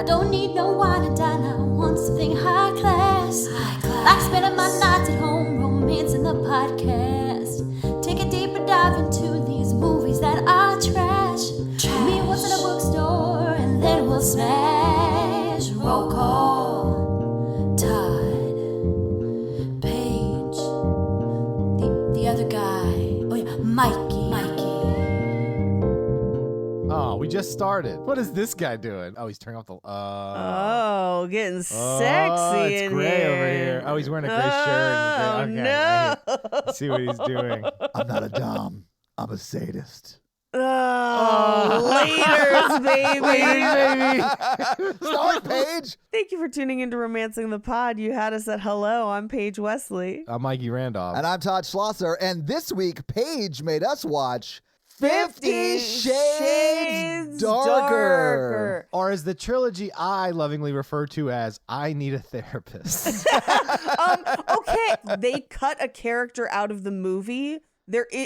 don't need no wine and dine. I want something high class. Like spending my nights at home, romancing the podcast. Take a deeper dive into these movies that are trash. Meet what's in a bookstore, and then we'll smash. Roll call. Todd. Paige. The other guy. Oh yeah, Mikey. Oh, we just started. What is this guy doing? Oh, he's turning off the... Oh, getting sexy it's in gray here. over here. Oh, he's wearing a gray shirt. Oh, Okay, no. Let's see what he's doing. I'm not a dom. I'm a sadist. Oh, laters, baby. Sorry, Paige. Thank you for tuning into Romancing the Pod. You had us at hello. I'm Paige Wesley. I'm Mikey Randolph. And I'm Todd Schlosser. And this week, Paige made us watch 50 Shades Darker. Or as the trilogy I lovingly refer to as, I Need a Therapist. Okay, they cut a character out of the movie.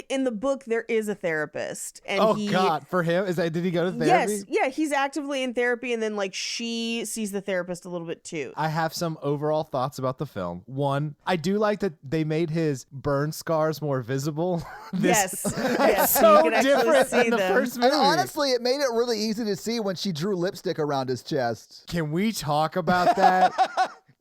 In the book, there is a therapist. And God, for him? Did he go to therapy? Yes, yeah, he's actively in therapy, and then she sees the therapist a little bit too. I have some overall thoughts about the film. One, I do like that they made his burn scars more visible. Yes. It's so different than the first movie. And honestly, it made it really easy to see when she drew lipstick around his chest. Can we talk about that?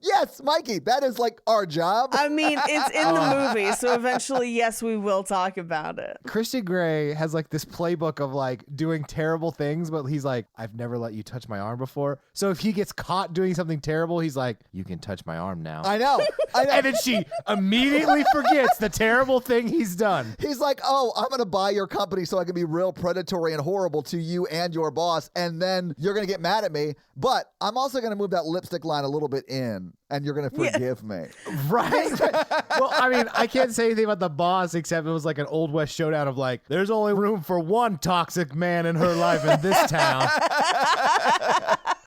Yes, Mikey, that is like our job. I mean, it's in the movie, so eventually, yes, we will talk about it. Christian Grey has like this playbook of like doing terrible things, but he's like, I've never let you touch my arm before. So if he gets caught doing something terrible, he's like, you can touch my arm now. I know. And then she immediately forgets the terrible thing he's done. He's like, oh, I'm going to buy your company so I can be real predatory and horrible to you and your boss, and then you're going to get mad at me. But I'm also going to move that lipstick line a little bit in, and you're going to forgive me. Right? Well, I mean, I can't say anything about the boss except it was like an Old West showdown of like, there's only room for one toxic man in her life in this town.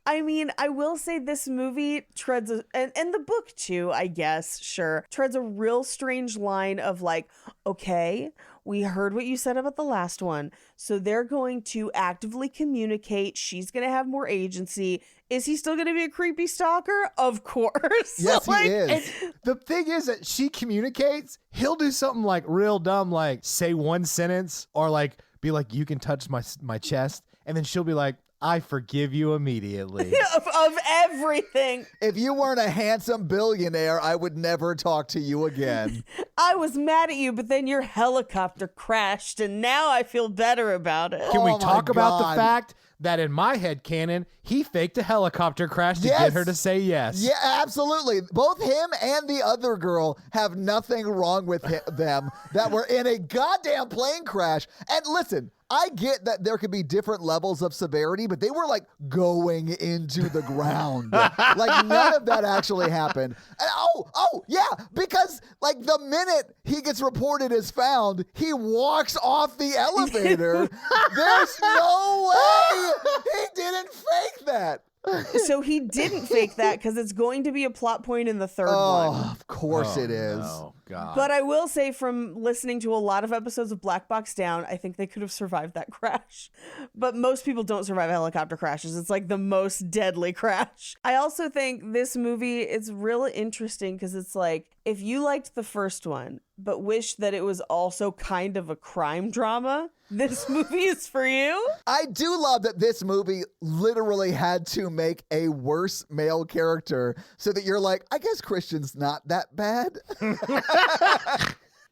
I mean, I will say this movie treads, and the book too, I guess, sure, treads a real strange line of like, okay, we heard what you said about the last one, so they're going to actively communicate. She's going to have more agency. Is he still going to be a creepy stalker? Of course. Yes, he is. The thing is that she communicates. He'll do something like real dumb, like say one sentence or like be like, you can touch my chest. And then she'll be like, I forgive you immediately. of everything. If you weren't a handsome billionaire, I would never talk to you again. I was mad at you, but then your helicopter crashed, and now I feel better about it. Can we Oh my talk about God. the fact that in my headcanon, he faked a helicopter crash to get her to say yes? Yeah, absolutely. Both him and the other girl have nothing wrong with them that were in a goddamn plane crash. And listen, I get that there could be different levels of severity, but they were like going into the ground. Like none of that actually happened. And yeah, because like the minute he gets reported as found, he walks off the elevator. There's no way he didn't fake that. So he didn't fake that because it's going to be a plot point in the third one. Oh, of course it is. Oh, God. But I will say from listening to a lot of episodes of Black Box Down, I think they could have survived that crash. But most people don't survive helicopter crashes. It's like the most deadly crash. I also think this movie is really interesting because it's like, if you liked the first one, but wish that it was also kind of a crime drama, this movie is for you. I do love that this movie literally had to make a worse male character so that you're like, I guess Christian's not that bad.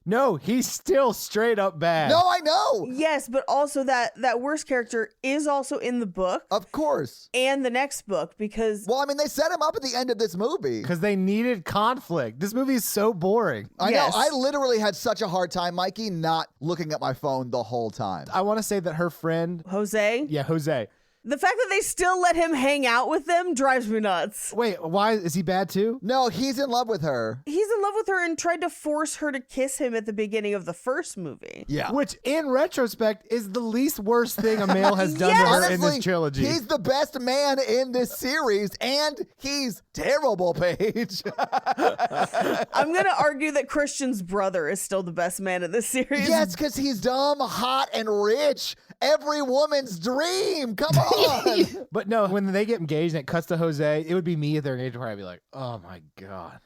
No, he's still straight up bad. No, I know. Yes, but also that worst character is also in the book Of course. and the next book because Well, I mean, they set him up at the end of this movie. Because they needed conflict. This movie is so boring. I Yes. know. I literally had such a hard time, Mikey, not looking at my phone the whole time. I want to say that her friend, Jose, Jose. the fact that they still let him hang out with them drives me nuts. Wait, why is he bad too? No, he's in love with her. He's in love with her and tried to force her to kiss him at the beginning of the first movie. Yeah. Which, in retrospect, is the least worst thing a male has done to her in Honestly, this trilogy. he's the best man in this series, and he's terrible, Paige. I'm going to argue that Christian's brother is still the best man in this series. Yes, because he's dumb, hot, and rich. every woman's dream. Come on. But no, when they get engaged and it cuts to Jose, it would be me at their engagement party. I'd be like, oh my God.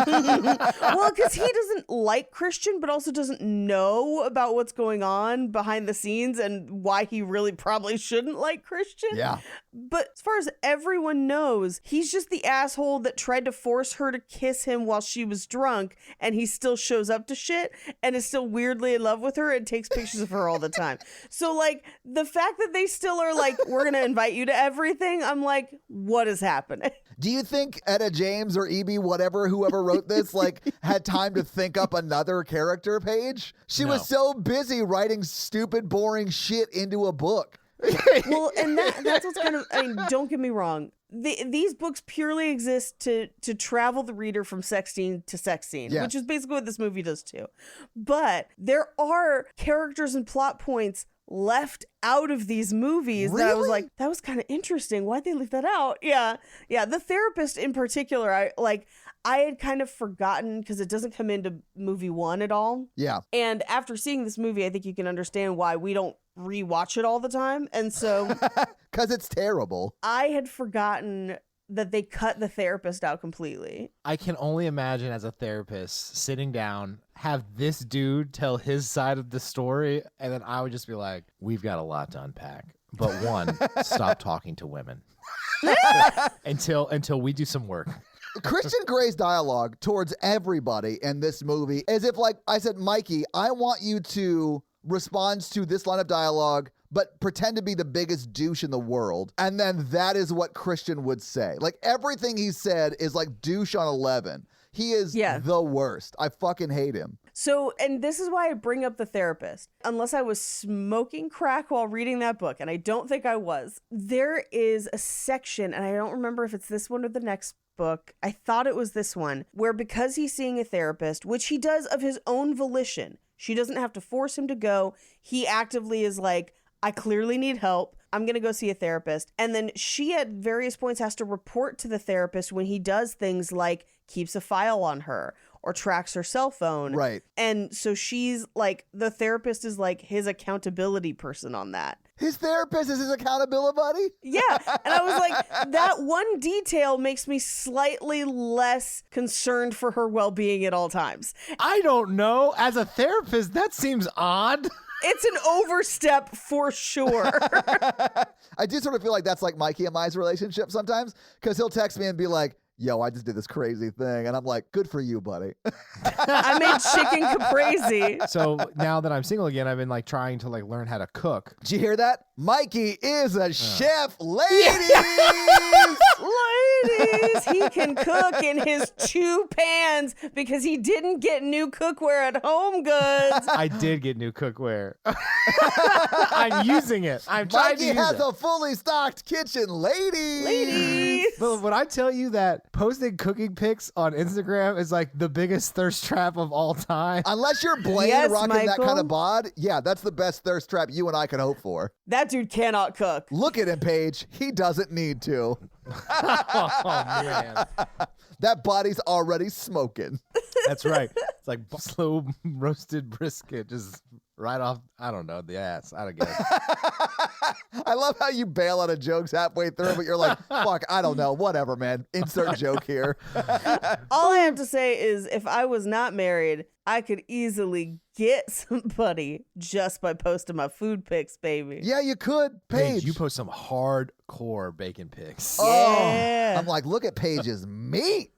Well, because he doesn't like Christian, but also doesn't know about what's going on behind the scenes and why he really probably shouldn't like Christian. Yeah. But as far as everyone knows, he's just the asshole that tried to force her to kiss him while she was drunk, and he still shows up to shit and is still weirdly in love with her and takes pictures of her all the time. So, like, the fact that they still are like, we're going to invite you to everything, I'm like, what is happening? Do you think Etta James or E.B. whatever, whoever wrote this, like, had time to think up another character page? She No. was so busy writing stupid, boring shit into a book. Well, and that's what's kind of, I mean, don't get me wrong. These books purely exist to travel the reader from sex scene to sex scene, Yeah. which is basically what this movie does too. But there are characters and plot points left out of these movies that I was Really? like, that was kind of interesting. Why'd they leave that out? Yeah. The therapist in particular, I had kind of forgotten because it doesn't come into movie 1 at all. Yeah. And after seeing this movie, I think you can understand why we don't rewatch it all the time. And so Because it's terrible. I had forgotten that they cut the therapist out completely. I can only imagine as a therapist sitting down, have this dude tell his side of the story, and then I would just be like, we've got a lot to unpack. But one, stop talking to women. until we do some work. Christian Grey's dialogue towards everybody in this movie is if, like I said, Mikey, I want you to respond to this line of dialogue, but pretend to be the biggest douche in the world. And then that is what Christian would say. Like, everything he said is like douche on 11. He is the worst. I fucking hate him. So, and this is why I bring up the therapist. Unless I was smoking crack while reading that book, and I don't think I was, there is a section, and I don't remember if it's this one or the next book. I thought it was this one, where because he's seeing a therapist, which he does of his own volition, she doesn't have to force him to go. He actively is like, I clearly need help. I'm going to go see a therapist. And then she at various points has to report to the therapist when he does things like keeps a file on her or tracks her cell phone. Right. And so she's like, the therapist is like his accountability person on that. His therapist is his accountability buddy? Yeah. And I was like, that one detail makes me slightly less concerned for her well-being at all times. I don't know. As a therapist, that seems odd. It's an overstep for sure. I do sort of feel like that's like Mikey and Mai's relationship sometimes, because he'll text me and be like, yo, I just did this crazy thing. And I'm like, good for you, buddy. I made chicken caprese. So now that I'm single again, I've been like trying to like learn how to cook. Did you hear that? Mikey is a chef, ladies! Ladies, he can cook in his 2 pans because he didn't get new cookware at Home Goods. I did get new cookware. I'm using it. I'm trying to Mikey use has it. a fully stocked kitchen, ladies! Ladies. But when I tell you that posting cooking pics on Instagram is like the biggest thirst trap of all time. Unless you're Blaine Yes, rocking that Michael. kind of bod, yeah, that's the best thirst trap you and I could hope for. That dude cannot cook. Look at him, Paige. He doesn't need to. Oh, man. That body's already smoking. That's right. It's like slow roasted brisket just right off, I don't know, the ass. I don't get it. I love how you bail out of jokes halfway through, but you're like, fuck, I don't know. Whatever, man. Insert joke here. All I have to say is if I was not married, I could easily get somebody just by posting my food pics, baby. Yeah, you could. Paige. You post some hardcore bacon pics. Yeah. I'm like, look at Paige's meat.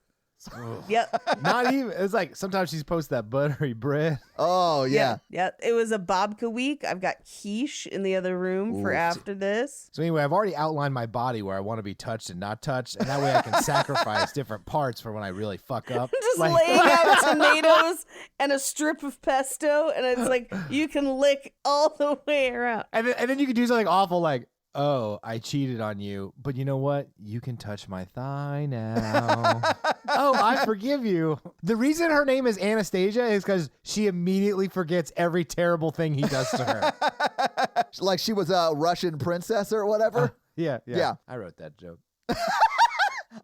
Yep. Not even. It's like sometimes she's post that buttery bread. Oh, yeah. Yeah. It was a babka week. I've got quiche in the other room for Ooh. after this. So anyway, I've already outlined my body where I want to be touched and not touched, and that way I can sacrifice different parts for when I really fuck up. Just Like- laying out tomatoes and a strip of pesto, and it's like you can lick all the way around. And then you could do something awful like, oh, I cheated on you, but you know what? You can touch my thigh now. Oh, I forgive you. The reason her name is Anastasia is because she immediately forgets every terrible thing he does to her. Like she was a Russian princess or whatever. Yeah. Yeah. I wrote that joke.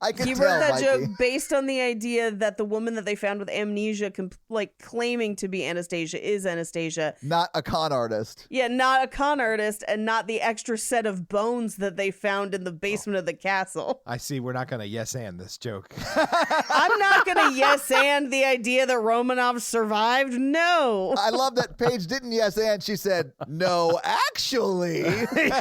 I can You tell, wrote that Mikey. joke based on the idea that the woman that they found with amnesia, claiming to be Anastasia, is Anastasia. Not a con artist. Yeah, not a con artist and not the extra set of bones that they found in the basement of the castle. I see. We're not gonna yes and this joke. I'm not going to yes and the idea that Romanov survived. No. I love that Paige didn't yes and. She said, no, actually.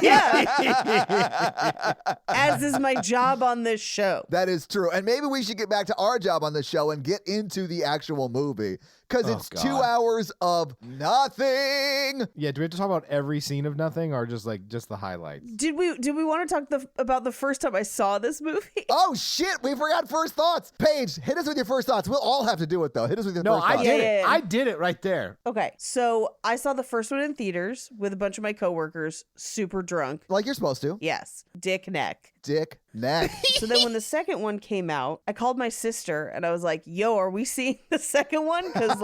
Yeah. As is my job on this show. That is true. And maybe we should get back to our job on the show and get into the actual movie. Because it's God. 2 hours of nothing. Yeah. Do we have to talk about every scene of nothing, or just the highlights? Did we want to talk about the first time I saw this movie? Oh, shit. We forgot first thoughts. Paige, hit us with your first thoughts. We'll all have to do it, though. Hit us with your No, first I thoughts. did Yeah, it. yeah. I did it right there. Okay, so I saw the first one in theaters with a bunch of my coworkers, super drunk. Like you're supposed to. Yes, dick neck. Dick, neck. So then when the second one came out, I called my sister and I was like, yo, are we seeing the second one? Because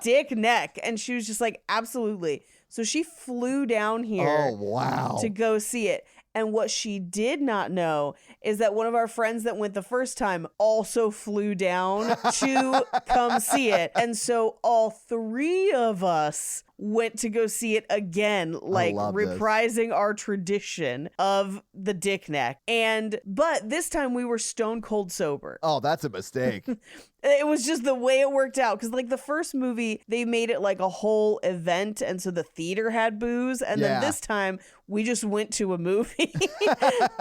dick neck. And she was just like, absolutely. So she flew down here Oh, wow. to go see it. And what she did not know is that one of our friends that went the first time also flew down to come see it. And so all three of us went to go see it again, love this. reprising our tradition of the dick neck. But this time we were stone cold sober. Oh, that's a mistake. It was just the way it worked out. Because the first movie, they made it like a whole event. And so the theater had booze. And Yeah. then this time we just went to a movie.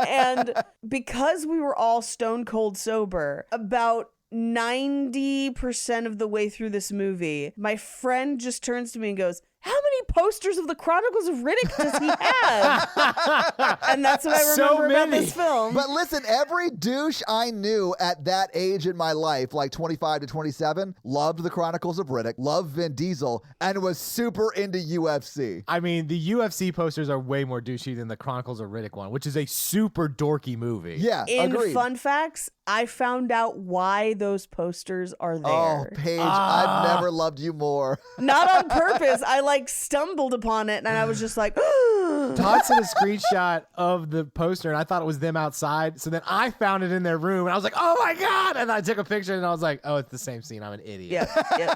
And because we were all stone cold sober, about 90% of the way through this movie, my friend just turns to me and goes, how many posters of the Chronicles of Riddick does he have? And that's what I So remember about many. this film. But listen, every douche I knew at that age in my life, like 25 to 27, loved the Chronicles of Riddick, loved Vin Diesel, and was super into UFC. I mean, the UFC posters are way more douchey than the Chronicles of Riddick one, which is a super dorky movie. Yeah, In agreed. fun facts, I found out why those posters are there. Oh, Paige, I've never loved you more. Not on purpose. I stumbled upon it and I was just like, Todd sent a screenshot of the poster, and I thought it was them outside. So then I found it in their room, and I was like, "Oh my god!" And I took a picture, and I was like, "Oh, it's the same scene. I'm an idiot." yeah.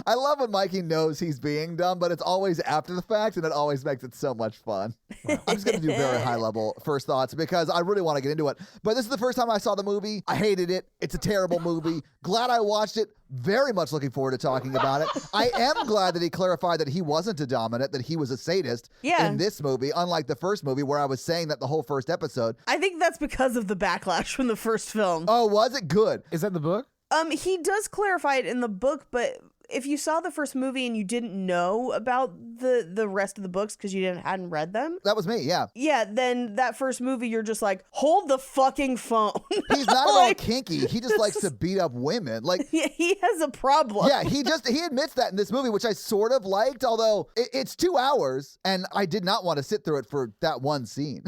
I love when Mikey knows he's being dumb, but it's always after the fact, and it always makes it so much fun. I'm just going to do very high level first thoughts because I really want to get into it. But this is the first time I saw the movie. I hated it. It's a terrible movie. Glad I watched it. Very much looking forward to talking about it. I am glad that he clarified that he wasn't a dominant, that he was a sadist in this movie, unlike the first movie where I was saying that the whole first episode. I think that's because of the backlash from the first film. Oh, was it good? Is that the book? He does clarify it in the book, but if you saw the first movie and you didn't know about the rest of the books because you hadn't read them, That was me, yeah. yeah, then that first movie you're just like, hold the fucking phone. He's not at all kinky. He just likes to beat up women. Like, he has a problem. yeah, he admits that in this movie, which I sort of liked, although it's 2 hours, and I did not want to sit through it for that one scene.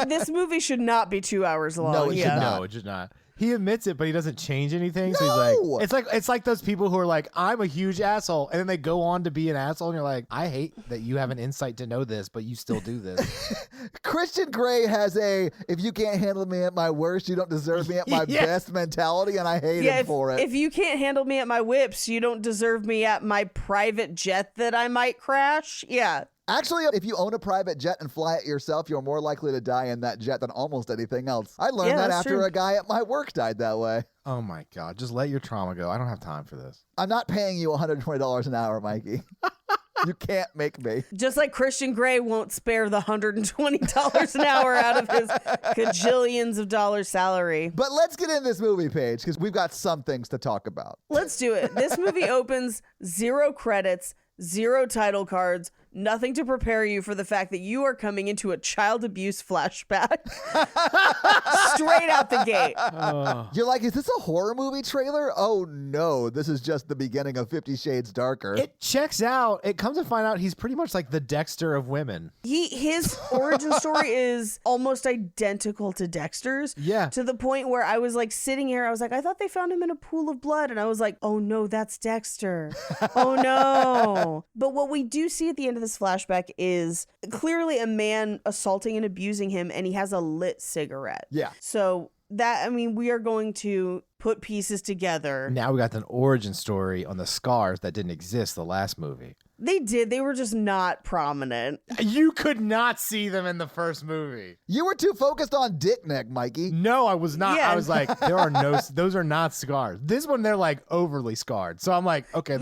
This movie should not be 2 hours long. No, it should not. No, it's just not. He admits it, but he doesn't change anything. So No! he's like, it's like those people who are like, I'm a huge asshole, and then they go on to be an asshole, and you're like, I hate that you have an insight to know this, but you still do this. Christian Grey has if you can't handle me at my worst, you don't deserve me at my Yeah. best mentality, and I hate him for it. If you can't handle me at my whips, you don't deserve me at my private jet that I might crash. Yeah. Actually, if you own a private jet and fly it yourself, you're more likely to die in that jet than almost anything else. I learned Yeah, that that's after true. a guy at my work died that way. Oh my God. Just let your trauma go. I don't have time for this. I'm not paying you $120 an hour, Mikey. You can't make me. Just like Christian Grey won't spare the $120 an hour out of his gajillions of dollars salary. But let's get in this movie, Paige, because we've got some things to talk about. Let's do it. This movie opens 0 credits, 0 title cards, nothing to prepare you for the fact that you are coming into a child abuse flashback. Straight out the gate. You're like, is this a horror movie trailer? Oh no, this is just the beginning of 50 Shades Darker. It checks out. It comes to find out he's pretty much like the Dexter of women. His origin story is almost identical to Dexter's. Yeah. To the point where I was like sitting here, I was like, I thought they found him in a pool of blood. And I was like, oh no, that's Dexter. Oh no. But what we do see at the end of this flashback is clearly a man assaulting and abusing him, and he has a lit cigarette. Yeah. So we are going to put pieces together. Now we got an origin story on the scars that didn't exist the last movie. They did. They were just not prominent. You could not see them in the first movie. You were too focused on dick neck, Mikey. No, I was not. Yeah. I was like, those are not scars. This one, they're like overly scarred. So I'm like, okay,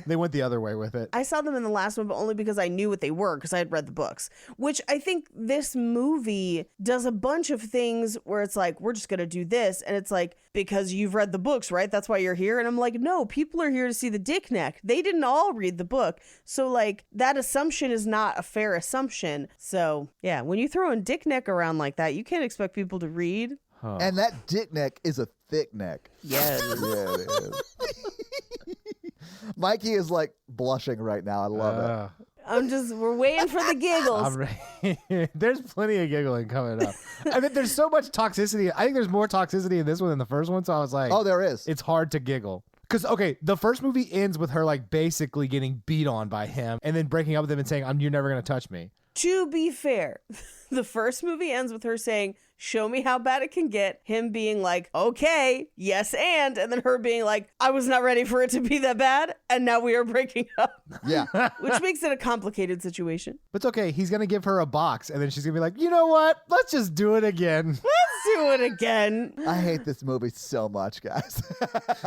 they went the other way with it. I saw them in the last one, but only because I knew what they were, because I had read the books. Which I think this movie does a bunch of things where it's like, we're just going to do this. And it's like, because you've read the books, right? That's why you're here. And I'm like, no, people are here to see the dick neck. They didn't all read the book. So like that assumption is not a fair assumption. So yeah, when you throw in dick neck around like that, you can't expect people to read. Huh. And that dick neck is a thick neck. Yes. Yeah, it is. Mikey is like blushing right now. I love it. We're waiting for the giggles. There's plenty of giggling coming up. I mean, there's so much toxicity. I think there's more toxicity in this one than the first one. So I was like, Oh, there is. it's hard to giggle. Because, okay, the first movie ends with her like basically getting beat on by him and then breaking up with him and saying, you're never going to touch me. To be fair, the first movie ends with her saying, show me how bad it can get. Him being like, okay, yes, and then her being like, I was not ready for it to be that bad. And now we are breaking up. Yeah. Which makes it a complicated situation. But it's okay. He's going to give her a box and then she's going to be like, you know what? Let's just do it again. Let's do it again. I hate this movie so much, guys.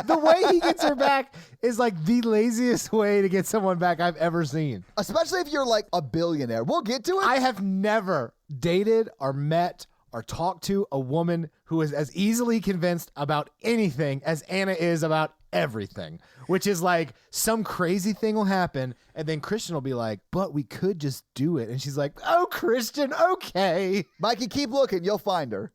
The way he gets her back is like the laziest way to get someone back I've ever seen. Especially if you're like a billionaire. We'll get to it. I have never dated or met or talked to a woman who is as easily convinced about anything as Anna is about everything, which is like some crazy thing will happen and then Christian will be like, but we could just do it. And she's like, oh, Christian, okay. Mikey, keep looking. You'll find her.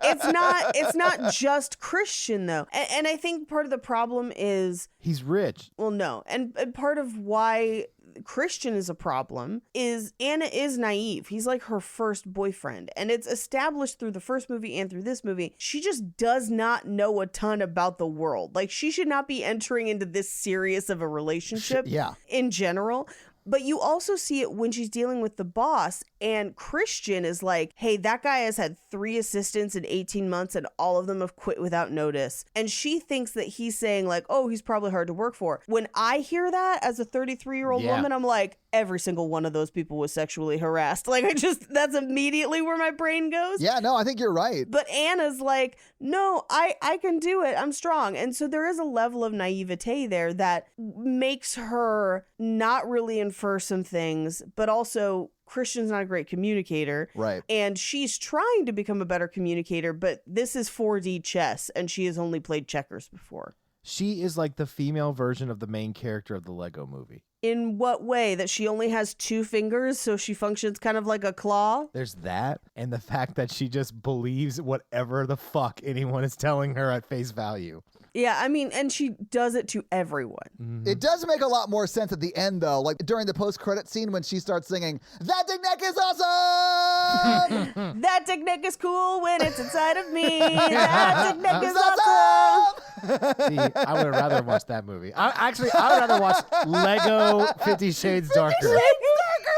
It's not just Christian though. And I think part of the problem is, He's rich. well, no. And part of why Christian is a problem is Anna is naive. He's like her first boyfriend. And it's established through the first movie and through this movie. She just does not know a ton about the world. Like she should not be entering into this serious of a relationship Yeah. in general. But you also see it when she's dealing with the boss, and Christian is like, hey, that guy has had 3 assistants in 18 months and all of them have quit without notice. And she thinks that he's saying like, oh, he's probably hard to work for. When I hear that as a 33-year-old Yeah. woman, I'm like, every single one of those people was sexually harassed. Like that's immediately where my brain goes. Yeah, no, I think you're right. But Anna's like, no, I can do it. I'm strong. And so there is a level of naivete there that makes her not really infer some things, but also Christian's not a great communicator. Right. And she's trying to become a better communicator, but this is 4D chess and she has only played checkers before. She is like the female version of the main character of the Lego movie. In what way? That she only has 2 fingers, so she functions kind of like a claw? There's that, and the fact that she just believes whatever the fuck anyone is telling her at face value. Yeah, I mean, and she does it to everyone. It does make a lot more sense at the end, though. Like during the post-credit scene when she starts singing, "That dick neck is awesome!" That dick neck is cool when it's inside of me. That dick neck is awesome. See, I would have rather watched that movie. I would rather watch Lego 50 Shades Darker.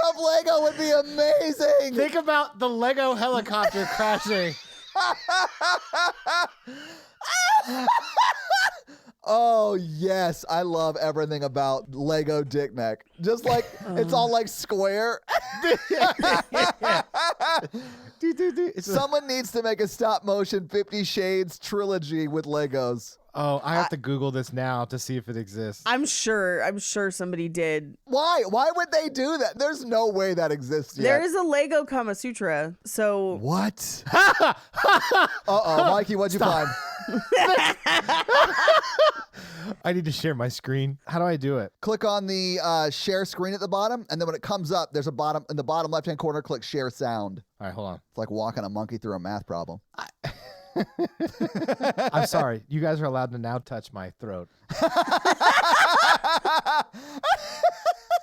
Of Lego would be amazing. Think about the Lego helicopter crashing. Oh, yes. I love everything about Lego dick neck. Just like it's all like square. Someone needs to make a stop motion 50 Shades trilogy with Legos. Oh, I have to Google this now to see if it exists. I'm sure somebody did. Why? Why would they do that? There's no way that exists yet. There is a Lego Kama Sutra, so What? Uh-oh, Mikey, what'd you find? I need to share my screen. How do I do it? Click on the share screen at the bottom, and then when it comes up, there's a bottom in the bottom left-hand corner, click share sound. All right, hold on. It's like walking a monkey through a math problem. I'm sorry. You guys are allowed to now touch my throat.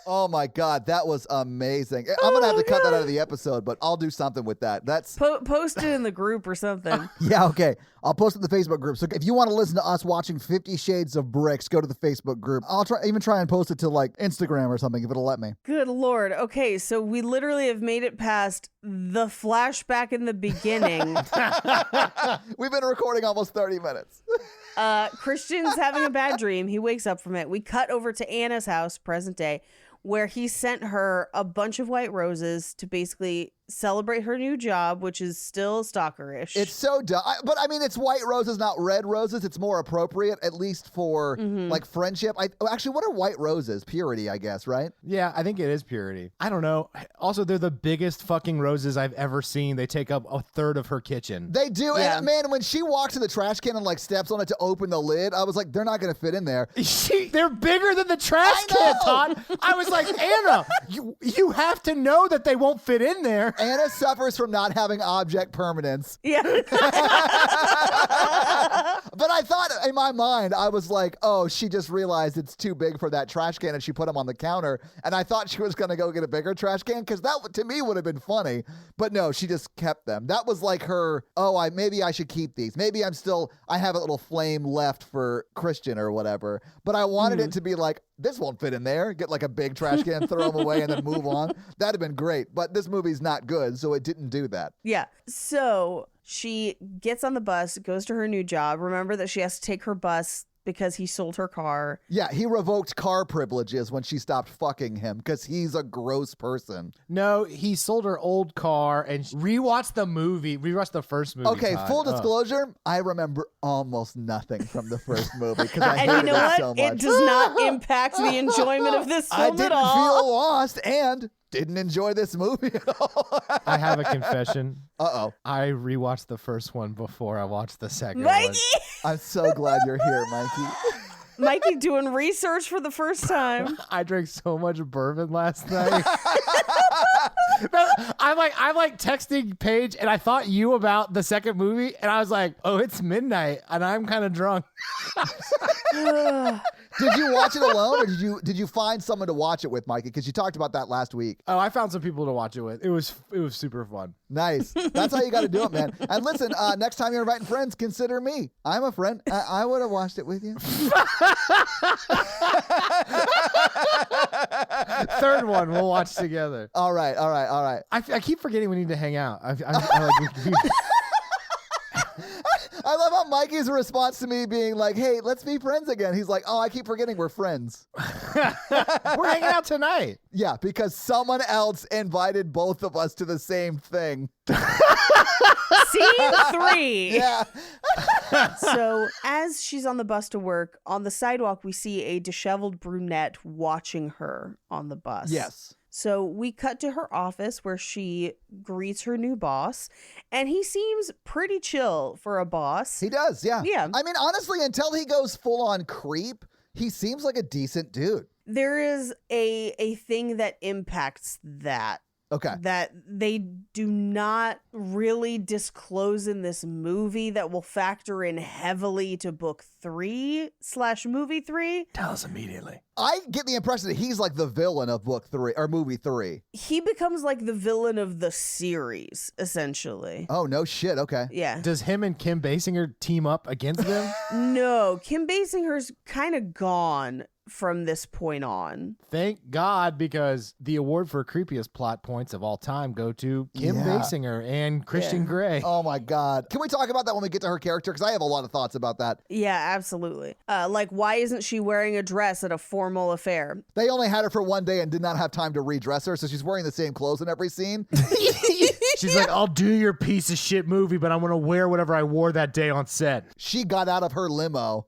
Oh my God, that was amazing. I'm going to have to cut that out of the episode, but I'll do something with that. That's Post it in the group or something. Yeah, okay. I'll post it in the Facebook group. So if you want to listen to us watching 50 Shades of Bricks, go to the Facebook group. I'll try and post it to like Instagram or something if it'll let me. Good Lord. Okay, so we literally have made it past the flashback in the beginning. We've been recording almost 30 minutes. Christian's having a bad dream. He wakes up from it. We cut over to Anna's house, present day, where he sent her a bunch of white roses to basically celebrate her new job, which is still stalkerish. It's so dumb. But I mean, it's white roses, not red roses. It's more appropriate, at least for like friendship. Actually, what are white roses? Purity, I guess, right? Yeah, I think it is purity. I don't know. Also, they're the biggest fucking roses I've ever seen. They take up a third of her kitchen. They do. Yeah. And man, when she walks to the trash can and like steps on it to open the lid, I was like, they're not going to fit in there. They're bigger than the trash can, Todd. I was like, Anna, you have to know that they won't fit in there. Anna suffers from not having object permanence. Yeah. But I thought in my mind, I was like, oh, she just realized it's too big for that trash can and she put them on the counter. And I thought she was going to go get a bigger trash can because that to me would have been funny. But no, she just kept them. That was like her, maybe I should keep these. Maybe I have a little flame left for Christian or whatever. But I wanted it to be like, this won't fit in there. Get like a big trash can, throw them away, and then move on. That'd have been great. But this movie's not good, so it didn't do that. Yeah. So she gets on the bus, goes to her new job. Remember that she has to take her bus because he sold her car. Yeah, he revoked car privileges when she stopped fucking him because he's a gross person. No, he sold her old car and rewatched the first movie. Okay, Todd. full disclosure, I remember almost nothing from the first movie because I And hated you know it what? so much. It does not impact the enjoyment of this I film didn't at all. feel lost and didn't enjoy this movie at all. I have a confession. Uh-oh. I rewatched the first one before I watched the second Mikey! one. I'm so glad you're here, Mikey. Mikey doing research for the first time. I drank so much bourbon last night. I'm like texting Paige, and I thought you about the second movie, and I was like, oh, it's midnight, and I'm kind of drunk. Did you watch it alone, or did you find someone to watch it with, Mikey? Because you talked about that last week. Oh, I found some people to watch it with. It was super fun. Nice. That's how you got to do it, man. And listen, next time you're inviting friends, consider me. I'm a friend. I would have watched it with you. Third one we'll watch together. All right. I keep forgetting we need to hang out. I love how Mikey's response to me being like, hey, let's be friends again. He's like, oh, I keep forgetting we're friends. We're hanging out tonight. Yeah, because someone else invited both of us to the same thing. Scene 3. Yeah. So as she's on the bus to work, on the sidewalk, we see a disheveled brunette watching her on the bus. Yes. So we cut to her office where she greets her new boss, and he seems pretty chill for a boss. He does, yeah. Yeah. I mean, honestly, until he goes full on creep, he seems like a decent dude. There is a thing that impacts that. Okay. That they do not really disclose in this movie that will factor in heavily to book 3/movie 3. Tell us immediately. I get the impression that he's like the villain of book 3 or movie 3. He becomes like the villain of the series, essentially. Oh, no shit. Okay. Yeah. Does him and Kim Basinger team up against them? No, Kim Basinger's kind of gone from this point on. Thank God, because the award for creepiest plot points of all time go to Kim Yeah. Basinger and Christian Grey. Oh my God. Can we talk about that when we get to her character? Because I have a lot of thoughts about that. Yeah, absolutely. Like, why isn't she wearing a dress at a formal affair? They only had her for one day and did not have time to redress her, so she's wearing the same clothes in every scene. She's like, I'll do your piece of shit movie, but I'm going to wear whatever I wore that day on set. She got out of her limo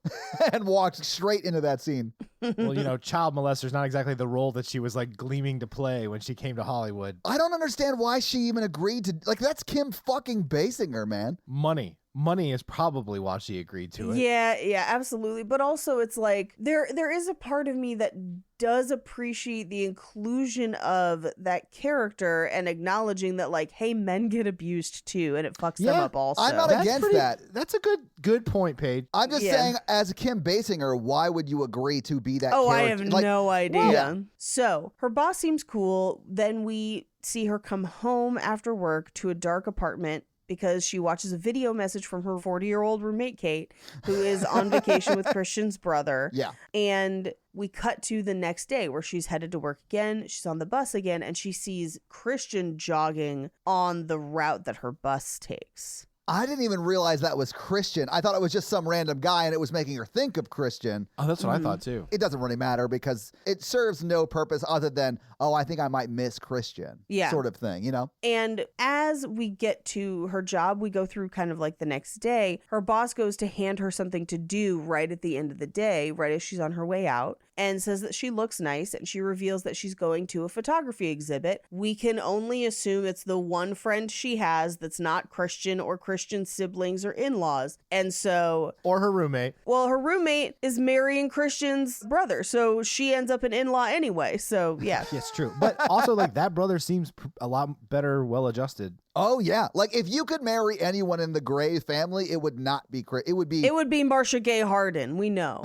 and walked straight into that scene. Well, you know, child molester's not exactly the role that she was like gleaming to play when she came to Hollywood. I don't understand why she even agreed to, like, that's Kim fucking Basinger, man. Money. money is probably why she agreed to it. Yeah, absolutely. But also it's like there is a part of me that does appreciate the inclusion of that character and acknowledging that, like, hey, men get abused too, and it fucks them up also. I'm not against that. That's a good point, Paige. I'm just saying, as Kim Basinger, why would you agree to be that Oh, character? I have no idea. Yeah. So her boss seems cool. Then we see her come home after work to a dark apartment because she watches a video message from her 40-year-old roommate, Kate, who is on vacation with Christian's brother. Yeah. And we cut to the next day where she's headed to work again. She's on the bus again, and she sees Christian jogging on the route that her bus takes. I didn't even realize that was Christian. I thought it was just some random guy and it was making her think of Christian. Oh, that's what I thought too. It doesn't really matter because it serves no purpose other than, oh, I think I might miss Christian. Yeah. Sort of thing, you know? And as we get to her job, we go through kind of like the next day. Her boss goes to hand her something to do right at the end of the day, right as she's on her way out, and says that she looks nice, and she reveals that she's going to a photography exhibit. We can only assume it's the one friend she has that's not Christian or Christian's siblings or in-laws. And so... Or her roommate. Well, her roommate is marrying Christian's brother, so she ends up an in-law anyway. So, yeah. Yes, true. But also, like, that brother seems a lot better, well-adjusted. Oh, yeah. Like, if you could marry anyone in the Gray family, it would not be... It would be... It would be Marcia Gay Harden. We know.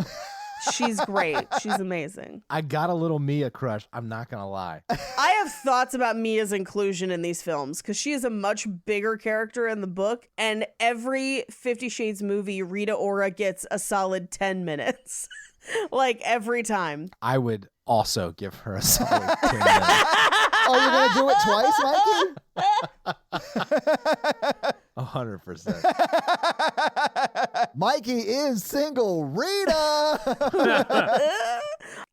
She's great. She's amazing. I got a little Mia crush. I'm not going to lie. I have thoughts about Mia's inclusion in these films because she is a much bigger character in the book. And every 50 Shades movie, Rita Ora gets a solid 10 minutes. Like, every time. I would also give her a solid 10 minutes. Oh, you're going to do it twice, Mikey? 100%. Mikey is single. Rita!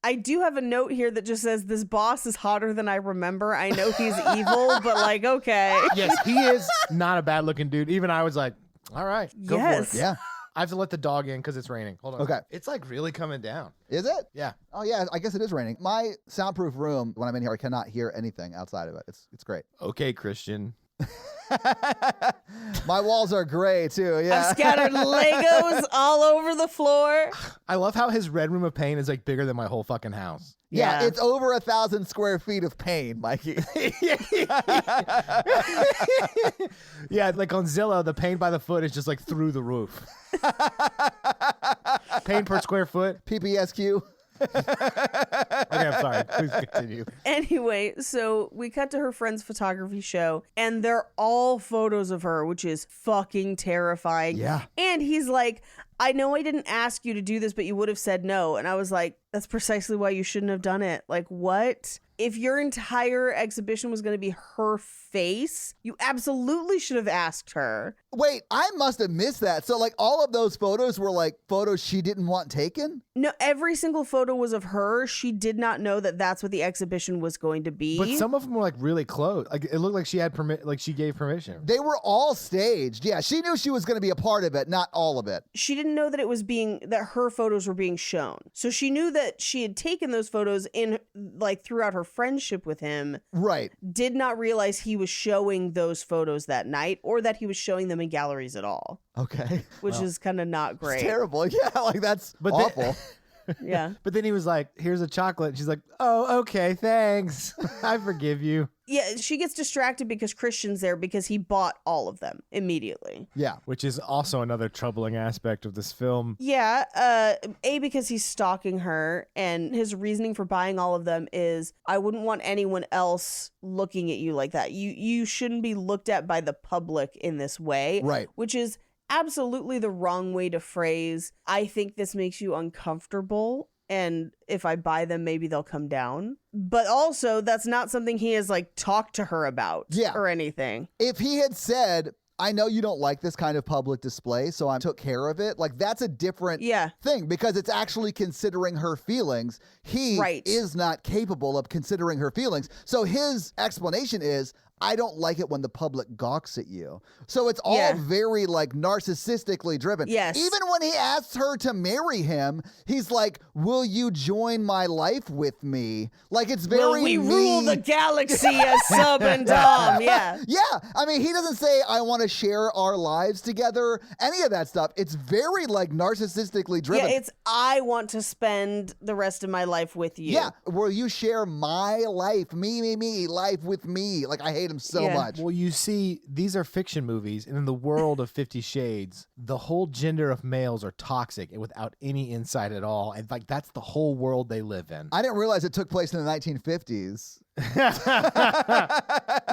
I do have a note here that just says, this boss is hotter than I remember. I know he's evil, but like, okay. Yes, he is not a bad looking dude. Even I was like, all right, go Yes. for it. Yeah. I have to let the dog in because it's raining. Hold on. Okay. It's like really coming down. Is it? Yeah. Oh, yeah. I guess it is raining. My soundproof room, when I'm in here, I cannot hear anything outside of it. It's great. Okay, Christian. My walls are gray, too. Yeah. I've scattered Legos all over the floor. I love how his red room of pain is like bigger than my whole fucking house. Yeah, Yeah. it's over 1,000 square feet of pain, Mikey. Yeah, like on Zillow, the pain by the foot is just like through the roof. Pain per square foot. PPSQ. Okay, I'm sorry. Please continue. Anyway, so we cut to her friend's photography show, and they're all photos of her, which is fucking terrifying. Yeah. And he's like, I know I didn't ask you to do this, but you would have said no. And I was like, that's precisely why you shouldn't have done it. Like, what? If your entire exhibition was going to be her face, you absolutely should have asked her. Wait, I must have missed that. So, like, all of those photos were, like, photos she didn't want taken? No, every single photo was of her. She did not know that that's what the exhibition was going to be. But some of them were like really close. Like it looked like she had she gave permission. They were all staged. Yeah, she knew she was going to be a part of it, not all of it. She didn't know that that her photos were being shown. So she knew that she had taken those photos throughout her friendship with him. Right. Did not realize he was showing those photos that night or that he was showing them in galleries at all. Okay. Which is kind of not great. It's terrible. Yeah, like that's awful. Yeah. But then he was like, here's a chocolate. And she's like, oh, okay, thanks. I forgive you. Yeah, she gets distracted because Christian's there because he bought all of them immediately. Yeah. Which is also another troubling aspect of this film. Yeah, because he's stalking her, and his reasoning for buying all of them is, I wouldn't want anyone else looking at you like that. You shouldn't be looked at by the public in this way. Right. Which is absolutely the wrong way to phrase, I think this makes you uncomfortable, and if I buy them, maybe they'll come down. But also, that's not something he has like talked to her about or anything. If he had said, I know you don't like this kind of public display, so I took care of it. Like, that's a different thing because it's actually considering her feelings. He is not capable of considering her feelings. So his explanation is, I don't like it when the public gawks at you. So it's all very like narcissistically driven. Yes. Even when he asks her to marry him, he's like, will you join my life with me? Like it's very Will we rule the galaxy as sub and dom? Yeah. Yeah. I mean, he doesn't say, I want to share our lives together, any of that stuff. It's very like narcissistically driven. Yeah, it's I want to spend the rest of my life with you. Yeah. Will you share my life? Me, life with me. Like, I hate him so much. Well, you see, these are fiction movies, and in the world of 50 Shades, the whole gender of males are toxic and without any insight at all. And like that's the whole world they live in. I didn't realize it took place in the 1950s.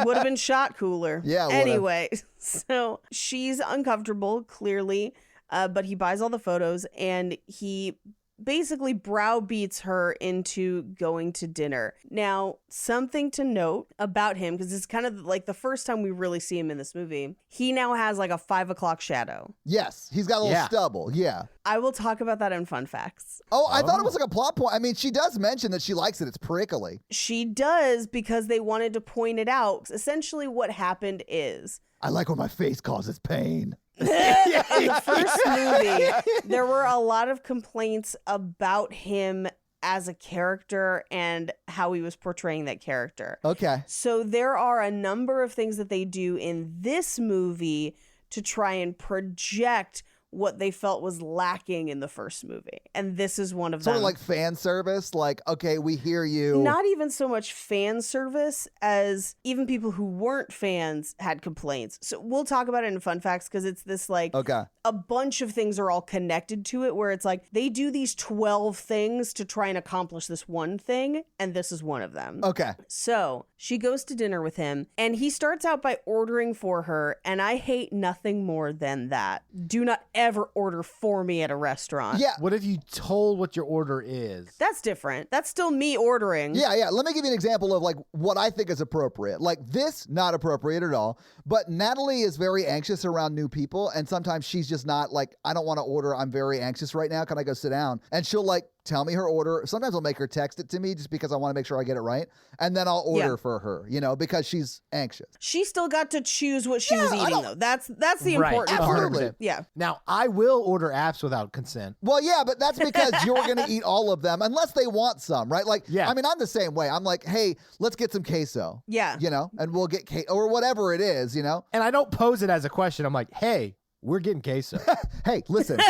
Would have been shot cooler. Yeah, would've. Anyway, so she's uncomfortable, clearly, but he buys all the photos and he basically browbeats her into going to dinner. Now, something to note about him, because it's kind of like the first time we really see him in this movie, he now has like a 5 o'clock shadow. Yes, he's got a little stubble. Yeah. I will talk about that in fun facts. Oh, I thought it was like a plot point. I mean, she does mention that she likes it. It's prickly. She does because they wanted to point it out. Essentially what happened is, I like when my face causes pain. in the first movie, there were a lot of complaints about him as a character and how he was portraying that character. Okay. So there are a number of things that they do in this movie to try and project what they felt was lacking in the first movie. And this is one of them. Sort of like fan service, like, okay, we hear you. Not even so much fan service as even people who weren't fans had complaints. So we'll talk about it in fun facts because it's this like a bunch of things are all connected to it where it's like they do these 12 things to try and accomplish this one thing. And this is one of them. Okay. So she goes to dinner with him and he starts out by ordering for her. And I hate nothing more than that. Do not ever order for me at a restaurant. Yeah. What if you told what your order is? That's different. That's still me ordering. Yeah. Let me give you an example of like what I think is appropriate. Like this, not appropriate at all. But Natalie is very anxious around new people. And sometimes she's just not like, I don't want to order. I'm very anxious right now. Can I go sit down? And she'll like tell me her order. Sometimes I'll make her text it to me just because I want to make sure I get it right. And then I'll order for her, you know, because she's anxious. She still got to choose what she was eating, though. That's the important part. Absolutely. Yeah. Now, I will order apps without consent. Well, yeah, but that's because you're going to eat all of them unless they want some, right? Like, yeah. I mean, I'm the same way. I'm like, hey, let's get some queso. Yeah. You know, and we'll get queso or whatever it is, you know? And I don't pose it as a question. I'm like, hey, we're getting queso. Hey, listen.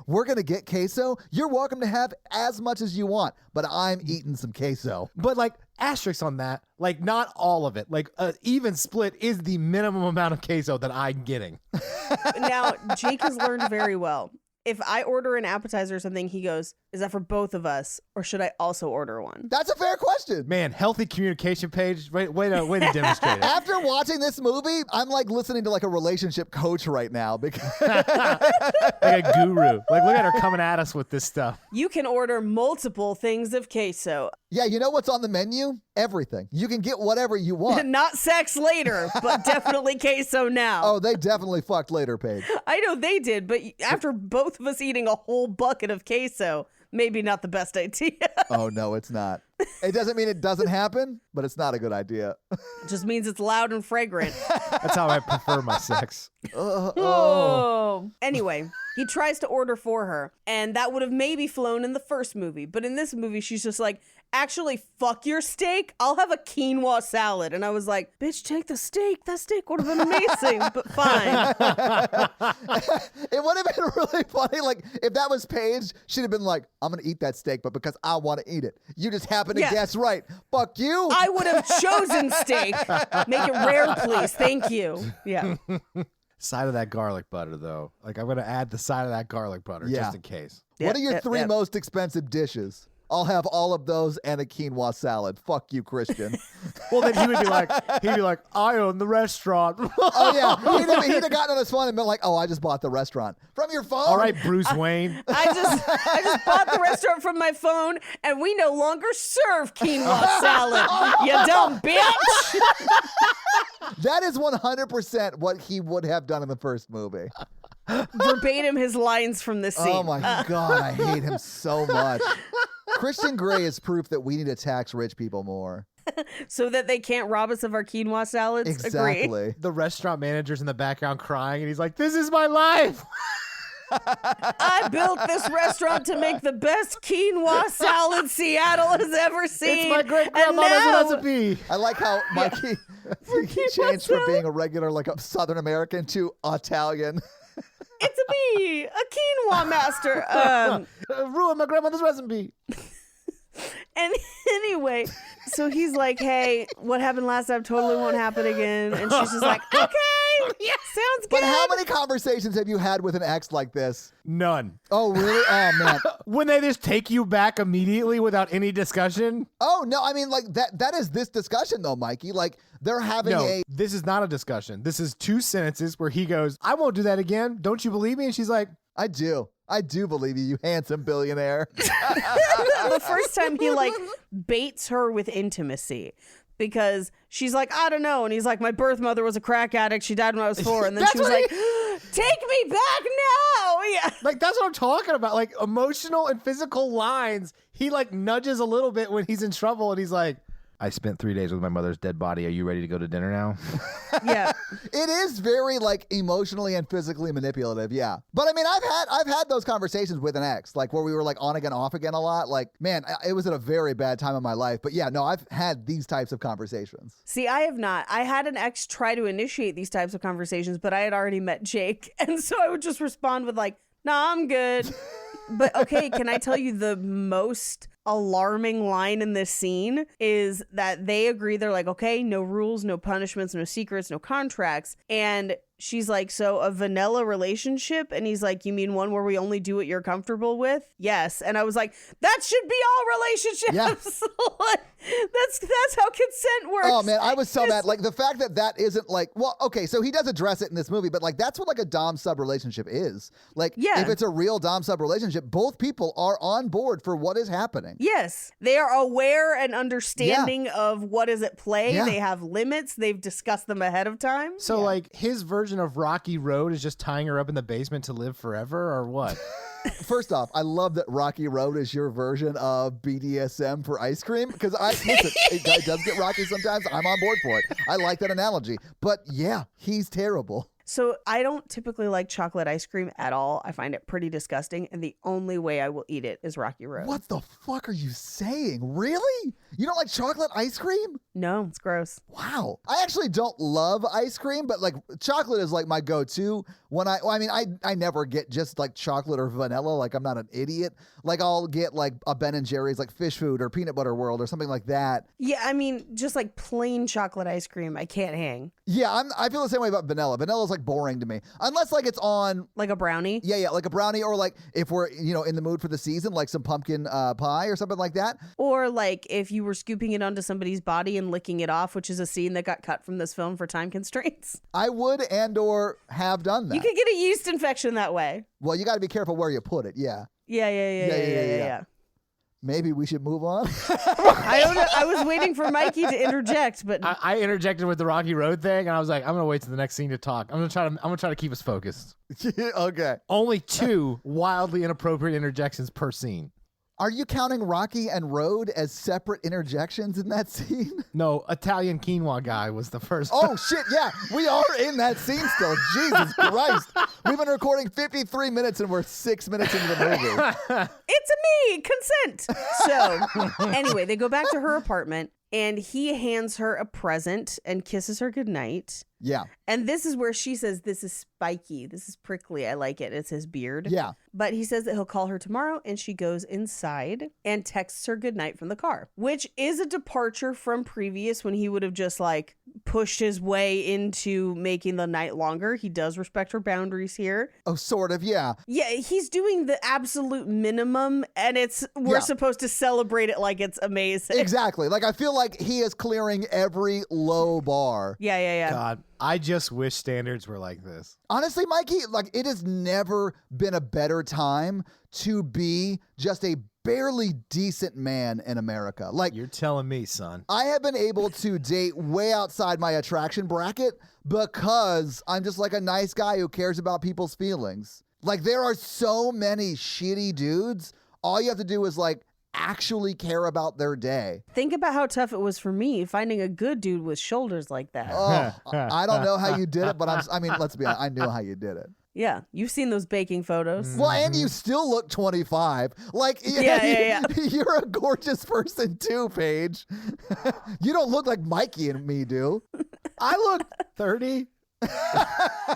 We're going to get queso. You're welcome to have as much as you want, but I'm eating some queso. But like asterisk on that, like not all of it. Like even split is the minimum amount of queso that I'm getting. Now, Jake has learned very well. If I order an appetizer or something, he goes, is that for both of us or should I also order one? That's a fair question. Man, healthy communication page. Way to demonstrate it. After watching this movie, I'm like listening to like a relationship coach right now because like a guru. Like look at her coming at us with this stuff. You can order multiple things of queso. Yeah, you know what's on the menu? Everything. You can get whatever you want. Not sex later, but definitely queso now. Oh, they definitely fucked later, Paige. I know they did, but after both of us eating a whole bucket of queso, maybe not the best idea. Oh, no, it's not. It doesn't mean it doesn't happen, but it's not a good idea. It just means it's loud and fragrant. That's how I prefer my sex. Oh. Anyway, he tries to order for her, and that would have maybe flown in the first movie. But in this movie, she's just like, actually, fuck your steak. I'll have a quinoa salad. And I was like, bitch, take the steak. That steak would have been amazing, but fine. It would have been really funny. Like, if that was Paige, she'd have been like, I'm going to eat that steak, but because I want to eat it. You just happen to guess right. Fuck you. I would have chosen steak. Make it rare, please. Thank you. Yeah. Side of that garlic butter, though. Like, I'm going to add the side of that garlic butter just in case. What are your three most expensive dishes? I'll have all of those and a quinoa salad. Fuck you, Christian. Well, then he'd be like, I own the restaurant. Oh, yeah. He'd have gotten on his phone and been like, oh, I just bought the restaurant. From your phone? All right, Bruce Wayne. I just bought the restaurant from my phone, and we no longer serve quinoa salad. You dumb bitch. That is 100% what he would have done in the first movie. Verbatim his lines from this scene. Oh, my God. I hate him so much. Christian Grey is proof that we need to tax rich people more. So that they can't rob us of our quinoa salads. Agree. Exactly. The restaurant manager's in the background crying, and he's like, "This is my life." I built this restaurant to make the best quinoa salad Seattle has ever seen. It's my great And grandmother's now- recipe. I like how Mikey he changed from being a regular, like a Southern American to Italian. It's me, a quinoa master. Ruin my grandmother's recipe. And anyway, so he's like, hey, what happened last time totally won't happen again. And she's just like, okay, sounds good. But how many conversations have you had with an ex like this? None. Oh, really? Oh, man. When they just take you back immediately without any discussion. Oh, no. I mean, like, that is this discussion, though, Mikey. Like, they're having No, this is not a discussion. This is 2 sentences where he goes, "I won't do that again. Don't you believe me?" And she's like, I do believe you handsome billionaire. The first time he like baits her with intimacy because she's like, I don't know. And he's like, my birth mother was a crack addict. She died when I was 4. And then she was like, take me back now. Yeah. like, that's what I'm talking about. Like, emotional and physical lines. He like nudges a little bit when he's in trouble, and he's like, "I spent 3 days with my mother's dead body. Are you ready to go to dinner now?" Yeah. It is very like emotionally and physically manipulative, yeah. But I mean, I've had those conversations with an ex, like where we were like on again, off again a lot. Like, man, it was at a very bad time in my life. But yeah, no, I've had these types of conversations. See, I have not. I had an ex try to initiate these types of conversations, but I had already met Jake. And so I would just respond with like, nah, I'm good. But okay, can I tell you the most alarming line in this scene is that they agree. They're like, okay, no rules, no punishments, no secrets, no contracts. And she's like, so a vanilla relationship? And he's like, you mean one where we only do what you're comfortable with? Yes. And I was like, that should be all relationships. Like, that's how consent works. Oh man, I was so mad. Like the fact that isn't like, well, okay, so he does address it in this movie, but like that's what like a dom sub relationship is. Like, Yeah. if it's a real dom sub relationship, both people are on board for what is happening. Yes, they are aware and understanding of what is at play. Yeah. They have limits. They've discussed them ahead of time. So like his version of Rocky Road is just tying her up in the basement to live forever, or what? First off, I love that Rocky Road is your version of BDSM for ice cream. Because listen, it does get rocky sometimes. I'm on board for it. I like that analogy. But yeah, he's terrible. So I don't typically like chocolate ice cream at all. I find it pretty disgusting. And the only way I will eat it is Rocky Road. What the fuck are you saying? Really? You don't like chocolate ice cream? No, it's gross. Wow. I actually don't love ice cream, but like chocolate is like my go-to when I never get just like chocolate or vanilla. Like I'm not an idiot. Like I'll get like a Ben and Jerry's like fish food or peanut butter world or something like that. Yeah, I mean, just like plain chocolate ice cream, I can't hang. Yeah, I feel the same way about vanilla. Vanilla's like boring to me. Unless like it's on Like a brownie. yeah, like a brownie or like if we're, in the mood for the season, like some pumpkin pie or something like that. Or like if you were scooping it onto somebody's body and licking it off, which is a scene that got cut from this film for time constraints. I would and or have done that. You could get a yeast infection that way. Well, you got to be careful where you put it. Yeah. Yeah. Maybe we should move on. I don't know. I was waiting for Mikey to interject, but I interjected with the Rocky Road thing, and I was like, I'm gonna wait to the next scene to talk. I'm gonna try to keep us focused. Okay. Only 2 wildly inappropriate interjections per scene. Are you counting Rocky and Road as separate interjections in that scene? No, Italian quinoa guy was the first. Oh, shit, yeah. We are in that scene still. Jesus Christ. We've been recording 53 minutes and we're 6 minutes into the movie. it's a me, consent. So anyway, they go back to her apartment and he hands her a present and kisses her goodnight. Yeah. And this is where she says, this is spiky. This is prickly. I like it. It's his beard. Yeah. But he says that he'll call her tomorrow, and she goes inside and texts her goodnight from the car, which is a departure from previous when he would have just like pushed his way into making the night longer. He does respect her boundaries here. Oh, sort of, yeah. Yeah, he's doing the absolute minimum, and we're supposed to celebrate it like it's amazing. Exactly. Like, I feel like he is clearing every low bar. Yeah. God, I just wish standards were like this. Honestly, Mikey, like it has never been a better time to be just a barely decent man in America. Like, You're telling me, son. I have been able to date way outside my attraction bracket because I'm just like a nice guy who cares about people's feelings. Like, there are so many shitty dudes. All you have to do is like actually care about their day. Think about how tough it was for me finding a good dude with shoulders like that. Oh, I don't know how you did it, but I mean, let's be honest. I knew how you did it. Yeah, you've seen those baking photos. Well, and you still look 25. Like, Yeah. You're a gorgeous person too, Paige. You don't look like Mikey and me do. I look 30.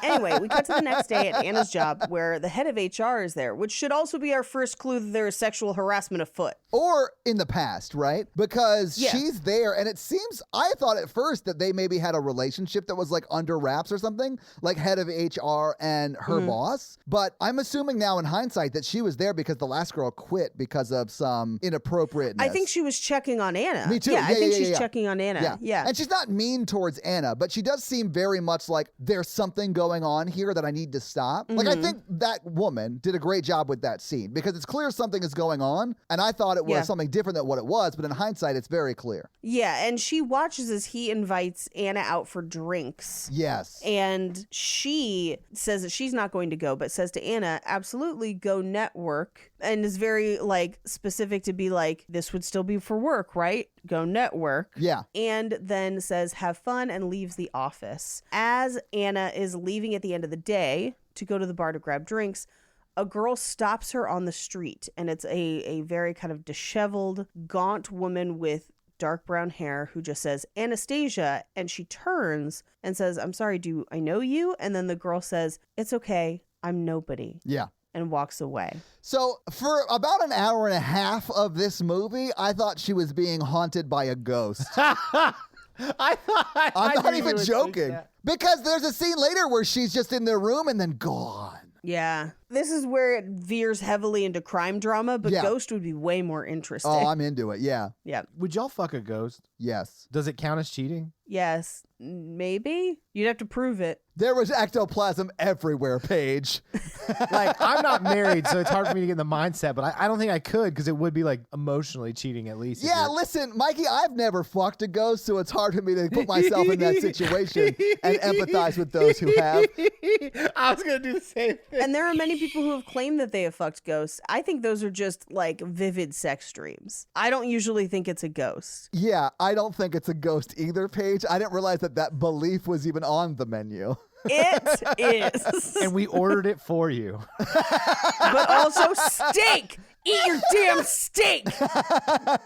Anyway, we cut to the next day at Anna's job where the head of HR is there, which should also be our first clue that there is sexual harassment afoot. Or in the past, right? Because she's there, and it seems, I thought at first that they maybe had a relationship that was like under wraps or something, like head of HR and her boss. But I'm assuming now in hindsight that she was there because the last girl quit because of some inappropriateness. I think she was checking on Anna. Me too. Yeah, I think she's yeah. checking on Anna. Yeah. And she's not mean towards Anna, but she does seem very much like there's something going on here that I need to stop. Like, I think that woman did a great job with that scene because it's clear something is going on. And I thought it was something different than what it was, but in hindsight, it's very clear. Yeah, and she watches as he invites Anna out for drinks. Yes. And she says that she's not going to go, but says to Anna, absolutely go network. And is very like specific to be like, this would still be for work, right? Go network. Yeah. And then says, have fun, and leaves the office. As Anna is leaving at the end of the day to go to the bar to grab drinks, a girl stops her on the street, and it's a very kind of disheveled, gaunt woman with dark brown hair who just says, Anastasia, and she turns and says, I'm sorry, do I know you? And then the girl says, it's okay, I'm nobody. Yeah. And walks away. So for about an hour and a half of this movie, I thought she was being haunted by a ghost. I'm not even joking. Because there's a scene later where she's just in their room and then gone. Yeah. This is where it veers heavily into crime drama, but Ghost would be way more interesting. Oh, I'm into it. Yeah. Yeah. Would y'all fuck a ghost? Yes. Does it count as cheating? Yes. Maybe? You'd have to prove it. There was ectoplasm everywhere, Paige. Like, I'm not married, so it's hard for me to get in the mindset, but I don't think I could because it would be like emotionally cheating at least. Yeah, listen, Mikey, I've never fucked a ghost, so it's hard for me to put myself in that situation and empathize with those who have. I was going to do the same thing. And there are many people who have claimed that they have fucked ghosts. I think those are just like vivid sex dreams. I don't usually think it's a ghost. Yeah, I don't think it's a ghost either, Paige. I didn't realize that belief was even on the menu. It is. And we ordered it for you. But also steak. Eat your damn steak.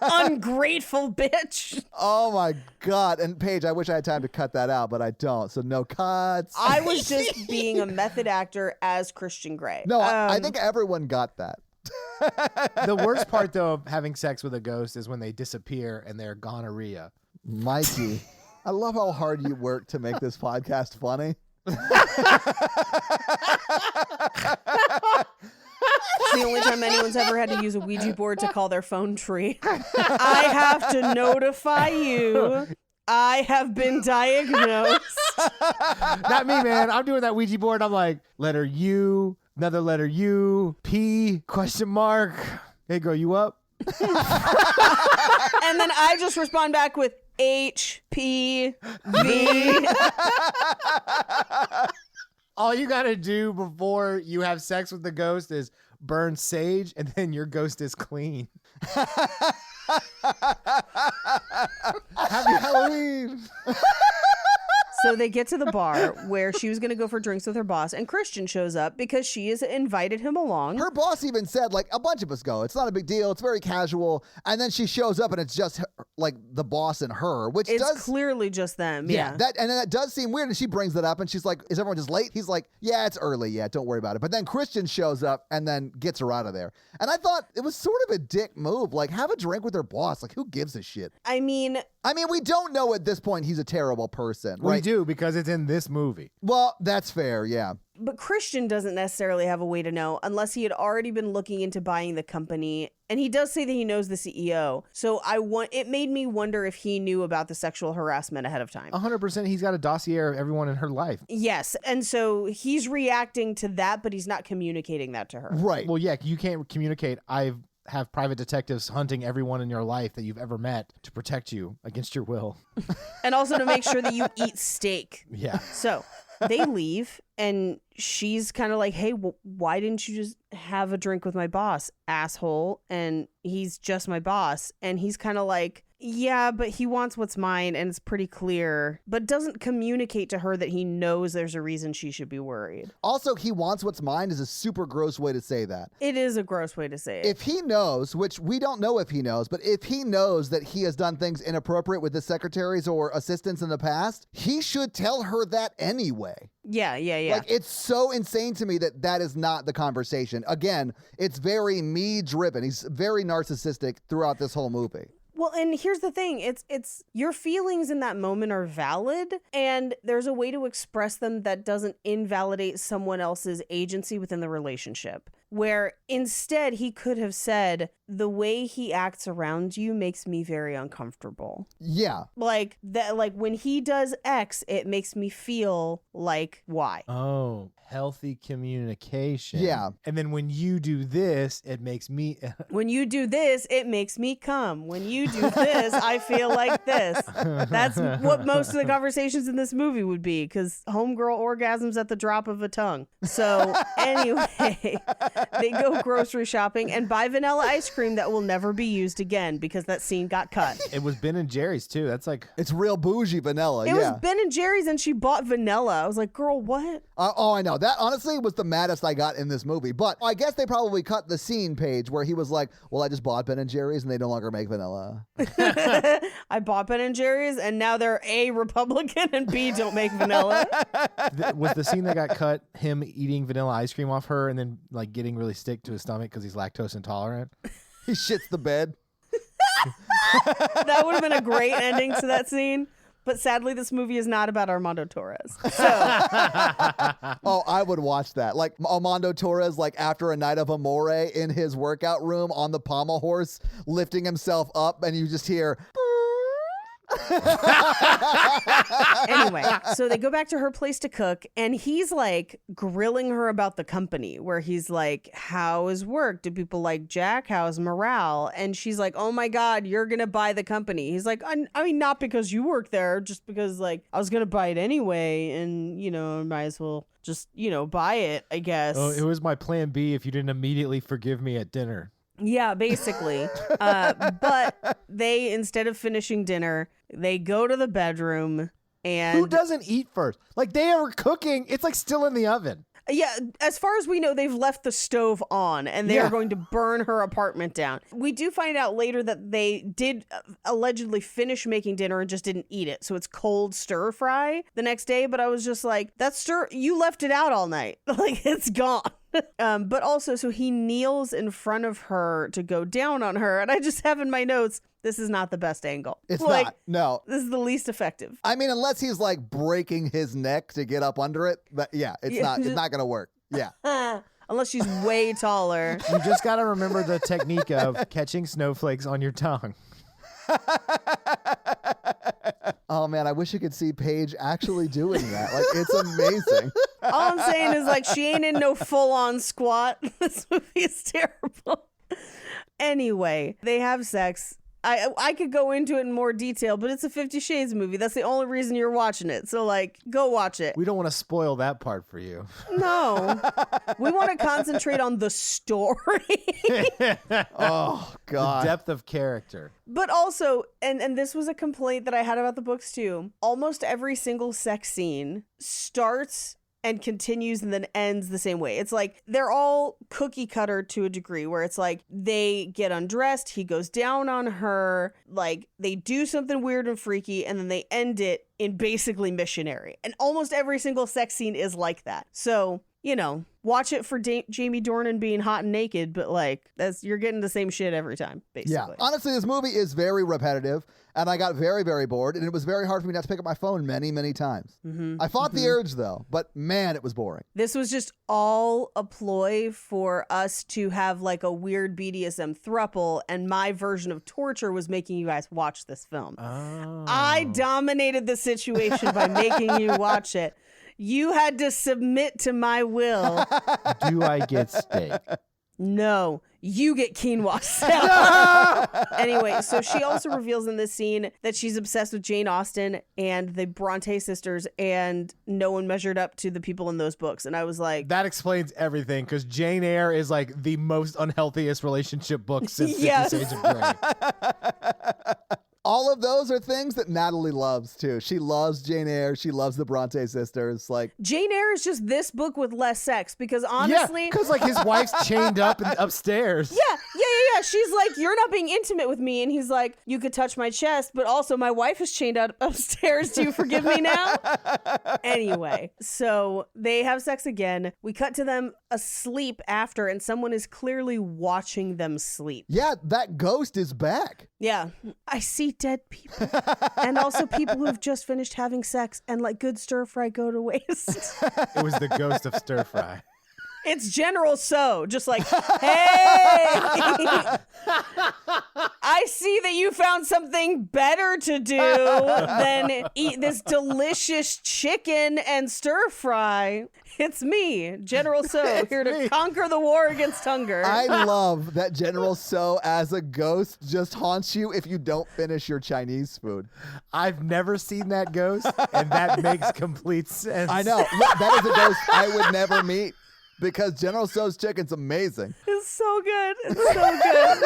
Ungrateful bitch. Oh my God. And Paige, I wish I had time to cut that out, but I don't. So no cuts. I was just being a method actor as Christian Grey. No, I think everyone got that. The worst part, though, of having sex with a ghost is when they disappear and they're gonorrhea. Mikey, I love how hard you work to make this podcast funny. It's the only time anyone's ever had to use a Ouija board to call their phone tree. I have to notify you. I have been diagnosed. Not me, man. I'm doing that Ouija board. I'm like, letter U, another letter U, P, question mark. Hey, girl, you up? And then I just respond back with HPV. All you got to do before you have sex with the ghost is burn sage, and then your ghost is clean. Happy Halloween. So they get to the bar where she was going to go for drinks with her boss, and Christian shows up because she has invited him along. Her boss even said, like, a bunch of us go. It's not a big deal. It's very casual. And then she shows up and it's just her, like the boss and her, which It's does clearly just them. Yeah. That does seem weird. And she brings that up and she's like, is everyone just late? He's like, yeah, it's early. Yeah, don't worry about it. But then Christian shows up and then gets her out of there. And I thought it was sort of a dick move. Like, have a drink with her boss. Like, who gives a shit? I mean, we don't know at this point he's a terrible person, right? We do, because it's in this movie. Well, that's fair, yeah. but Christian doesn't necessarily have a way to know unless he had already been looking into buying the company. And he does say that he knows the CEO. So it made me wonder if he knew about the sexual harassment ahead of time. 100%. He's got a dossier of everyone in her life. Yes. And so he's reacting to that, but he's not communicating that to her. Right. Well, yeah, you can't communicate. I have private detectives hunting everyone in your life that you've ever met to protect you against your will. And also to make sure that you eat steak. Yeah. So They leave, and she's kind of like, hey, why didn't you just have a drink with my boss, asshole? And he's just my boss. And he's kind of like, yeah, but he wants what's mine, and it's pretty clear, but doesn't communicate to her that he knows there's a reason she should be worried. Also, he wants what's mine is a super gross way to say that. It is a gross way to say it. If he knows, which we don't know if he knows, but if he knows that he has done things inappropriate with his secretaries or assistants in the past, he should tell her that anyway. Yeah. Like, it's so insane to me that that is not the conversation. Again, it's very me-driven. He's very narcissistic throughout this whole movie. Well, and here's the thing. It's your feelings in that moment are valid, and there's a way to express them that doesn't invalidate someone else's agency within the relationship. Where instead he could have said, the way he acts around you makes me very uncomfortable. Yeah. Like that, like when he does X, it makes me feel like Y. Oh, healthy communication. Yeah. And then when you do this, it makes me. When you do this, it makes me come. When you do this, I feel like this. That's what most of the conversations in this movie would be, because homegirl orgasms at the drop of a tongue. So anyway, they go grocery shopping and buy vanilla ice cream that will never be used again because that scene got cut. It was Ben and Jerry's too. That's like. It's real bougie vanilla. It was Ben and Jerry's, and she bought vanilla. I was like, girl, what? Oh, I know. That honestly was the maddest I got in this movie. But I guess they probably cut the scene page where he was like, well, I just bought Ben and Jerry's and they no longer make vanilla. I bought Ben and Jerry's, and now they're A, Republican, and B, don't make vanilla. Was the scene that got cut him eating vanilla ice cream off her and then like getting really sick to his stomach because he's lactose intolerant? He shits the bed. That would have been a great ending to that scene. But sadly, this movie is not about Armando Torres. So Oh, I would watch that. Like Armando Torres, like after a night of amore in his workout room on the pommel horse, lifting himself up, and you just hear. anyway, so they go back to her place to cook, and he's like grilling her about the company, where he's like, how is work? Do people like Jack? How's morale? And she's like, oh my God, you're going to buy the company. He's like, I mean, not because you work there, just because like I was going to buy it anyway. And, you know, I might as well just, you know, buy it, I guess. Oh, it was my plan B if you didn't immediately forgive me at dinner. Yeah, basically. But they, instead of finishing dinner, they go to the bedroom and... Who doesn't eat first? Like they are cooking. It's like still in the oven. Yeah, as far as we know, they've left the stove on, and they are going to burn her apartment down. We do find out later that they did allegedly finish making dinner and just didn't eat it. So it's cold stir fry the next day. But I was just like, you left it out all night. Like, it's gone. But also, so he kneels in front of her to go down on her. And I just have in my notes, this is not the best angle. It's like, not. No. This is the least effective. I mean, unless he's like breaking his neck to get up under it. But yeah, it's not going to work. Yeah. Unless she's way taller. You just got to remember the technique of catching snowflakes on your tongue. Oh man, I wish you could see Paige actually doing that. Like, it's amazing. All I'm saying is, like, she ain't in no full-on squat. This movie is terrible. Anyway, they have sex. I could go into it in more detail, but it's a 50 Shades movie. That's the only reason you're watching it. So, like, go watch it. We don't want to spoil that part for you. No. We want to concentrate on the story. Oh, God. The depth of character. But also, and this was a complaint that I had about the books too, almost every single sex scene starts and continues and then ends the same way. It's like they're all cookie cutter to a degree, where it's like they get undressed, he goes down on her, like they do something weird and freaky, and then they end it in basically missionary. And almost every single sex scene is like that. So, you know, watch it for Jamie Dornan being hot and naked, but like you're getting the same shit every time, basically. Yeah. Honestly, this movie is very repetitive, and I got very, very bored, and it was very hard for me not to pick up my phone many, many times. Mm-hmm. I fought the urge, though, but man, it was boring. This was just all a ploy for us to have like a weird BDSM throuple, and my version of torture was making you guys watch this film. Oh. I dominated the situation by making you watch it. You had to submit to my will. Do I get steak? No, you get quinoa salad. Anyway, so she also reveals in this scene that she's obsessed with Jane Austen and the Bronte sisters, and no one measured up to the people in those books. And I was like, that explains everything, because Jane Eyre is like the most unhealthiest relationship book since 50 Shades of Grey. All of those are things that Natalie loves too. She loves Jane Eyre. She loves the Bronte sisters. Like, Jane Eyre is just this book with less sex, because honestly, because like his wife's chained up and upstairs. Yeah. She's like, you're not being intimate with me. And he's like, you could touch my chest, but also my wife is chained up upstairs. Do you forgive me now? Anyway, so they have sex again. We cut to them asleep after, and someone is clearly watching them sleep. yeah, that ghost is back. Yeah. I see dead people. And also people who have just finished having sex and like good stir fry go to waste. It was the ghost of stir fry. It's General So, just like, hey, I see that you found something better to do than eat this delicious chicken and stir fry. It's me, General So, here to conquer the war against hunger. I love that General So as a ghost just haunts you if you don't finish your Chinese food. I've never seen that ghost, and that makes complete sense. I know. Look, that is a ghost I would never meet. Because General So's chicken's amazing. It's so good. It's so good.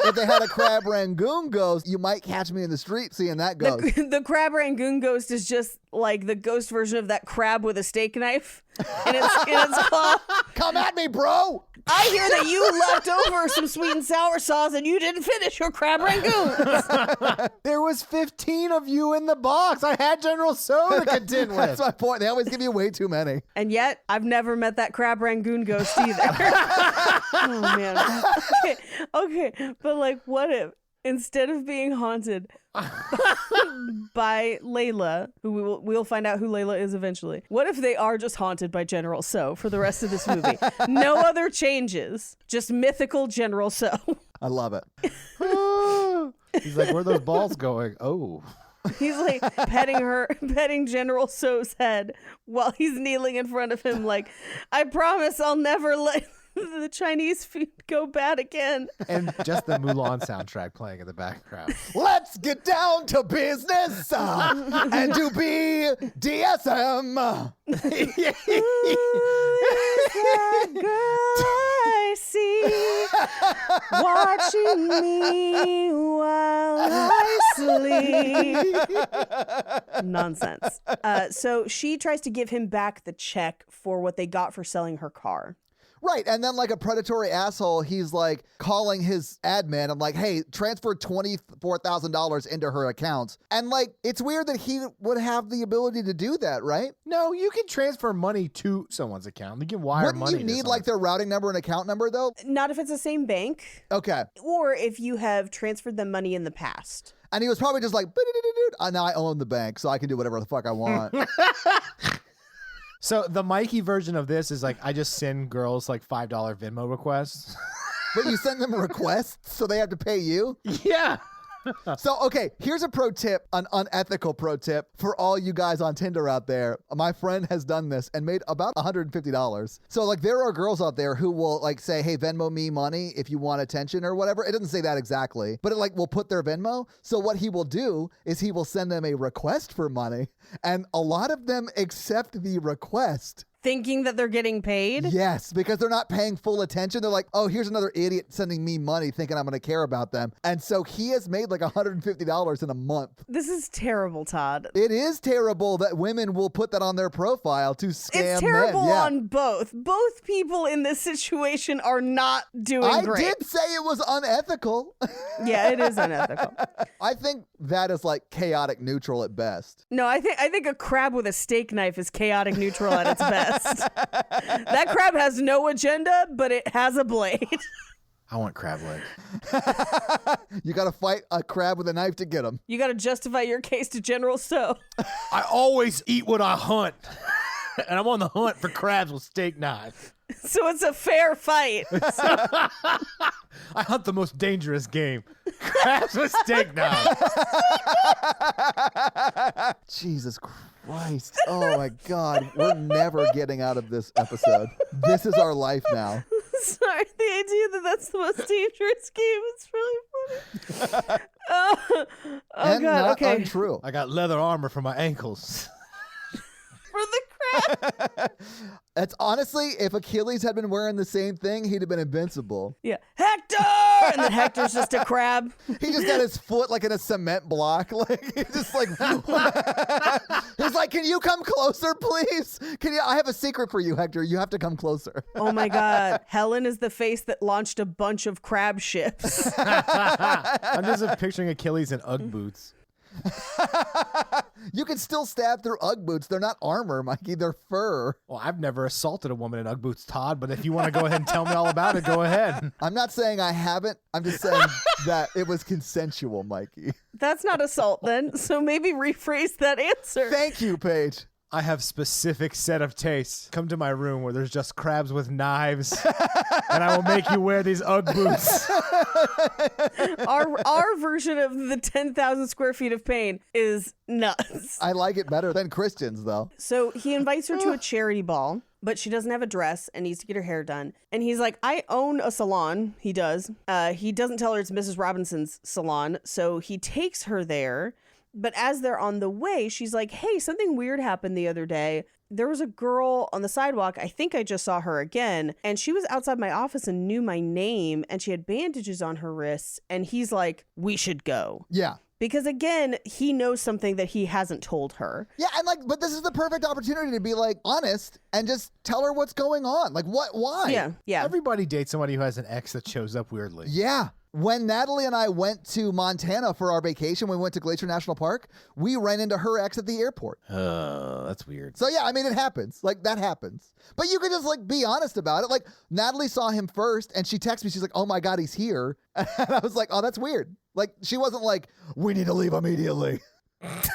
If they had a crab rangoon ghost, you might catch me in the street seeing that ghost. The crab rangoon ghost is just like the ghost version of that crab with a steak knife in its claw. Come at me, bro! I hear that you left over some sweet and sour sauce and you didn't finish your crab rangoons. There was 15 of you in the box. I had General So to contend with. That's my point. They always give you way too many. And yet, I've never met that crab rangoon ghost either. Oh, man. Okay. But like, what if instead of being haunted by Layla, who we'll find out who Layla is eventually, what if they are just haunted by General So for the rest of this movie? No other changes, just mythical General So. I love it. He's like, where are those balls going? Oh. He's like petting General So's head while he's kneeling in front of him like, I promise I'll never let the Chinese food go bad again. And just the Mulan soundtrack playing in the background. Let's get down to business and do BDSM. Who is that girl I see watching me while I sleep? Nonsense. So she tries to give him back the check for what they got for selling her car. Right. And then like a predatory asshole, he's like calling his admin. I'm like, hey, transfer $24,000 into her account. And like, it's weird that he would have the ability to do that, right? No, you can transfer money to someone's account. You can wire Wouldn't money. you need like their routing number and account number though? Not if it's the same bank. Okay. Or if you have transferred them money in the past. And he was probably just like, now I own the bank, so I can do whatever the fuck I want. So the Mikey version of this is like, I just send girls like $5 Venmo requests. But you send them requests, so they have to pay you? Yeah. So, okay, here's a pro tip, an unethical pro tip for all you guys on Tinder out there. My friend has done this and made about $150. So, like, there are girls out there who will, like, say, hey, Venmo me money if you want attention or whatever. It doesn't say that exactly, but it, like, will put their Venmo. So what he will do is he will send them a request for money, and a lot of them accept the request. Thinking that they're getting paid? Yes, because they're not paying full attention. They're like, oh, here's another idiot sending me money thinking I'm going to care about them. And so he has made like $150 in a month. This is terrible, Todd. It is terrible that women will put that on their profile to scam It's terrible men. Yeah. on both. Both people in this situation are not doing great. I did say it was unethical. Yeah, it is unethical. I think that is like chaotic neutral at best. No, I think a crab with a steak knife is chaotic neutral at its best. That crab has no agenda, but it has a blade. I want crab leg. You got to fight a crab with a knife to get him. You got to justify your case to General So. I always eat what I hunt. And I'm on the hunt for crabs with steak knives. So it's a fair fight. I hunt the most dangerous game. Crabs with steak knives. Jesus Christ. Oh my God. We're never getting out of this episode. This is our life now. sorry. The idea that that's the most dangerous game is really funny. Oh and God. not Okay. untrue. I got leather armor for my ankles. For the crab. It's honestly, if Achilles had been wearing the same thing, he'd have been invincible. Yeah. Hector! And then Hector's just a crab. He just got his foot like in a cement block. Like he's just like he's like, can you come closer, please? I have a secret for you, Hector. You have to come closer. Oh my God. Helen is the face that launched a bunch of crab ships. I'm just picturing Achilles in Ugg boots. You can still stab through Ugg boots. They're not armor, Mikey. They're fur. Well, I've never assaulted a woman in Ugg boots, Todd, but if you want to go ahead and tell me all about it, go ahead. I'm not saying I haven't. I'm just saying that it was consensual, Mikey. That's not assault then. So maybe rephrase that answer. Thank you, Paige. I have specific set of tastes. Come to my room where there's just crabs with knives, and I will make you wear these Ugg boots. Our version of the 10,000 square feet of pain is nuts. I like it better than Christians, though. So he invites her to a charity ball, but she doesn't have a dress and needs to get her hair done. And he's like, I own a salon. He does. He doesn't tell her it's Mrs. Robinson's salon. So he takes her there. But as they're on the way, she's like, hey, something weird happened the other day. There was a girl on the sidewalk. I think I just saw her again. And she was outside my office and knew my name. And she had bandages on her wrists. And he's like, we should go. Yeah. Because again, he knows something that he hasn't told her. Yeah, and but this is the perfect opportunity to be like honest and just tell her what's going on. Like why? Yeah. Everybody dates somebody who has an ex that shows up weirdly. Yeah. When Natalie and I went to Montana for our vacation, we went to Glacier National Park, we ran into her ex at the airport. That's weird. So yeah, I mean, it happens. Like that happens. But you could just be honest about it. Like Natalie saw him first and she texted me. She's like, oh my God, he's here. And I was like, oh, that's weird. Like she wasn't like, we need to leave immediately.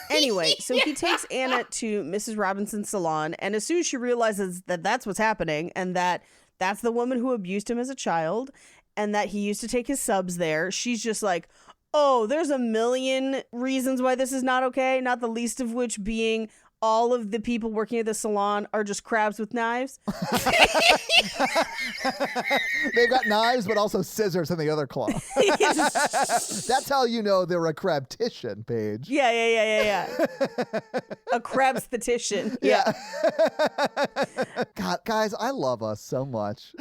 Anyway, so he takes Anna to Mrs. Robinson's salon. And as soon as she realizes that that's what's happening and that that's the woman who abused him as a child and that he used to take his subs there, she's just like, oh, there's a million reasons why this is not okay, not the least of which being all of the people working at the salon are just crabs with knives. They've got knives, but also scissors in the other claw. That's how you know they're a crabtician, Paige. Yeah. A crabsthetician. Yeah. God, guys, I love us so much.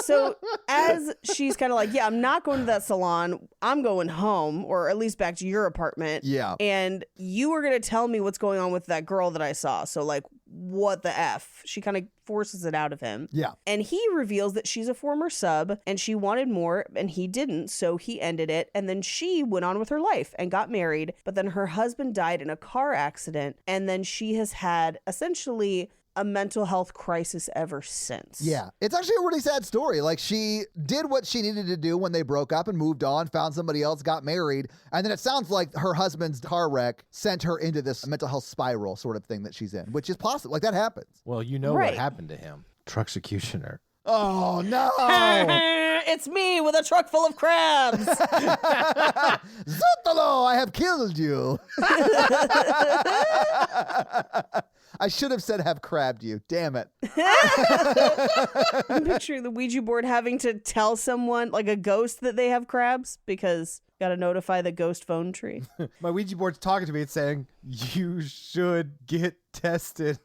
So as she's kind of like, yeah, I'm not going to that salon. I'm going home, or at least back to your apartment. Yeah. And you were going to tell me what's going on with that girl that I saw. So like, what the F? She kind of forces it out of him. Yeah. And he reveals that she's a former sub and she wanted more and he didn't. So he ended it. And then she went on with her life and got married. But then her husband died in a car accident. And then she has had essentially a mental health crisis ever since. Yeah. It's actually a really sad story. Like she did what she needed to do when they broke up and moved on, found somebody else, got married. And then it sounds like her husband's car wreck sent her into this mental health spiral sort of thing that she's in, which is possible. Like that happens. Well, you know Right. what happened to him. Trucksecutioner. Oh, no. It's me with a truck full of crabs. Zotalo, I have killed you. I should have said have crabbed you. Damn it. I'm picturing the Ouija board having to tell someone, like a ghost, that they have crabs because got to notify the ghost phone tree. My Ouija board's talking to me. It's saying, you should get tested.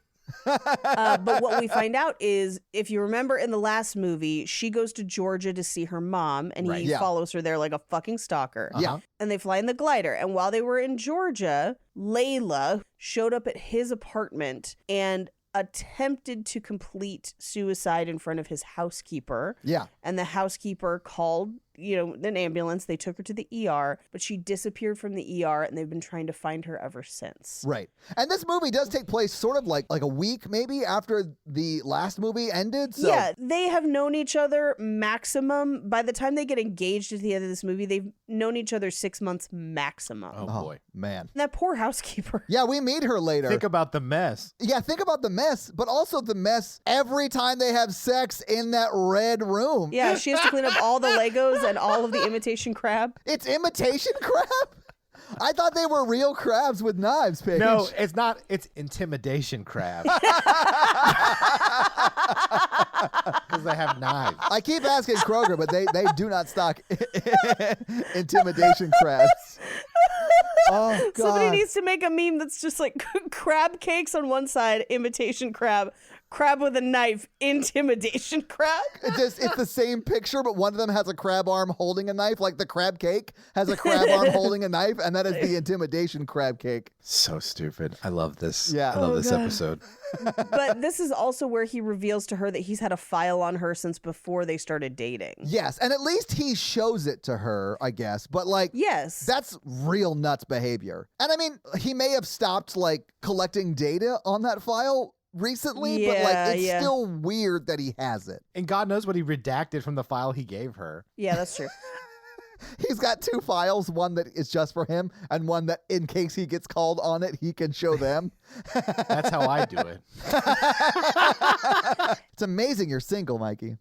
But what we find out is, if you remember in the last movie, she goes to Georgia to see her mom and Right. he Yeah. follows her there like a fucking stalker. Yeah. And they fly in the glider. And while they were in Georgia, Layla showed up at his apartment and attempted to complete suicide in front of his housekeeper. Yeah. And the housekeeper called, an ambulance. They took her to the ER, but she disappeared from the ER and they've been trying to find her ever since. Right. And this movie does take place sort of like a week maybe after the last movie ended. So Yeah, they have known each other maximum. By the time they get engaged at the end of this movie, they've known each other 6 months maximum. Oh, Oh, boy. man. That poor housekeeper. Yeah, we meet her later. Think about the mess. Yeah, think about the mess, but also the mess every time they have sex in that red room. Yeah, she has to clean up all the Legos and all of the imitation crab. It's imitation crab. I thought they were real crabs with knives, Paige. No, it's not. It's intimidation crab. Because they have knives. I keep asking Kroger, but they do not stock intimidation crabs. Oh, God. Somebody needs to make a meme that's just like crab cakes on one side, imitation crab. Crab with a knife, intimidation crab. It's the same picture, but one of them has a crab arm holding a knife, like the crab cake has a crab arm holding a knife, and that is the intimidation crab cake. So stupid. I love this. Yeah. I love this God. episode. But this is also where he reveals to her that he's had a file on her since before they started dating. Yes, and at least he shows it to her, I guess. But like, Yes. that's real nuts behavior. And I mean, he may have stopped like collecting data on that file recently, but like it's still weird that he has it. And God knows what he redacted from the file he gave her. Yeah, that's true. He's got two files, one that is just for him and one that in case he gets called on it, he can show them. That's how I do it. It's amazing you're single, Mikey.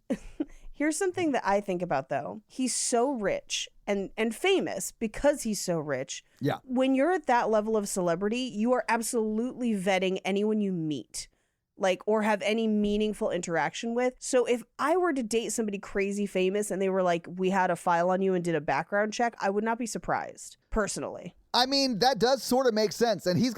Here's something that I think about, though. He's so rich and famous because he's so rich. Yeah. When you're at that level of celebrity, you are absolutely vetting anyone you meet, like, or have any meaningful interaction with. So if I were to date somebody crazy famous and they were like, we had a file on you and did a background check, I would not be surprised, personally. I mean, that does sort of make sense. And he's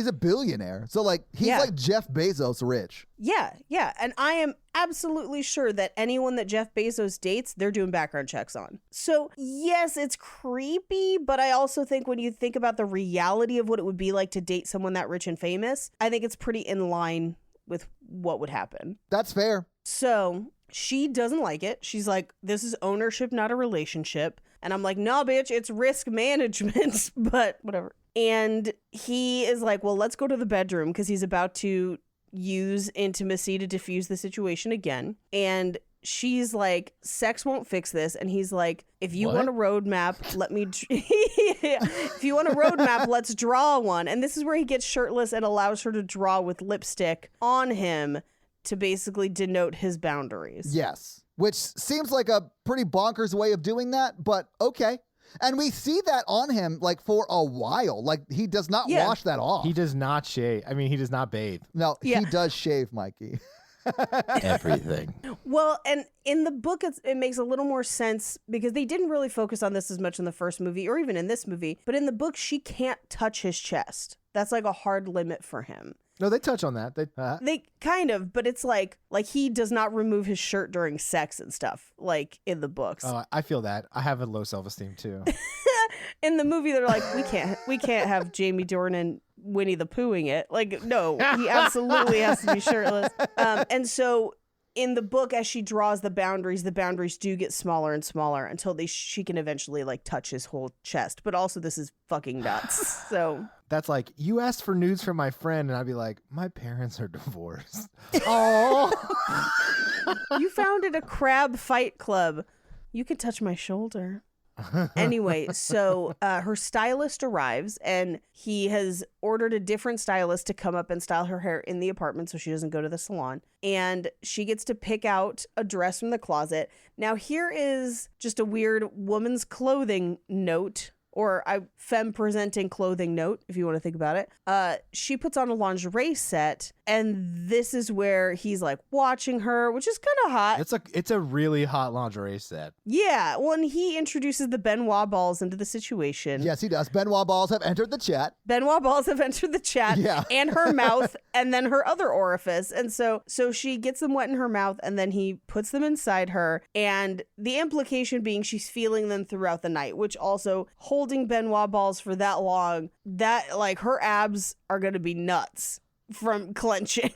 a billionaire. So like, he's like Jeff Bezos rich. Yeah. And I am absolutely sure that anyone that Jeff Bezos dates, they're doing background checks on. So yes, it's creepy, but I also think when you think about the reality of what it would be like to date someone that rich and famous, I think it's pretty in line with what would happen. That's fair. So she doesn't like it. She's like, this is ownership, not a relationship. And I'm like, no, bitch, it's risk management, but whatever. And he is like, well, let's go to the bedroom because he's about to use intimacy to diffuse the situation again. And she's like, sex won't fix this. And he's like, if you want a roadmap, let me, if you want a roadmap, let's draw one. And this is where he gets shirtless and allows her to draw with lipstick on him to basically denote his boundaries. Yes. Which seems like a pretty bonkers way of doing that, but okay. And we see that on him like for a while. Like he does not wash that off. He does not shave. I mean, he does not bathe. No, he does shave, Mikey. Everything. Well, and in the book, it makes a little more sense because they didn't really focus on this as much in the first movie or even in this movie. But in the book, she can't touch his chest. That's like a hard limit for him. No, they touch on that. They kind of, but it's like he does not remove his shirt during sex and stuff, like in the books. Oh, I feel that. I have a low self-esteem too. In the movie, they're like, we can't have Jamie Dornan Winnie the Poohing it. Like, no, he absolutely has to be shirtless. And so in the book, as she draws the boundaries do get smaller and smaller until she can eventually like touch his whole chest. But also, this is fucking nuts. So that's like, you asked for nudes from my friend, and I'd be like, my parents are divorced. Oh, you founded a crab fight club. You can touch my shoulder. Anyway, so her stylist arrives and he has ordered a different stylist to come up and style her hair in the apartment so she doesn't go to the salon. And she gets to pick out a dress from the closet. Now, here is just a weird woman's clothing note, or a femme presenting clothing note, if you want to think about it. She puts on a lingerie set, and this is where he's like watching her, which is kind of hot. it's a really hot lingerie set. Yeah, well, and he introduces the Benoit balls into the situation. Yes, he does. Benoit balls have entered the chat. Benoit balls have entered the chat, Yeah. and her mouth, and then her other orifice. And so she gets them wet in her mouth, and then he puts them inside her. And the implication being she's feeling them throughout the night, which also holding Benoit balls for that long, that like her abs are going to be nuts from clenching.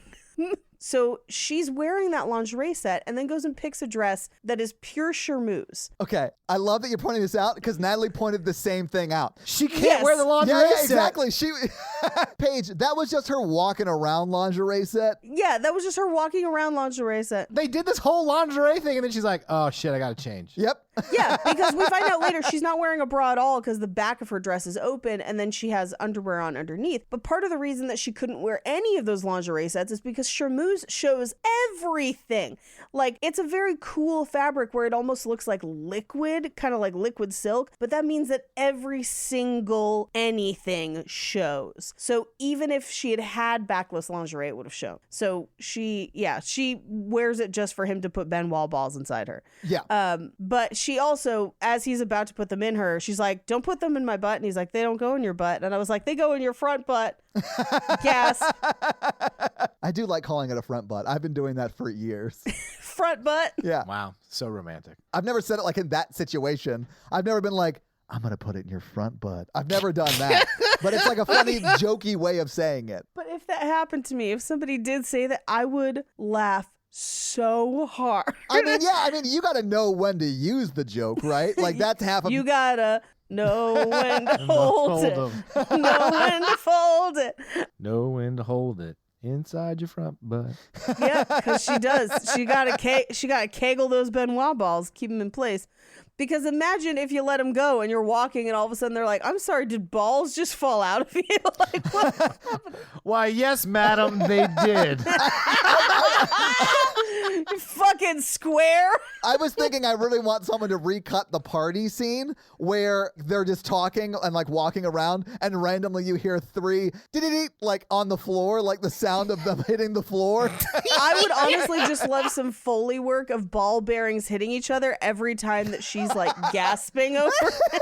So she's wearing that lingerie set and then goes and picks a dress that is pure charmeuse. Okay, I love that you're pointing this out because Natalie pointed the same thing out. She can't Yes. wear the lingerie set. Exactly. Paige, that was just her walking around lingerie set. Yeah, that was just her walking around lingerie set. They did this whole lingerie thing, and then she's like, oh shit, I gotta change. Yep. Yeah, because we find out later she's not wearing a bra at all because the back of her dress is open and then she has underwear on underneath. But part of the reason that she couldn't wear any of those lingerie sets is because charmeuse use shows everything. Like, it's a very cool fabric where it almost looks like liquid, kind of like liquid silk, but that means that every single anything shows. So even if she had backless lingerie, it would have shown. So she wears it just for him to put Benoit balls inside her. Yeah. But she also, as he's about to put them in her, she's like, don't put them in my butt. And he's like, they don't go in your butt. And I was like, they go in your front butt. Gas. I do like calling it a front butt. I've been doing that for years. Front butt. Yeah. Wow. So romantic. I've never said it like in that situation. I've never been like, I'm going to put it in your front butt. I've never done that. But it's like a funny, jokey way of saying it. But if that happened to me, if somebody did say that, I would laugh so hard. I mean, you got to know when to use the joke, right? Like, that's half of You gotta know when to hold it. Know when to fold it. Know when to hold it inside your front butt. Yeah, because she does. She gotta kegel those Benoit balls, keep them in place. Because imagine if you let them go and you're walking and all of a sudden they're like, I'm sorry, did balls just fall out of you? Like, what happened? Why, yes, madam, they did. You fucking square. I was thinking I really want someone to recut the party scene where they're just talking and like walking around and randomly you hear three like on the floor, like the sound of them hitting the floor. I would honestly just love some Foley work of ball bearings hitting each other every time that she's like gasping over it.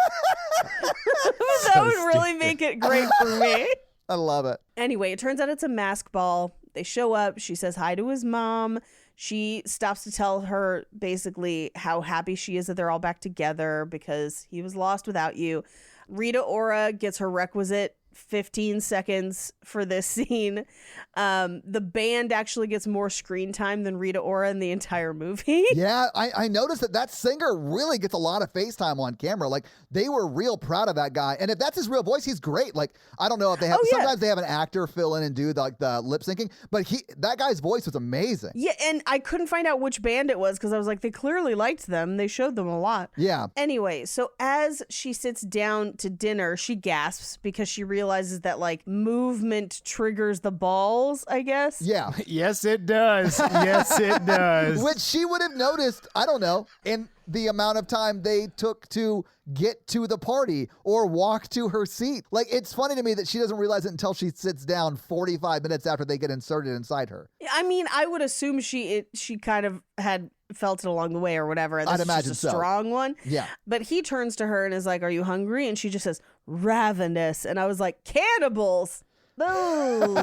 That would really make it great for me. I love it. Anyway, it turns out it's a mask ball. They show up. She says hi to his mom. She stops to tell her basically how happy she is that they're all back together because he was lost without you. Rita Ora gets her requisite 15 seconds for this scene. The band actually gets more screen time than Rita Ora in the entire movie. Yeah, I noticed that singer really gets a lot of face time on camera. Like, they were real proud of that guy. And if that's his real voice, he's great. Like, I don't know if they have, sometimes they have an actor fill in and do the lip syncing, but that guy's voice was amazing. Yeah, and I couldn't find out which band it was because I was like, they clearly liked them. They showed them a lot. Yeah. Anyway, so as she sits down to dinner, she gasps because she realizes that like movement triggers the balls, I guess. Yeah. Yes, it does. Yes, it does. Which she would have noticed, I don't know, in the amount of time they took to get to the party or walk to her seat. Like, it's funny to me that she doesn't realize it until she sits down 45 minutes after they get inserted inside her. I mean, I would assume she kind of had felt it along the way or whatever. And I'd this is imagine just a so. strong one. Yeah. But he turns to her and is like, are you hungry? And she just says, ravenous. And I was like, cannibals. No.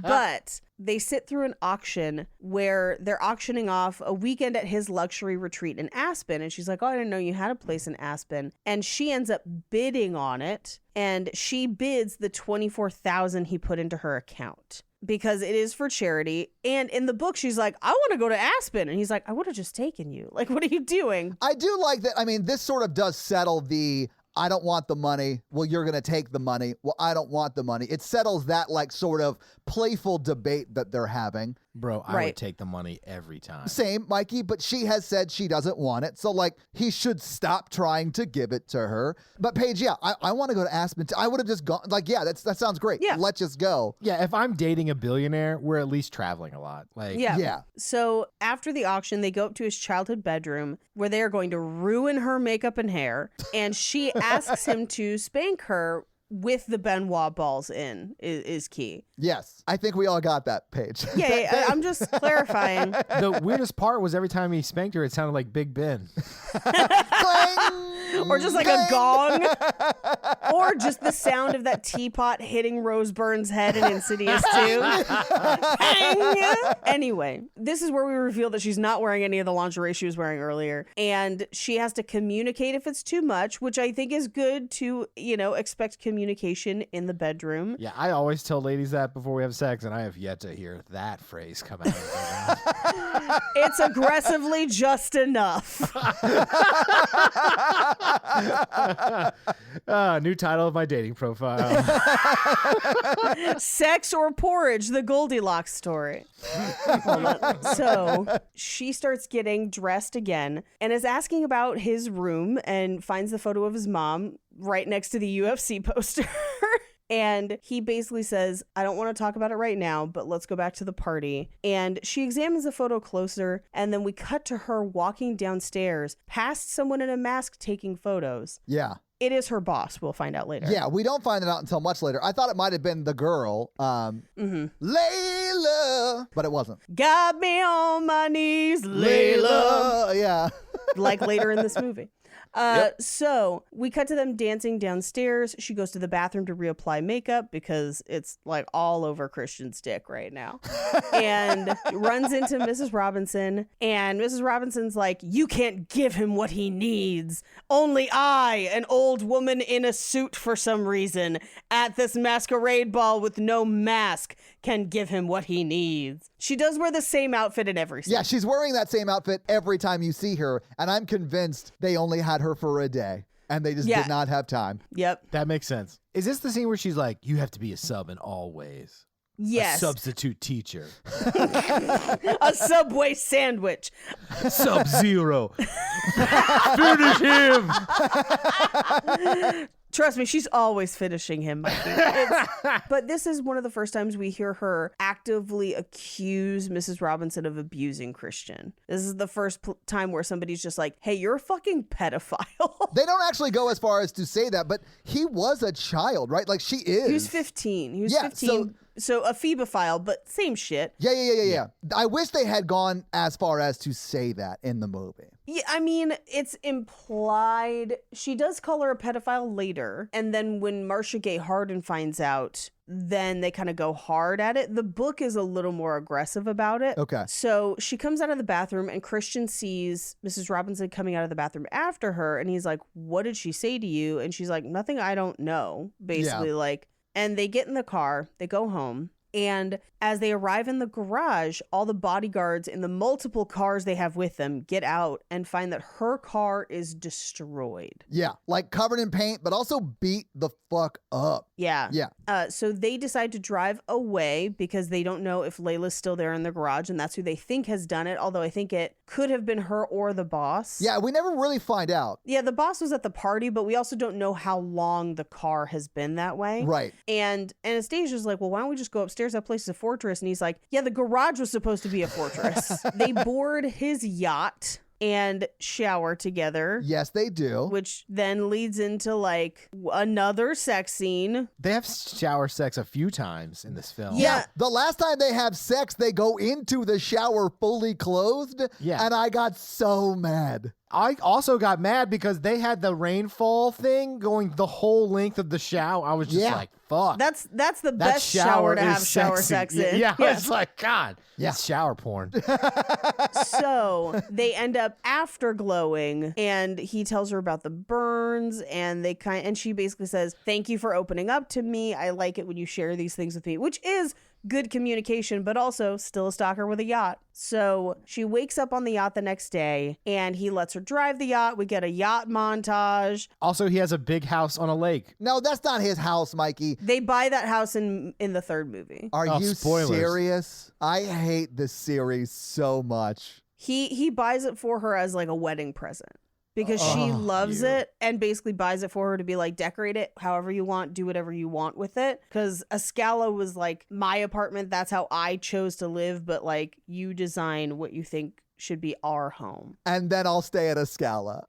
But they sit through an auction where they're auctioning off a weekend at his luxury retreat in Aspen. And she's like, oh, I didn't know you had a place in Aspen. And she ends up bidding on it. And she bids the $24,000 he put into her account because it is for charity. And in the book, she's like, I want to go to Aspen. And he's like, I would have just taken you. Like, what are you doing? I do like that. I mean, this sort of does settle the I don't want the money. Well, you're going to take the money. Well, I don't want the money. It settles that like sort of playful debate that they're having. Bro, I Right. would take the money every time. Same, Mikey, but she has said she doesn't want it. So, like, he should stop trying to give it to her. But, Paige, yeah, I want to go to Aspen. I would have just gone. Like, yeah, that sounds great. Yeah. Let's just go. Yeah, if I'm dating a billionaire, we're at least traveling a lot. Like, Yeah. Yeah. So after the auction, they go up to his childhood bedroom where they are going to ruin her makeup and hair. And she asks him to spank her with the Benoit balls in is key. Yes. I think we all got that, Paige. Yeah, I'm just clarifying. The weirdest part was every time he spanked her, it sounded like Big Ben. Or just like a gong. Or just the sound of that teapot hitting Rose Byrne's head in Insidious 2. Bang! Anyway, this is where we reveal that she's not wearing any of the lingerie she was wearing earlier. And she has to communicate if it's too much, which I think is good to, expect communication in the bedroom. Yeah, I always tell ladies that before we have sex, and I have yet to hear that phrase come out of their mouth. It's aggressively just enough. New title of my dating profile. Sex or porridge, the Goldilocks story. So she starts getting dressed again and is asking about his room and finds the photo of his mom right next to the UFC poster. And he basically says, I don't want to talk about it right now, but let's go back to the party. And she examines the photo closer, and then we cut to her walking downstairs past someone in a mask taking photos. Yeah. It is her boss. We'll find out later. Yeah, we don't find it out until much later. I thought it might have been the girl, Layla, but it wasn't. Got me on my knees, Layla. Yeah. Like later in this movie. So we cut to them dancing downstairs. She goes to the bathroom to reapply makeup because it's like all over Christian's dick right now. And runs into Mrs. Robinson. And Mrs. Robinson's like, you can't give him what he needs. Only I, an old woman in a suit for some reason, at this masquerade ball with no mask, can give him what he needs. She does wear the same outfit in every scene. Yeah, she's wearing that same outfit every time you see her, and I'm convinced they only had her for a day, and they just did not have time. Yep. That makes sense. Is this the scene where she's like, you have to be a sub in all ways? Yes. A substitute teacher. A Subway sandwich. Sub-Zero. Finish him. Trust me, she's always finishing him, Mikey. But this is one of the first times we hear her actively accuse Mrs. Robinson of abusing Christian. This is the first time where somebody's just like, hey, you're a fucking pedophile. They don't actually go as far as to say that, but he was a child, right? Like, she is. He was 15. He was Yeah, 15. So a phoebophile, but same shit. Yeah. I wish they had gone as far as to say that in the movie. Yeah, I mean, it's implied. She does call her a pedophile later. And then when Marcia Gay Harden finds out, then they kind of go hard at it. The book is a little more aggressive about it. Okay. So she comes out of the bathroom and Christian sees Mrs. Robinson coming out of the bathroom after her. And he's like, what did she say to you? And she's like, nothing I don't know. Basically, like, and they get in the car, they go home. And as they arrive in the garage, all the bodyguards in the multiple cars they have with them get out and find that her car is destroyed. Yeah, like covered in paint, but also beat the fuck up. Yeah. Yeah. So they decide to drive away because they don't know if Layla's still there in the garage, and that's who they think has done it, although I think it could have been her or the boss. Yeah, we never really find out. Yeah, the boss was at the party, but we also don't know how long the car has been that way. Right. And Anastasia's like, well, why don't we just go upstairs? That place is a fortress. And he's like, yeah, the garage was supposed to be a fortress. They board his yacht and shower together. Yes, they do. Which then leads into like another sex scene. They have shower sex a few times in this film. Yeah. The last time they have sex, they go into the shower fully clothed. Yeah. And I got so mad. I also got mad because they had the rainfall thing going the whole length of the shower. I was just like, fuck. That's the That best shower to is have shower sexy. sex in. Yeah, I was like, God, Yeah. it's shower porn. So they end up afterglowing, and he tells her about the burns, and and she basically says, thank you for opening up to me. I like it when you share these things with me, which is good communication, but also still a stalker with a yacht. So she wakes up on the yacht the next day, and he lets her drive the yacht. We get a yacht montage. Also, he has a big house on a lake. No, that's not his house, Mikey. They buy that house in the third movie. Are you spoilers. serious? I hate this series so much. He buys it for her as like a wedding present because she loves it, and basically buys it for her to be like, decorate it however you want, do whatever you want with it. Because Escala was like, my apartment, that's how I chose to live, but like, you design what you think should be our home. And then I'll stay at Escala.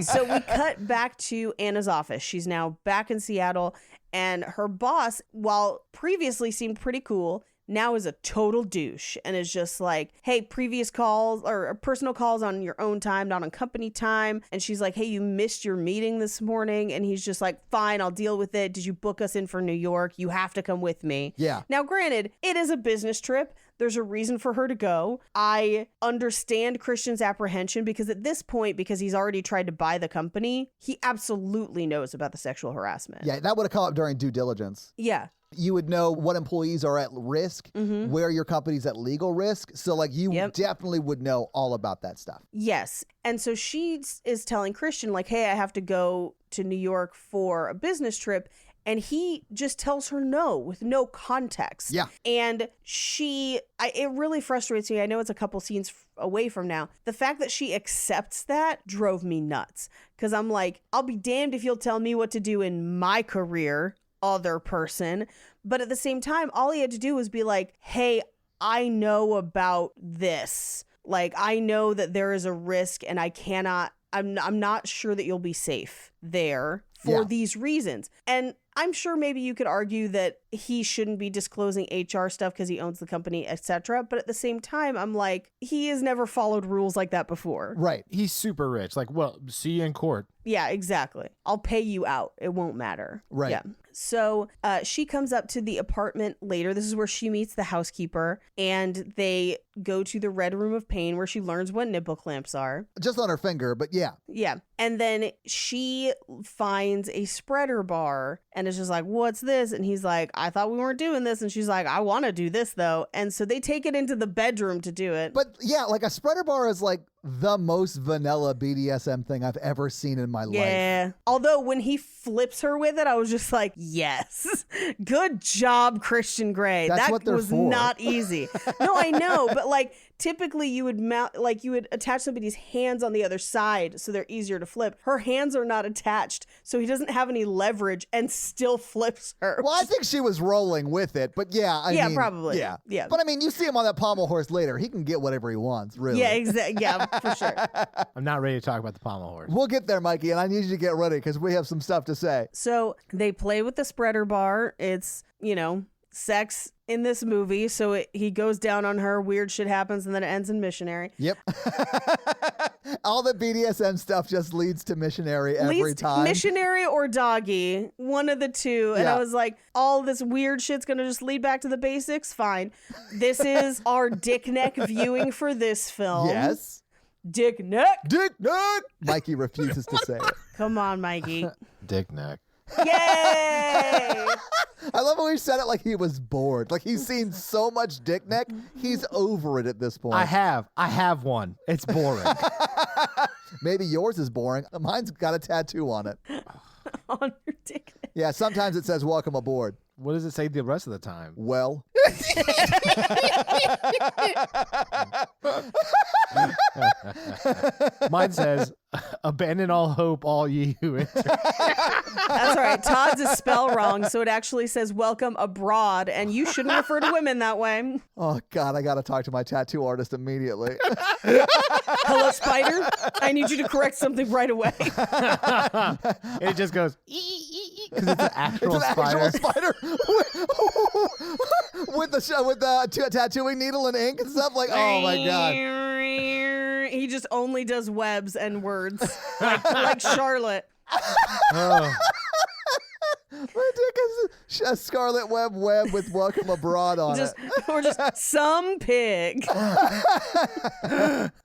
So we cut back to Anna's office. She's now back in Seattle, and her boss, while previously seemed pretty cool, now is a total douche and is just like, hey, previous calls or personal calls on your own time, not on company time. And she's like, hey, you missed your meeting this morning. And he's just like, fine, I'll deal with it. Did you book us in for New York? You have to come with me. Yeah. Now, granted, it is a business trip. There's a reason for her to go. I understand Christian's apprehension because at this point, because he's already tried to buy the company, he absolutely knows about the sexual harassment. Yeah, that would have come up during due diligence. Yeah. You would know what employees are at risk, where your company's at legal risk. So, like, you definitely would know all about that stuff. Yes. And so she is telling Christian, like, hey, I have to go to New York for a business trip. And he just tells her no with no context. Yeah. And it really frustrates me. I know it's a couple scenes away from now. The fact that she accepts that drove me nuts. Because I'm like, I'll be damned if you'll tell me what to do in my career, other person. But at the same time, all he had to do was be like, hey, I know about this. Like, I know that there is a risk and I'm not sure that you'll be safe there for these reasons. And I'm sure maybe you could argue that he shouldn't be disclosing HR stuff because he owns the company, etc. But at the same time, I'm like, he has never followed rules like that before. Right. He's super rich. Like, well, see you in court. Yeah, exactly. I'll pay you out. It won't matter. Right. Yeah. So she comes up to the apartment later. This is where she meets the housekeeper, and they go to the Red Room of Pain where she learns what nipple clamps are. Just on her finger, but yeah. Yeah. And then she finds a spreader bar and is just like, what's this? And he's like, I thought we weren't doing this. And she's like, I want to do this though. And so they take it into the bedroom to do it. But yeah, like a spreader bar is like the most vanilla BDSM thing I've ever seen in my life. Yeah. Although when he flips her with it, I was just like, yes, good job, Christian Grey. That's that what they're was for. not easy. No, I know. But like, typically you would you would attach somebody's hands on the other side so they're easier to flip. Her hands are not attached, so he doesn't have any leverage and still flips her. Well, I think she was rolling with it, but yeah, I mean, probably. Yeah. Yeah. But I mean, you see him on that pommel horse later. He can get whatever he wants, really. Yeah, exactly. Yeah, for sure. I'm not ready to talk about the pommel horse. We'll get there, Mikey, and I need you to get ready because we have some stuff to say. So they play with the spreader bar. It's, sex in this movie. So he goes down on her, weird shit happens, and then it ends in missionary. Yep. All the BDSM stuff just leads to missionary every time. Missionary or doggy, one of the two. And Yeah. I was like, all this weird shit's going to just lead back to the basics? Fine. This is our dick neck viewing for this film. Yes. Dick neck. Dick neck. Mikey refuses to say it. Come on, Mikey. Dick neck. Yay! I love how he said it like he was bored. Like he's seen so much dick neck, he's over it at this point. I have one. It's boring. Maybe yours is boring. Mine's got a tattoo on it. On your dick neck. Yeah, sometimes it says welcome aboard. What does it say the rest of the time? Well. Mine says, abandon all hope, all ye who enter. That's all right. Todd's is spell wrong, so it actually says welcome abroad, and you shouldn't refer to women that way. Oh, God, I got to talk to my tattoo artist immediately. Hello, spider. I need you to correct something right away. It just goes, because it's an actual It's an spider. actual spider with the tattooing needle and ink and stuff. Like, oh my God. He just only does webs and words, like Charlotte. Oh. My dick is a scarlet web with welcome abroad on it. Or just some pig.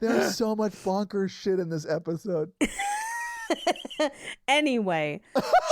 There's so much bonkers shit in this episode. Anyway,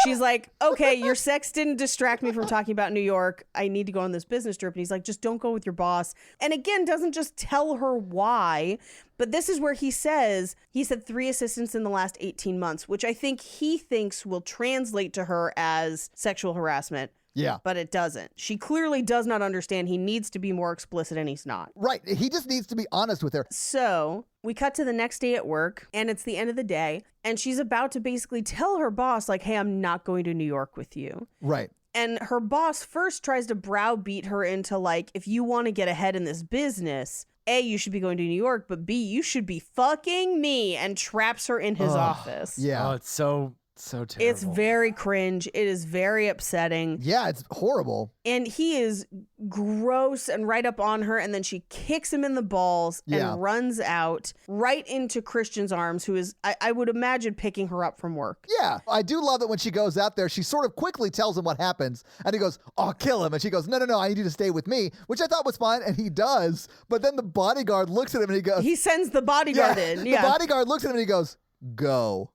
she's like, okay, your sex didn't distract me from talking about New York. I need to go on this business trip. And he's like, just don't go with your boss. And again, doesn't just tell her why. But this is where he said 3 assistants in the last 18 months, which I think he thinks will translate to her as sexual harassment. Yeah. But it doesn't. She clearly does not understand. He needs to be more explicit, and he's not. Right. He just needs to be honest with her. So we cut to the next day at work, and it's the end of the day, and she's about to basically tell her boss, like, hey, I'm not going to New York with you. Right. And her boss first tries to browbeat her into, like, if you want to get ahead in this business, A, you should be going to New York, but B, you should be fucking me, and traps her in his office. Yeah. Oh, it's so terrible. It's very cringe. It is very upsetting. Yeah, it's horrible. And he is gross and right up on her. And then she kicks him in the balls and runs out right into Christian's arms, who is, I would imagine, picking her up from work. Yeah. I do love it when she goes out there. She sort of quickly tells him what happens. And he goes, oh, kill him. And she goes, no, I need you to stay with me, which I thought was fine. And he does. But then the bodyguard looks at him and he goes, He sends the bodyguard in. Yeah. The bodyguard looks at him and he goes, go.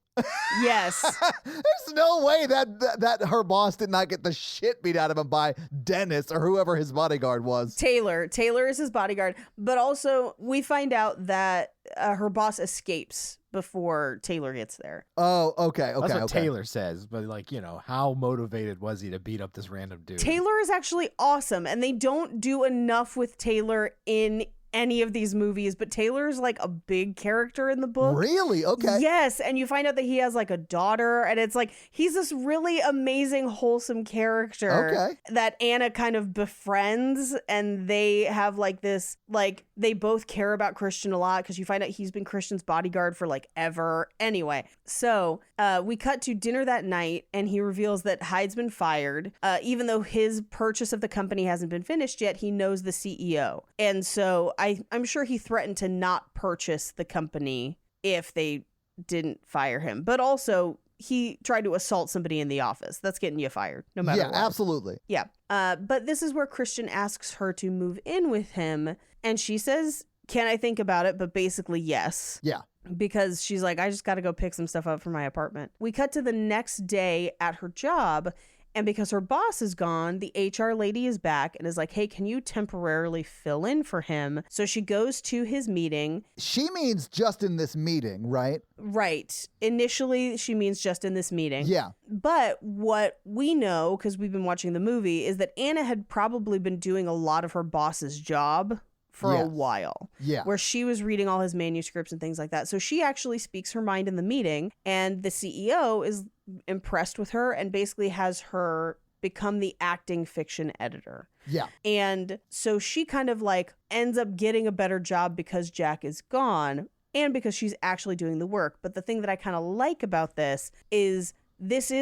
Yes. There's no way that her boss did not get the shit beat out of him by Dennis or whoever his bodyguard was. Taylor is his bodyguard. But also we find out that her boss escapes before Taylor gets there. Oh, okay. That's what Okay. Taylor says, but like, how motivated was he to beat up this random dude? Taylor is actually awesome, and they don't do enough with Taylor in any of these movies, but Taylor's like a big character in the book. Really? Okay. Yes, and you find out that he has like a daughter, and it's like he's this really amazing, wholesome character Okay. that Anna kind of befriends, and they have like this, like they both care about Christian a lot because you find out he's been Christian's bodyguard for like ever. Anyway, so we cut to dinner that night, and he reveals that Hyde's been fired. Even though his purchase of the company hasn't been finished yet, he knows the CEO, and so I'm sure he threatened to not purchase the company if they didn't fire him. But also, he tried to assault somebody in the office. That's getting you fired, no matter Yeah, what. absolutely. Yeah. But this is where Christian asks her to move in with him. And she says, can I think about it? But basically, yes. Yeah. Because she's like, I just got to go pick some stuff up for my apartment. We cut to the next day at her job. And because her boss is gone, the HR lady is back and is like, hey, can you temporarily fill in for him? So she goes to his meeting. She means just in this meeting, right? Right. Initially, she means just in this meeting. Yeah. But what we know, because we've been watching the movie, is that Anna had probably been doing a lot of her boss's job for a Yes. while. Yeah. Where she was reading all his manuscripts and things like that. So she actually speaks her mind in the meeting, and the CEO is impressed with her and basically has her become the acting fiction editor. Yeah. And so she kind of like ends up getting a better job because Jack is gone and because she's actually doing the work. But the thing that I kind of like about this is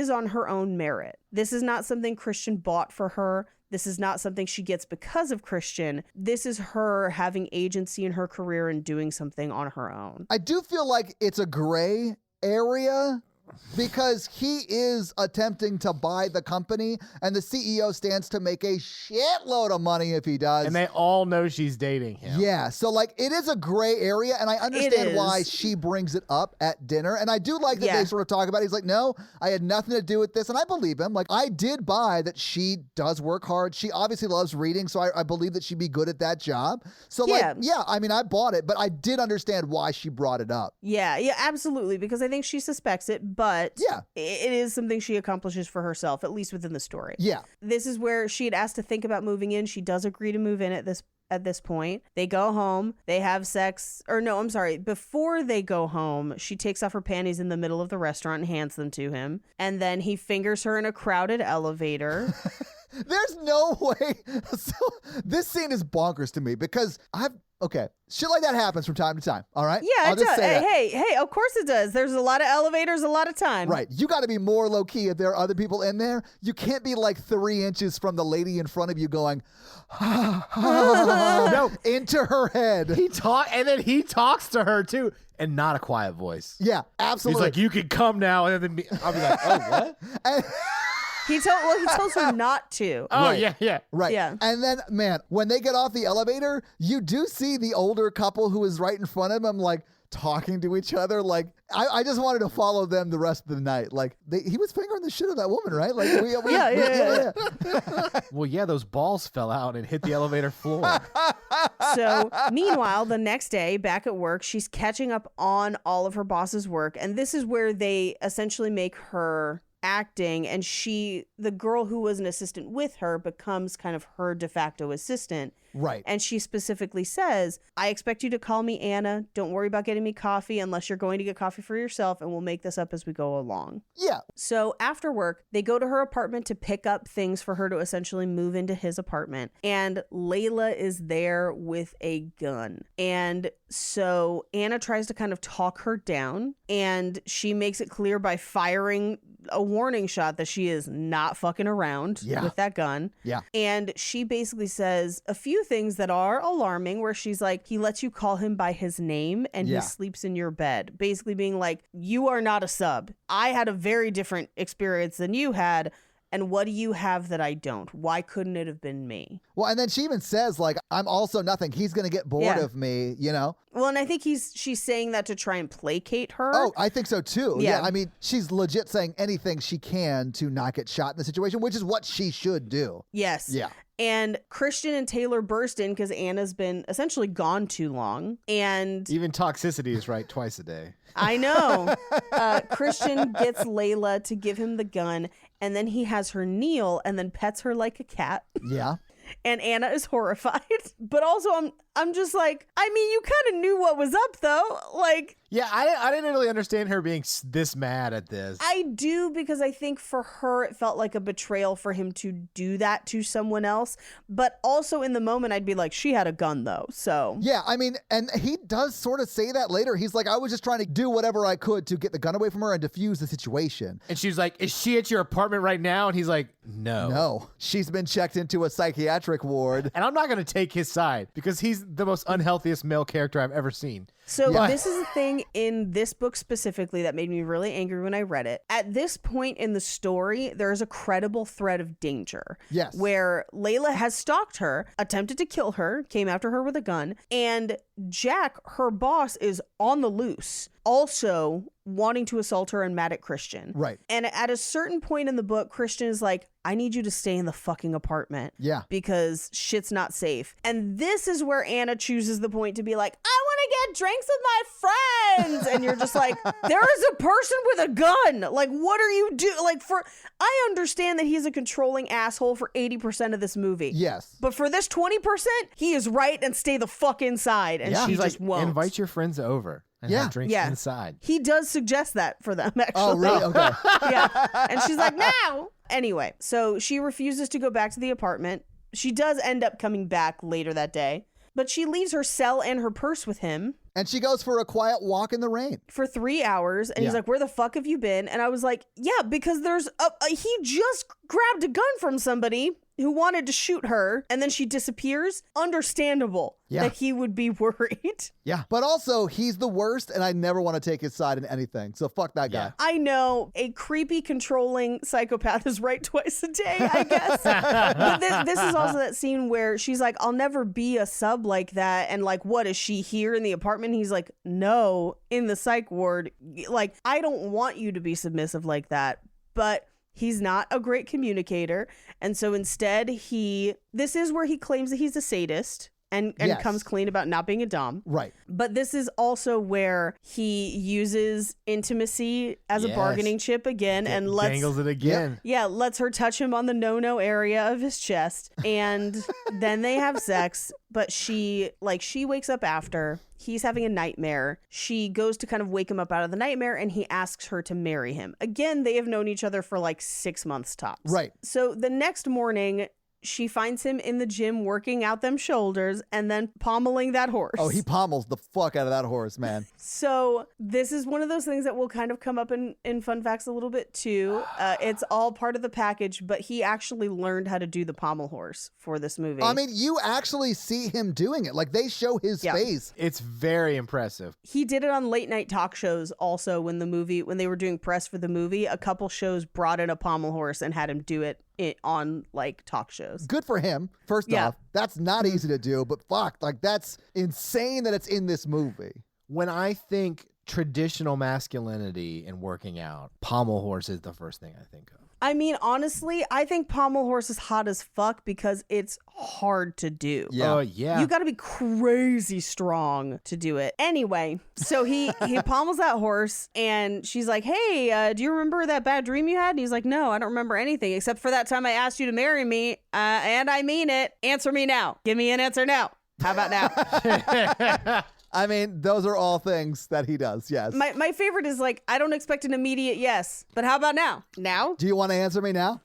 on her own merit. This is not something Christian bought for her. This is not something she gets because of Christian. This is her having agency in her career and doing something on her own. I do feel like it's a gray area because he is attempting to buy the company and the CEO stands to make a shitload of money if he does. And they all know she's dating him. Yeah, so like it is a gray area, and I understand why is. she brings it up at dinner. And I do like that Yeah. they sort of talk about it. He's like, no, I had nothing to do with this. And I believe him. Like, I did buy that she does work hard. She obviously loves reading, so I believe that she'd be good at that job. So, Yeah. I mean, I bought it, but I did understand why she brought it up. Yeah, absolutely. Because I think she suspects it, but Yeah. it is something she accomplishes for herself, at least within the story. Yeah. This is where she had asked to think about moving in. She does agree to move in at this point. They go home, they have sex, or no, I'm sorry. Before they go home, she takes off her panties in the middle of the restaurant and hands them to him. And then he fingers her in a crowded elevator. There's no way. So this scene is bonkers to me because shit like that happens from time to time. All right. Yeah, I'll it just does. say that. Hey, of course it does. There's a lot of elevators, a lot of time. Right. You got to be more low key if there are other people in there. You can't be like 3 inches from the lady in front of you going, no, into her head. He talks to her too, and not a quiet voice. Yeah, He's absolutely. like, you can come now, and then I'll be like, oh, what? And- He tells her not to. Oh, Right. yeah. right. Yeah. And then, man, when they get off the elevator, you do see the older couple who is right in front of them, like, talking to each other. Like, I just wanted to follow them the rest of the night. Like, he was fingering the shit out of that woman, right? Like, Yeah. Well, yeah, those balls fell out and hit the elevator floor. So, meanwhile, the next day, back at work, she's catching up on all of her boss's work. And this is where they essentially make her acting, and the girl who was an assistant with her becomes kind of her de facto assistant. Right. And she specifically says, I expect you to call me Anna. Don't worry about getting me coffee unless you're going to get coffee for yourself, and we'll make this up as we go along. Yeah. So after work, they go to her apartment to pick up things for her to essentially move into his apartment. And Layla is there with a gun. And so Anna tries to kind of talk her down, and she makes it clear by firing a warning shot that she is not fucking around with that gun. Yeah. And she basically says a few things that are alarming, where she's like, he lets you call him by his name and Yeah. he sleeps in your bed. Basically being like, you are not a sub. I had a very different experience than you had. And what do you have that I don't? Why couldn't it have been me? Well, and then she even says, like, I'm also nothing. He's going to get bored of me, you know? Well, and I think she's saying that to try and placate her. Oh, I think so too. Yeah. I mean, she's legit saying anything she can to not get shot in the situation, which is what she should do. Yes. Yeah. And Christian and Taylor burst in because Anna's been essentially gone too long. And Even toxicity is right twice a day. I know. Christian gets Layla to give him the gun, and then he has her kneel and then pets her like a cat. Yeah. And Anna is horrified. But also I'm just like, I mean, you kind of knew what was up though. Like, Yeah, I didn't really understand her being this mad at this. I do, because I think for her it felt like a betrayal for him to do that to someone else. But also in the moment I'd be like, she had a gun though. So Yeah, I mean, and he does sort of say that later. He's like, I was just trying to do whatever I could to get the gun away from her and defuse the situation. And she's like, is she at your apartment right now? And he's like, no. No, she's been checked into a psychiatric ward. And I'm not going to take his side because he's the most unhealthiest male character I've ever seen. So Yeah. this is the thing in this book specifically that made me really angry when I read it. At this point in the story, there is a credible threat of danger. Yes. Where Layla has stalked her, attempted to kill her, came after her with a gun, and Jack, her boss, is on the loose, also wanting to assault her and mad at Christian. Right. And at a certain point in the book, Christian is like, I need you to stay in the fucking apartment. Yeah. Because shit's not safe. And this is where Anna chooses the point to be like, I want to get drinks with my friends. And you're just like, there is a person with a gun. Like, what are you doing? Like, I understand that he's a controlling asshole for 80% of this movie. Yes. But for this 20%, he is right and stay the fuck inside. And Yeah, she he's just like, won't. invite your friends over and Yeah. have drinks Yeah. inside. He does suggest that for them, actually. Oh, really? Okay. Yeah. And she's like, no. Anyway, so she refuses to go back to the apartment. She does end up coming back later that day, but she leaves her cell and her purse with him And she goes for a quiet walk in the rain. for 3 hours. And he's Yeah. like, where the fuck have you been? And I was like, yeah, because he just grabbed a gun from somebody who wanted to shoot her, and then she disappears. Understandable Yeah. that he would be worried. Yeah. But also, he's the worst, and I never want to take his side in anything. So fuck that guy. Yeah. I know a creepy, controlling psychopath is right twice a day, I guess. But this is also that scene where she's like, I'll never be a sub like that. And like, what, is she here in the apartment? He's like, no, in the psych ward. Like, I don't want you to be submissive like that. But he's not a great communicator. And so instead, this is where he claims that he's a sadist. And Yes. comes clean about not being a dom. Right. But this is also where he uses intimacy as a Yes. bargaining chip again and Dangles it again. lets her touch him on the no-no area of his chest. And then they have sex, but she wakes up after. He's having a nightmare. She goes to kind of wake him up out of the nightmare, and he asks her to marry him. Again, they have known each other for like 6 months tops. Right. So the next morning, she finds him in the gym working out them shoulders and then pommeling that horse. Oh, he pommels the fuck out of that horse, man. So this is one of those things that will kind of come up in fun facts a little bit too. It's all part of the package, but he actually learned how to do the pommel horse for this movie. I mean, you actually see him doing it. Like, they show his Yeah. face. It's very impressive. he did it on late night talk shows also when they were doing press for the movie. A couple shows brought in a pommel horse and had him do it on like talk shows. Good for him. First Yeah. off, that's not easy to do, but fuck, like, that's insane that it's in this movie. When I think traditional masculinity and working out, pommel horse is the first thing I think of. I mean, honestly, I think pommel horse is hot as fuck because it's hard to do. Yeah. Oh, yeah. You got to be crazy strong to do it. Anyway, so he pommels that horse, and she's like, hey, do you remember that bad dream you had? And he's like, no, I don't remember anything except for that time I asked you to marry me, and I mean it. Answer me now. Give me an answer now. How about now? I mean, those are all things that he does, yes. My favorite is like, I don't expect an immediate yes, but how about now? Now? Do you want to answer me now?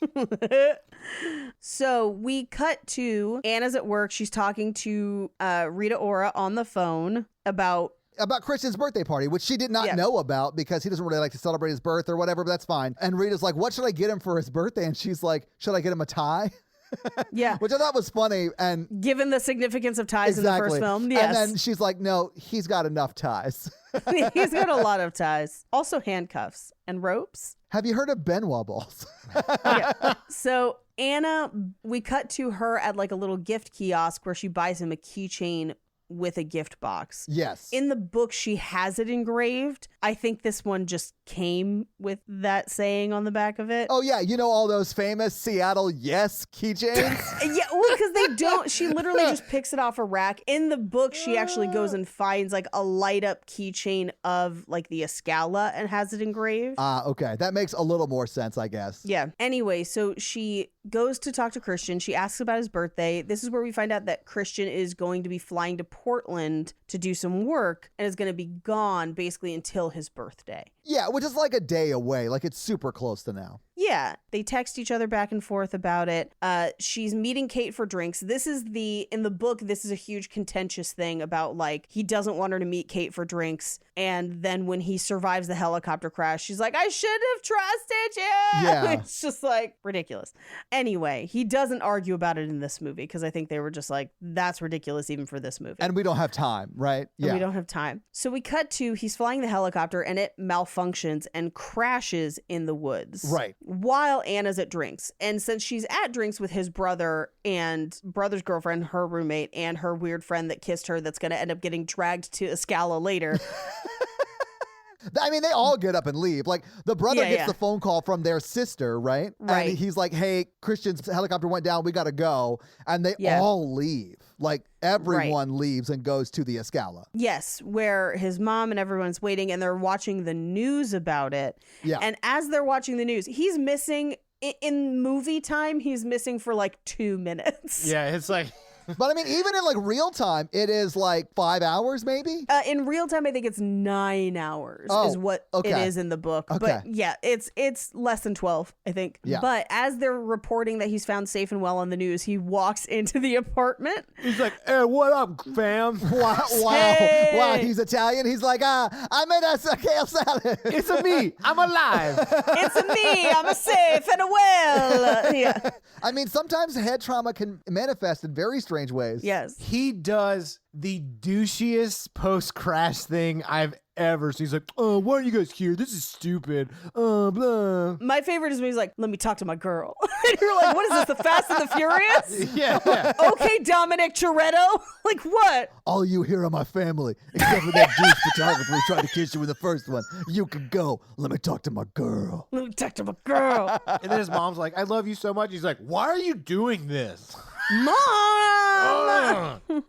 So we cut to Anna's at work. She's talking to Rita Ora on the phone about About Christian's birthday party, which she did not Yeah. know about because he doesn't really like to celebrate his birth or whatever, but that's fine. And Rita's like, what should I get him for his birthday? And she's like, should I get him a tie? Yeah. Which I thought was funny. And Given the significance of ties in the first film, yes. And then she's like, no, he's got enough ties. He's got a lot of ties. Also handcuffs and ropes. Have you heard of Benoit balls? Yeah. So Anna, we cut to her at like a little gift kiosk where she buys him a keychain with a gift box. Yes. In the book, she has it engraved. I think this one just came with that saying on the back of it. Oh, yeah. You know all those famous Seattle yes keychains? Yeah, well, because they don't. She literally just picks it off a rack. In the book, she actually goes and finds like a light up keychain of like the Escala and has it engraved. Okay. That makes a little more sense, I guess. Yeah. Anyway, so she goes to talk to Christian. She asks about his birthday. This is where we find out that Christian is going to be flying to Portland to do some work and is going to be gone basically until his birthday. Yeah, which is like a day away. Like it's super close to now. Yeah, they text each other back and forth about it. She's meeting Kate for drinks. In the book, this is a huge contentious thing about like, he doesn't want her to meet Kate for drinks. And then when he survives the helicopter crash, she's like, I should have trusted you. Yeah. It's just like ridiculous. Anyway, he doesn't argue about it in this movie because I think they were just like, that's ridiculous even for this movie. And we don't have time, right? And we don't have time. So we cut to, he's flying the helicopter and it malfunctions and crashes in the woods. Right. While Anna's at drinks. And since she's at drinks with his brother and brother's girlfriend, her roommate, and her weird friend that kissed her that's going to end up getting dragged to Escala later. I mean, they all get up and leave. Like, the brother Yeah, gets yeah. the phone call from their sister, right? Right. And he's like, hey, Christian's helicopter went down. We got to go. And they Yeah. all leave. Like, everyone leaves and goes to the Escala. Yes, where his mom and everyone's waiting and they're watching the news about it. Yeah. And as they're watching the news, he's missing, in movie time, he's missing for like 2 minutes. Yeah, it's like But I mean, even in like real time, it is like 5 hours maybe. In real time, I think it's 9 hours Oh, is what it okay. is in the book. Okay. But yeah, it's less than 12, I think. Yeah. But as they're reporting that he's found safe and well on the news, he walks into the apartment. he's like, hey, what up, fam? Wow, Hey. wow, he's Italian. He's like, I made us a kale salad. It's a me. I'm alive. It's me. I'm a safe and a well. Yeah. I mean, sometimes head trauma can manifest in very strange ways. Yes. He does the douchiest post-crash thing I've ever seen. He's like, oh, why are you guys here? This is stupid. Blah. My favorite is when he's like, let me talk to my girl. And you're like, what is this, the Fast and the Furious? Yeah. Okay, Dominic Toretto. Like, what? All you hear are my family, except for that douche photographer who tried to kiss you in the first one. You can go. Let me talk to my girl. Let me talk to my girl. And then his mom's like, I love you so much. He's like, why are you doing this? Mom! Ugh.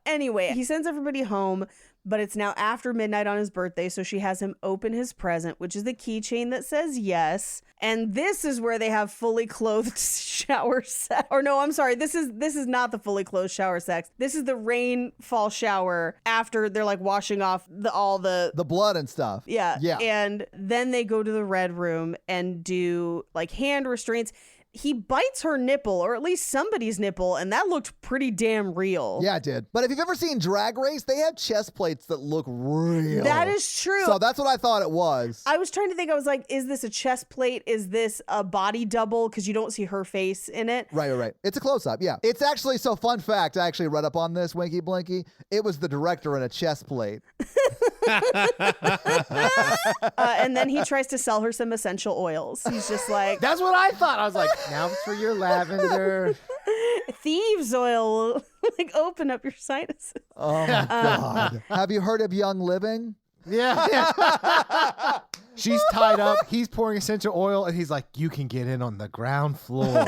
Anyway, he sends everybody home, but it's now after midnight on his birthday, so she has him open his present, which is the keychain that says yes. And this is where they have fully clothed shower sex. Or no, I'm sorry, this is not the fully clothed shower sex. This is the rainfall shower after they're like washing off the blood and stuff. yeah. Yeah. And then they go to the red room and do like hand restraints. He bites her nipple, or at least somebody's nipple, and that looked pretty damn real. Yeah, it did. But if you've ever seen Drag Race, they have chest plates that look real. That is true. So that's what I thought it was. I was trying to think, I was like, is this a chest plate? Is this a body double? Because you don't see her face in it. Right. It's a close-up, yeah. It's actually, so fun fact, I actually read up on this, Winky Blinky. It was the director in a chest plate. And then he tries to sell her some essential oils. He's just like, That's what I thought. I was like, now for your lavender. thieves oil will like open up your sinuses. Oh, my God. Have you heard of Young Living? Yeah. She's tied up. He's pouring essential oil, and he's like, you can get in on the ground floor.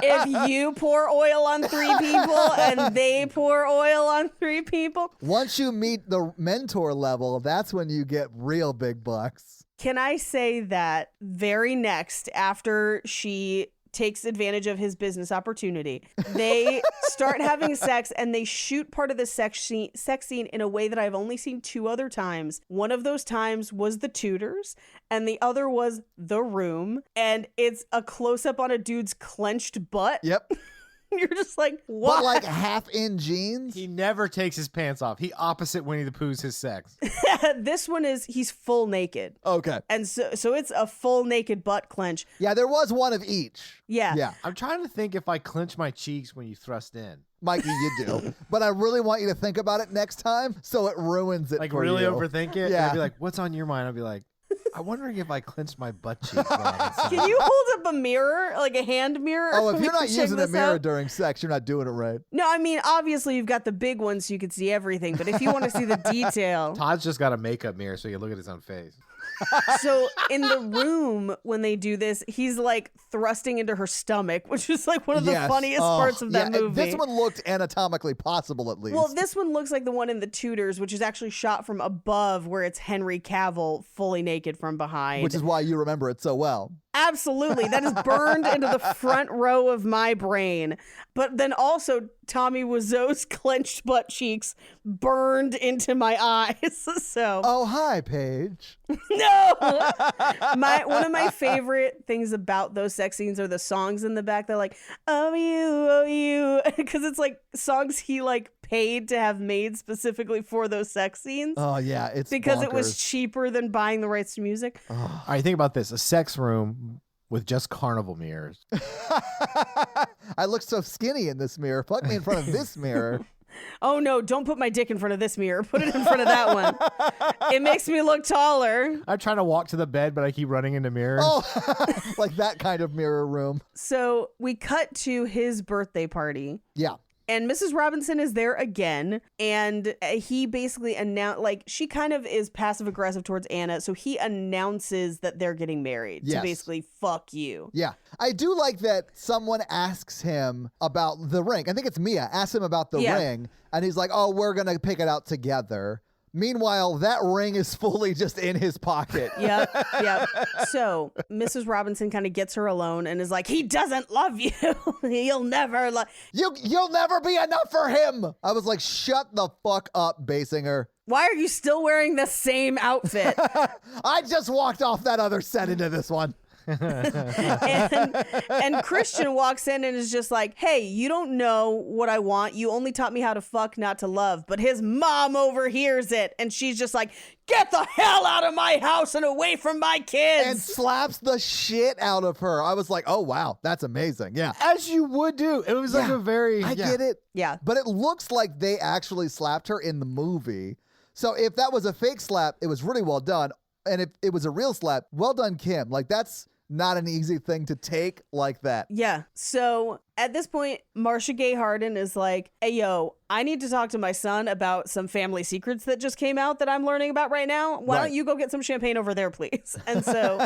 If you pour oil on 3 people and they pour oil on 3 people. Once you meet the mentor level, that's when you get real big bucks. Can I say that very next, after she takes advantage of his business opportunity, they start having sex and they shoot part of the sex scene in a way that I've only seen 2 other times. One of those times was The Tudors and the other was The Room, and it's a close-up on a dude's clenched butt. Yep. You're just like, what? But like half in jeans. He never takes his pants off. He opposite Winnie the Pooh's his sex. This one is he's full naked. Okay. And so it's a full naked butt clench. Yeah, there was one of each. Yeah. Yeah. I'm trying to think if I clench my cheeks when you thrust in. Mikey, you do. But I really want you to think about it next time so it ruins it Like for really you. overthink it. Yeah. I'd be like, what's on your mind? I'd be like, I'm wondering if I clenched my butt cheeks. while I'm inside. Can you hold up a mirror, like a hand mirror? Oh, if We you're can not check using a this mirror out? during sex, you're not doing it right. No, I mean, obviously you've got the big one so you can see everything, but if you want to see the detail. Todd's just got a makeup mirror so he can look at his own face. So in the room, when they do this, he's like thrusting into her stomach, which is like one of the Yes. funniest Oh, parts of that yeah, movie. This one looked anatomically possible, at least. Well, this one looks like the one in The Tudors, which is actually shot from above, where it's Henry Cavill fully naked from behind. which is why you remember it so well. Absolutely. That is burned into the front row of my brain. But then also Tommy Wiseau's clenched butt cheeks burned into my eyes. So Oh, hi, Paige. no. One of my favorite things about those sex scenes are the songs in the back. They're like, oh you, because it's like songs he like paid to have made specifically for those sex scenes. Oh, yeah, it's because it was bonkers. cheaper than buying the rights to music. All right, think about this. A sex room with just carnival mirrors. I look so skinny in this mirror. Fuck me in front of this mirror. Oh no, don't put my dick in front of this mirror. Put it in front of that one. It makes me look taller. I'm trying to walk to the bed, but I keep running into mirrors. Oh, like that kind of mirror room. So we cut to his birthday party. Yeah. And Mrs. Robinson is there again, and he basically announced, like, she kind of is passive aggressive towards Anna, so he announces that they're getting married to Yes. basically fuck you. Yeah. I do like that someone asks him about the ring. I think it's Mia. Asks him about the Yeah. ring, and he's like, oh, we're going to pick it out together. Meanwhile, that ring is fully just in his pocket. Yep. So Mrs. Robinson kind of gets her alone and is like, he doesn't love you. He'll never love. You'll never be enough for him. I was like, shut the fuck up, Basinger. Why are you still wearing the same outfit? I just walked off that other set into this one. and Christian walks in and is just like, hey, you don't know what I want. You only taught me how to fuck, not to love. But his mom overhears it. And she's just like, get the hell out of my house and away from my kids. And slaps the shit out of her. I was like, oh, wow, that's amazing. Yeah. As you would do. It was like Yeah, a very... I get it. Yeah. But it looks like they actually slapped her in the movie. So if that was a fake slap, it was really well done. And if it was a real slap, well done, Kim. Like, that's not an easy thing to take like that. Yeah. So at this point, Marcia Gay Harden is like, hey, yo, I need to talk to my son about some family secrets that just came out that I'm learning about right now. Why Right. don't you go get some champagne over there, please? And so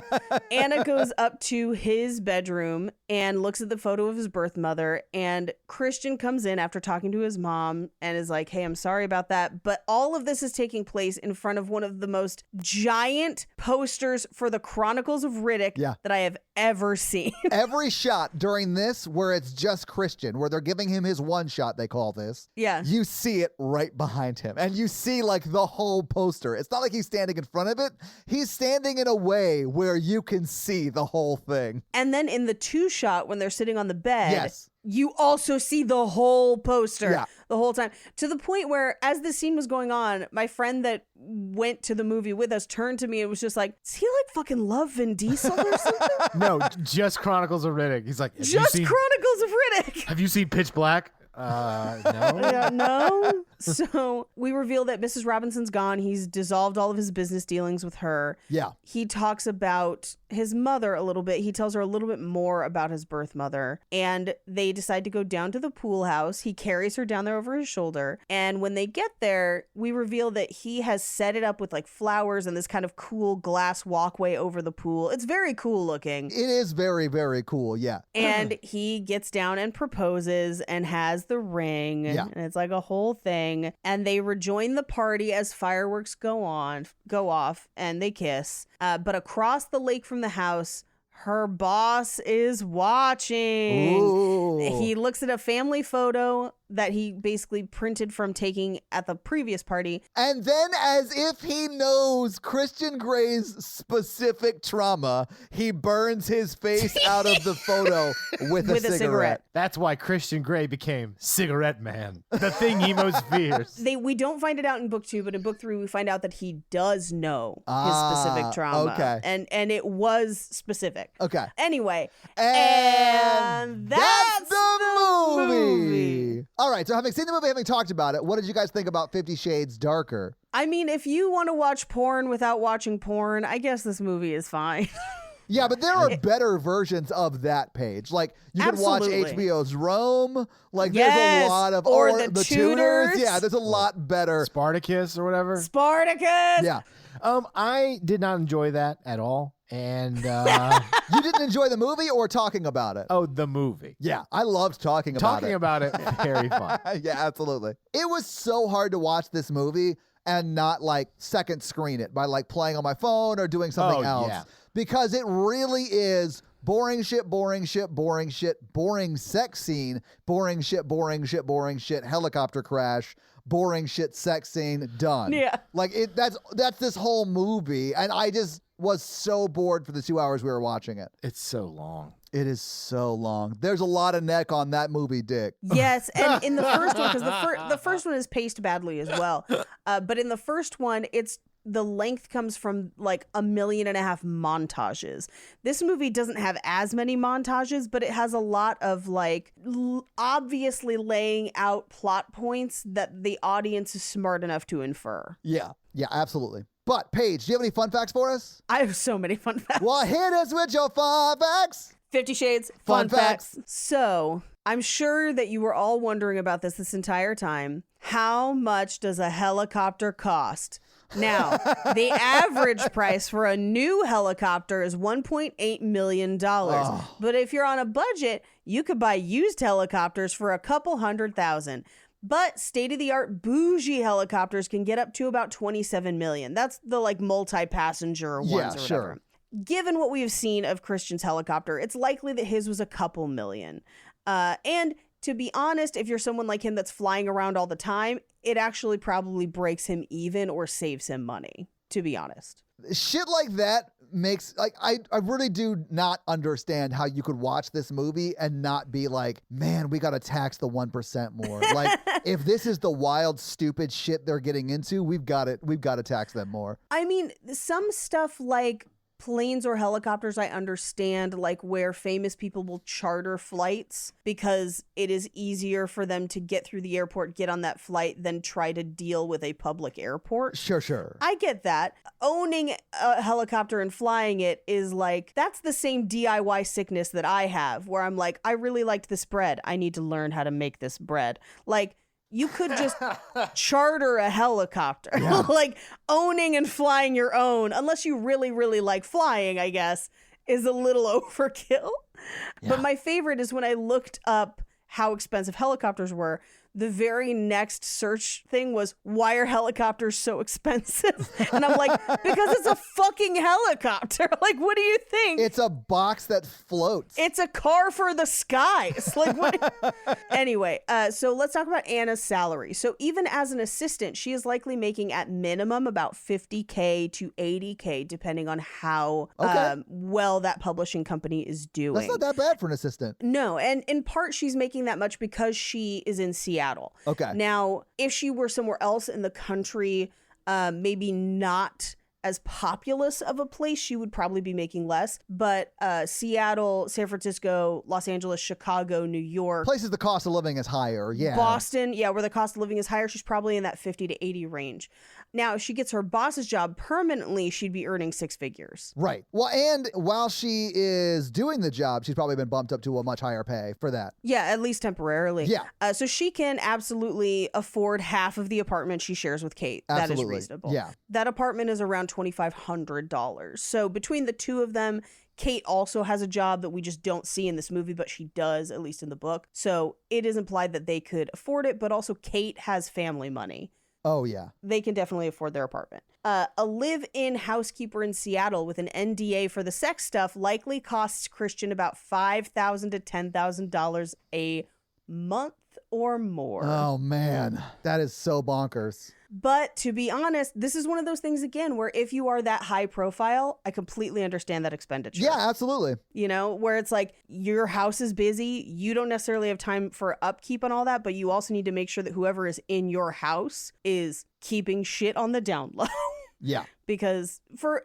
Anna goes up to his bedroom and looks at the photo of his birth mother. And Christian comes in after talking to his mom and is like, hey, I'm sorry about that. But all of this is taking place in front of one of the most giant posters for the Chronicles of Riddick Yeah. that I have ever seen. Every shot during this where it's just Christian, where they're giving him his one shot, they call this. Yeah. You see it right behind him. And you see like the whole poster. It's not like he's standing in front of it. He's standing in a way where you can see the whole thing. And then in the two shot when they're sitting on the bed, Yes. you also see the whole poster Yeah. the whole time. To the point where, as the scene was going on, my friend that went to the movie with us turned to me and was just like, "Does he like fucking love Vin Diesel or something?" No, just Chronicles of Riddick. He's like, Just Chronicles of Riddick. have you seen Pitch Black? No. Yeah, no. So we reveal that Mrs. Robinson's gone. He's dissolved all of his business dealings with her. Yeah. He talks about his mother a little bit. He tells her a little bit more about his birth mother. And they decide to go down to the pool house. He carries her down there over his shoulder. And when they get there, we reveal that he has set it up with like flowers and this kind of cool glass walkway over the pool. It's very cool looking. It is very, very cool. Yeah. And he gets down and proposes and has the ring. Yeah. And it's like a whole thing. And they rejoin the party as fireworks go off, and they kiss. But across the lake from the house, her boss is watching. Ooh. He looks at a family photo that he basically printed from taking at the previous party. And then, as if he knows Christian Grey's specific trauma, he burns his face out of the photo with a cigarette. That's why Christian Grey became Cigarette Man, the thing he most fears. We don't find it out in book 2, but in book 3 we find out that he does know his specific trauma. Okay. And it was specific. Okay. Anyway. And that's the movie. All right, so having seen the movie, having talked about it, what did you guys think about 50 Shades Darker? I mean, if you want to watch porn without watching porn, I guess this movie is fine. Yeah, but there are better versions of that page. Like, you can watch HBO's Rome. Like, there's a lot of... Or the Tudors. Yeah, there's a lot better. Spartacus or whatever. Spartacus! Yeah. I did not enjoy that at all. And you didn't enjoy the movie or talking about it? oh, the movie. Yeah, I loved talking about it. Talking about it, very fun. Yeah, absolutely. It was so hard to watch this movie and not like second screen it by like playing on my phone or doing something else. Yeah. Because it really is boring shit, boring shit, boring shit, boring sex scene, boring shit, boring shit, boring shit, helicopter crash, boring shit, sex scene, done. Yeah. Like that's this whole movie. And I just was so bored for the 2 hours we were watching it. It's so long. It is so long. There's a lot of neck on that movie, Dick. Yes, and in the first one, because the first one is paced badly as well, but in the first one, the length comes from like 1.5 million montages. This movie doesn't have as many montages, but it has a lot of like obviously laying out plot points that the audience is smart enough to infer. Yeah, absolutely. But Paige, do you have any fun facts for us? I have so many fun facts. Well, hit us with your fun facts. 50 Shades, Fun facts. So, I'm sure that you were all wondering about this entire time. How much does a helicopter cost? Now, the average price for a new helicopter is $1.8 million. But if you're on a budget, you could buy used helicopters for a couple $100,000. But state-of-the-art bougie helicopters can get up to about $27 million. That's the like multi-passenger ones or whatever. Sure. Given what we've seen of Christian's helicopter, it's likely that his was a couple million. And to be honest, if you're someone like him that's flying around all the time, it actually probably breaks him even or saves him money, to be honest. Shit like that makes, like, I really do not understand how you could watch this movie and not be like, man, we got to tax the 1% more. Like, if this is the wild, stupid shit they're getting into, we've got to tax them more. I mean, some stuff like planes or helicopters, I understand, like where famous people will charter flights because it is easier for them to get through the airport, get on that flight, than try to deal with a public airport. Sure. I get that. Owning a helicopter and flying it is like, that's the same DIY sickness that I have, where I'm like, I really liked this bread. I need to learn how to make this bread. Like, you could just charter a helicopter. Yeah. Like, owning and flying your own, unless you really, really like flying, I guess, is a little overkill. Yeah. But my favorite is when I looked up how expensive helicopters were, the very next search thing was, why are helicopters so expensive? And I'm like, because it's a fucking helicopter. Like, what do you think? It's a box that floats. It's a car for the skies. Like, what? Anyway, so let's talk about Anna's salary. So even as an assistant, she is likely making at minimum about $50K to $80K, depending on how well that publishing company is doing. That's not that bad for an assistant. No, and in part, she's making that much because she is in Seattle. Okay. Now, if she were somewhere else in the country, maybe not as populous of a place, she would probably be making less. But Seattle, San Francisco, Los Angeles, Chicago, New York. Places the cost of living is higher, yeah. Boston, yeah, where the cost of living is higher, she's probably in that 50 to 80 range. Now, if she gets her boss's job permanently, she'd be earning six figures. Right. Well, and while she is doing the job, she's probably been bumped up to a much higher pay for that. Yeah, at least temporarily. Yeah. So she can absolutely afford half of the apartment she shares with Kate. Absolutely. That is reasonable. Yeah. That apartment is around $2,500. So between the two of them, Kate also has a job that we just don't see in this movie, but she does, at least in the book. So it is implied that they could afford it, but also Kate has family money. Oh, yeah. They can definitely afford their apartment. A live-in housekeeper in Seattle with an NDA for the sex stuff likely costs Christian about $5,000 to $10,000 a month or more. Oh, man. That is so bonkers. But to be honest, this is one of those things, again, where if you are that high profile, I completely understand that expenditure. Yeah, absolutely. You know, where it's like your house is busy. You don't necessarily have time for upkeep and all that, but you also need to make sure that whoever is in your house is keeping shit on the down low. Yeah. Because for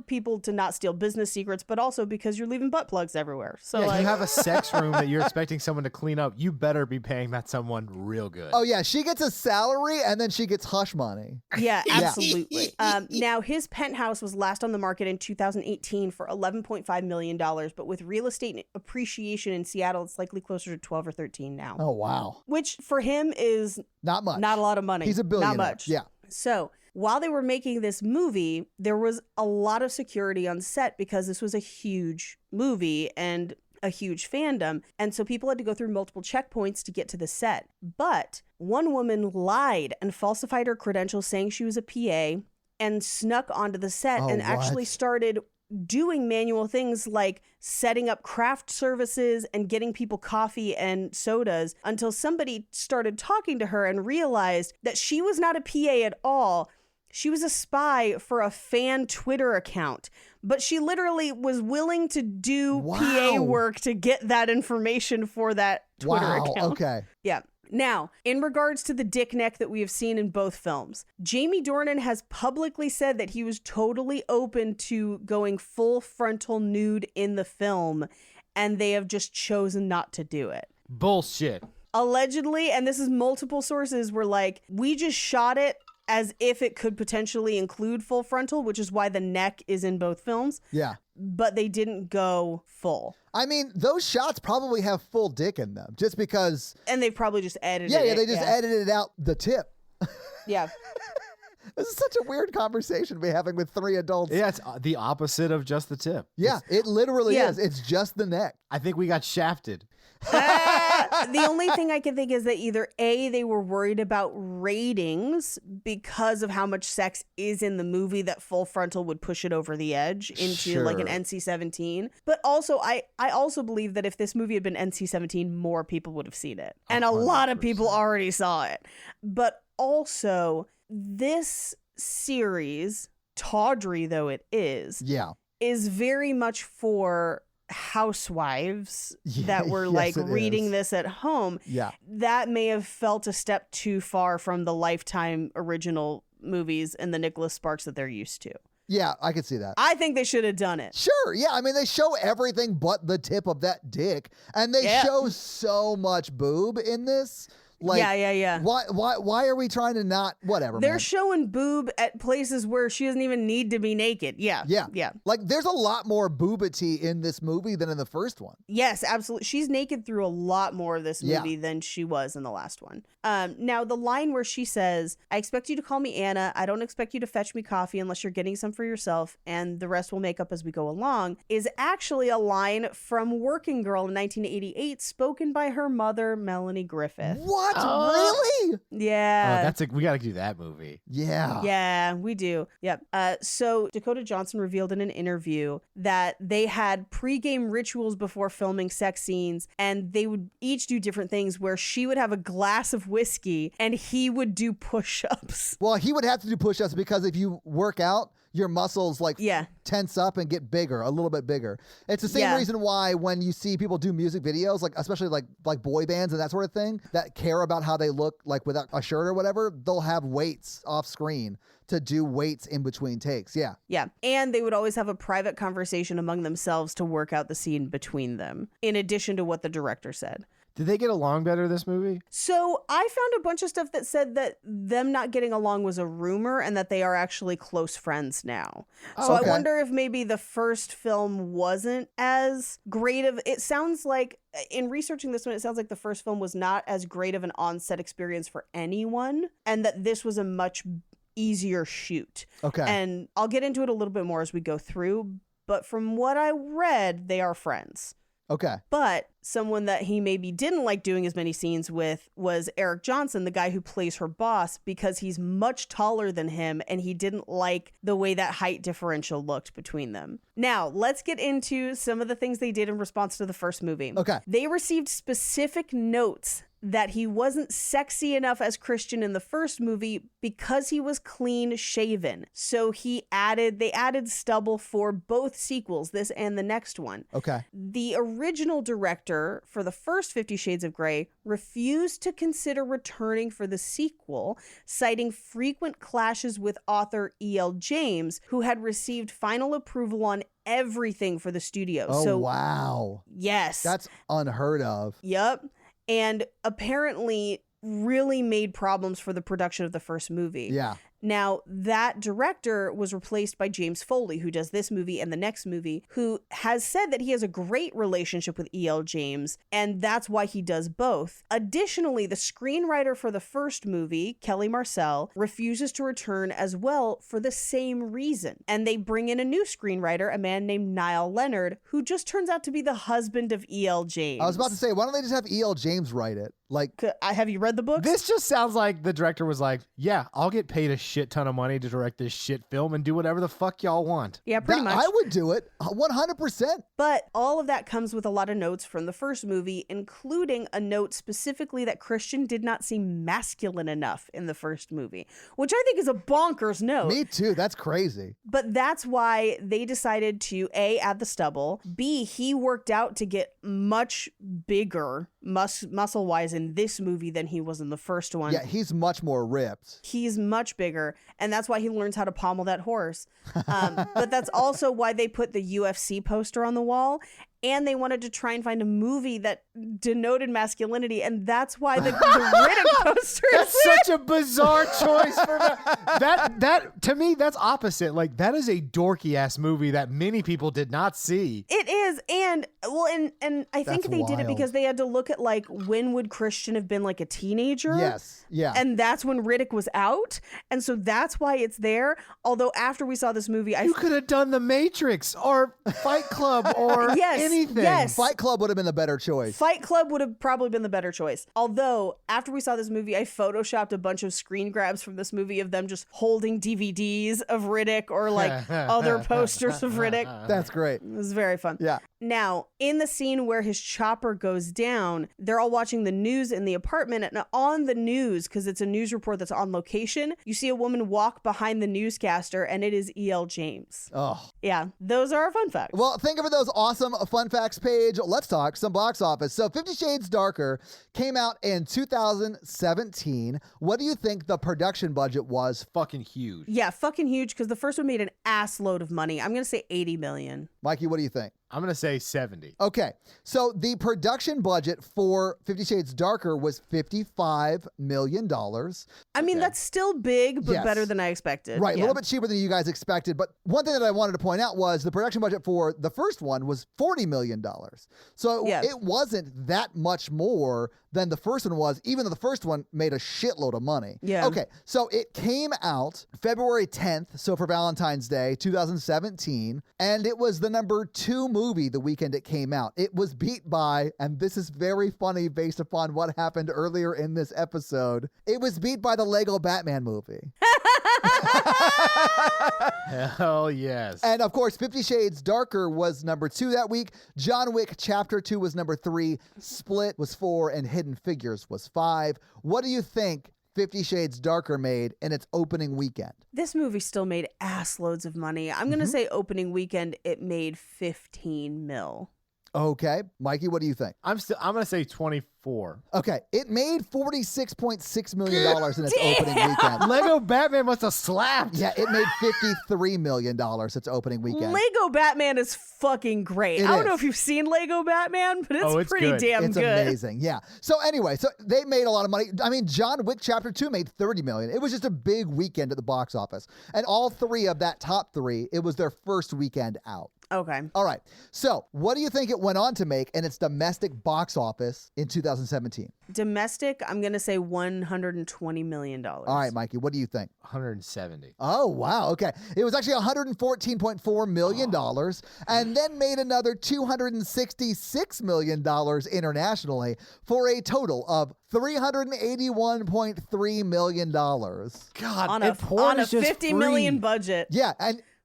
people to not steal business secrets, but also because you're leaving butt plugs everywhere. So Yeah, you have a sex room that you're expecting someone to clean up. You better be paying that someone real good. Oh, yeah. She gets a salary and then she gets hush money. yeah, absolutely. Now, his penthouse was last on the market in 2018 for $11.5 million, but with real estate appreciation in Seattle, it's likely closer to 12 or 13 now. Oh, wow. Which for him is Not much. not a lot of money. He's a billionaire. Not much. Yeah. So while they were making this movie, there was a lot of security on set because this was a huge movie and a huge fandom. And so people had to go through multiple checkpoints to get to the set. But one woman lied and falsified her credentials saying she was a PA and snuck onto the set and actually started doing manual things like setting up craft services and getting people coffee and sodas until somebody started talking to her and realized that she was not a PA at all. She was a spy for a fan Twitter account, but she literally was willing to do PA work to get that information for that Twitter account. Okay. Yeah. Now, in regards to the dick neck that we have seen in both films, Jamie Dornan has publicly said that he was totally open to going full frontal nude in the film, and they have just chosen not to do it. Bullshit. Allegedly, and this is multiple sources, were like, we just shot it as if it could potentially include full frontal, which is why the neck is in both films. Yeah. But they didn't go full. I mean, those shots probably have full dick in them just because. And they've probably just edited it. Yeah, they just edited out the tip. Yeah. This is such a weird conversation to be having with three adults. Yeah, it's the opposite of just the tip. Yeah, it literally is. It's just the neck. I think we got shafted. The only thing I can think is that either A, they were worried about ratings because of how much sex is in the movie that full frontal would push it over the edge into like an NC-17. But also, I also believe that if this movie had been NC-17, more people would have seen it. And 100%. A lot of people already saw it. But also, this series, tawdry though it is very much for housewives that were like reading this at home. Yeah. That may have felt a step too far from the Lifetime original movies and the Nicholas Sparks that they're used to. Yeah, I could see that. I think they should have done it. Sure. Yeah. I mean, they show everything but the tip of that dick, and they show so much boob in this. Like, yeah. Why are we trying to not? Whatever. They're man. showing boob at places where she doesn't even need to be naked. Yeah. Like, there's a lot more boobity in this movie than in the first one. Yes, absolutely. She's naked through a lot more of this movie than she was in the last one. Now, the line where she says, I expect you to call me Anna. I don't expect you to fetch me coffee unless you're getting some for yourself, and the rest we'll make up as we go along, is actually a line from Working Girl in 1988, spoken by her mother, Melanie Griffith. What? Really? Yeah. We got to do that movie. Yeah. Yeah, we do. Yep. So Dakota Johnson revealed in an interview that they had pregame rituals before filming sex scenes, and they would each do different things where she would have a glass of whiskey and he would do push-ups. Well, he would have to do push-ups because if you work out, your muscles tense up and get bigger, a little bit bigger. It's the same reason why when you see people do music videos, like especially like boy bands and that sort of thing, that care about how they look like without a shirt or whatever, they'll have weights off screen to do weights in between takes. Yeah. Yeah. And they would always have a private conversation among themselves to work out the scene between them, in addition to what the director said. Did they get along better this movie? So I found a bunch of stuff that said that them not getting along was a rumor and that they are actually close friends now. So I wonder if maybe the first film wasn't as great of... It sounds like, in researching this one, it sounds like the first film was not as great of an on-set experience for anyone, and that this was a much easier shoot. Okay. And I'll get into it a little bit more as we go through, but from what I read, they are friends. Okay. But someone that he maybe didn't like doing as many scenes with was Eric Johnson, the guy who plays her boss, because he's much taller than him and he didn't like the way that height differential looked between them. Now, let's get into some of the things they did in response to the first movie. Okay. They received specific notes that he wasn't sexy enough as Christian in the first movie because he was clean shaven. So they added stubble for both sequels, this and the next one. Okay. The original director for the first 50 Shades of Grey refused to consider returning for the sequel, citing frequent clashes with author E.L. James, who had received final approval on everything for the studio. Oh, wow. Yes. That's unheard of. Yep. And apparently really made problems for the production of the first movie. Yeah. Now, that director was replaced by James Foley, who does this movie and the next movie, who has said that he has a great relationship with E.L. James, and that's why he does both. Additionally, the screenwriter for the first movie, Kelly Marcel, refuses to return as well for the same reason. And they bring in a new screenwriter, a man named Niall Leonard, who just turns out to be the husband of E.L. James. I was about to say, why don't they just have E.L. James write it? Like, have you read the books? This just sounds like the director was like, yeah, I'll get paid a shit ton of money to direct this shit film and do whatever the fuck y'all want. Yeah, pretty much. I would do it 100%. But all of that comes with a lot of notes from the first movie, including a note specifically that Christian did not seem masculine enough in the first movie, which I think is a bonkers note. Me too. That's crazy. But that's why they decided to A, add the stubble, B, he worked out to get much bigger muscle-wise in this movie than he was in the first one. Yeah, he's much more ripped. He's much bigger, and that's why he learns how to pommel that horse. But that's also why they put the UFC poster on the wall, and they wanted to try and find a movie that denoted masculinity, and that's why the Riddick poster is That's such a bizarre choice for that. To me, that's opposite. Like, that is a dorky ass movie that many people did not see. It is, and I think That's they did it wild. because they had to look at, like, when would Christian have been, like, a teenager? Yes. Yeah. And that's when Riddick was out, and so that's why it's there. Although after we saw this movie, You could have done The Matrix or Fight Club or Yes, anything. yes. Fight Club would have been the better choice. Fight Club would have probably been the better choice. Although, after we saw this movie, I photoshopped a bunch of screen grabs from this movie of them just holding DVDs of Riddick or, like, other posters of Riddick. That's great. It was very fun. Yeah. Now, in the scene where his chopper goes down, they're all watching the news in the apartment, and on the news, because it's a news report that's on location, you see a woman walk behind the newscaster, and it is E.L. James. Oh. Yeah, those are our fun facts. Well, think of those awesome fun facts page. Let's talk some box office. So 50 Shades Darker came out in 2017. What do you think the production budget was? Fucking huge. Yeah, fucking huge, because the first one made an ass load of money. I'm going to say 80 million. Mikey, what do you think? I'm going to say 70. Okay, so the production budget for 50 Shades Darker was $55 million. I mean, that's still big, but Yes. better than I expected. Right, a Yeah. little bit cheaper than you guys expected. But one thing that I wanted to point out was the production budget for the first one was $40 million. So Yeah. it wasn't that much more than the first one was, even though the first one made a shitload of money. Yeah. Okay, so it came out February 10th, so for Valentine's Day, 2017, and it was the number 2 movie the weekend it came out. It was beat by, and this is very funny based upon what happened earlier in this episode, it was beat by the Lego Batman movie. Hell yes. And of course, 50 Shades Darker was number 2 that week. John Wick Chapter 2 was number 3. Split was 4, and Hidden Figures was 5. What do you think 50 Shades Darker made in its opening weekend? This movie still made ass loads of money. I'm going to say opening weekend, it made 15 mil. Okay, Mikey, what do you think? I'm going to say 24. Okay, it made $46.6 million in its opening weekend. Lego Batman must have slapped. Yeah, it made $53 million its opening weekend. Lego Batman is fucking great. It I don't know is. if you've seen Lego Batman, but it's, Oh, it's pretty good. damn It's good. amazing. Yeah. So anyway, so they made a lot of money. I mean, John Wick Chapter 2 made $30 million. It was just a big weekend at the box office. And all 3 of that top 3, it was their first weekend out. Okay. All right. So what do you think it went on to make in its domestic box office in 2017? Domestic, I'm going to say $120 million. All right, Mikey, what do you think? 170. Oh, wow. Okay. It was actually $114.4 million and then made another $266 million internationally for a total of $381.3 million. God, On and a porn is just $50 million free. budget. Yeah,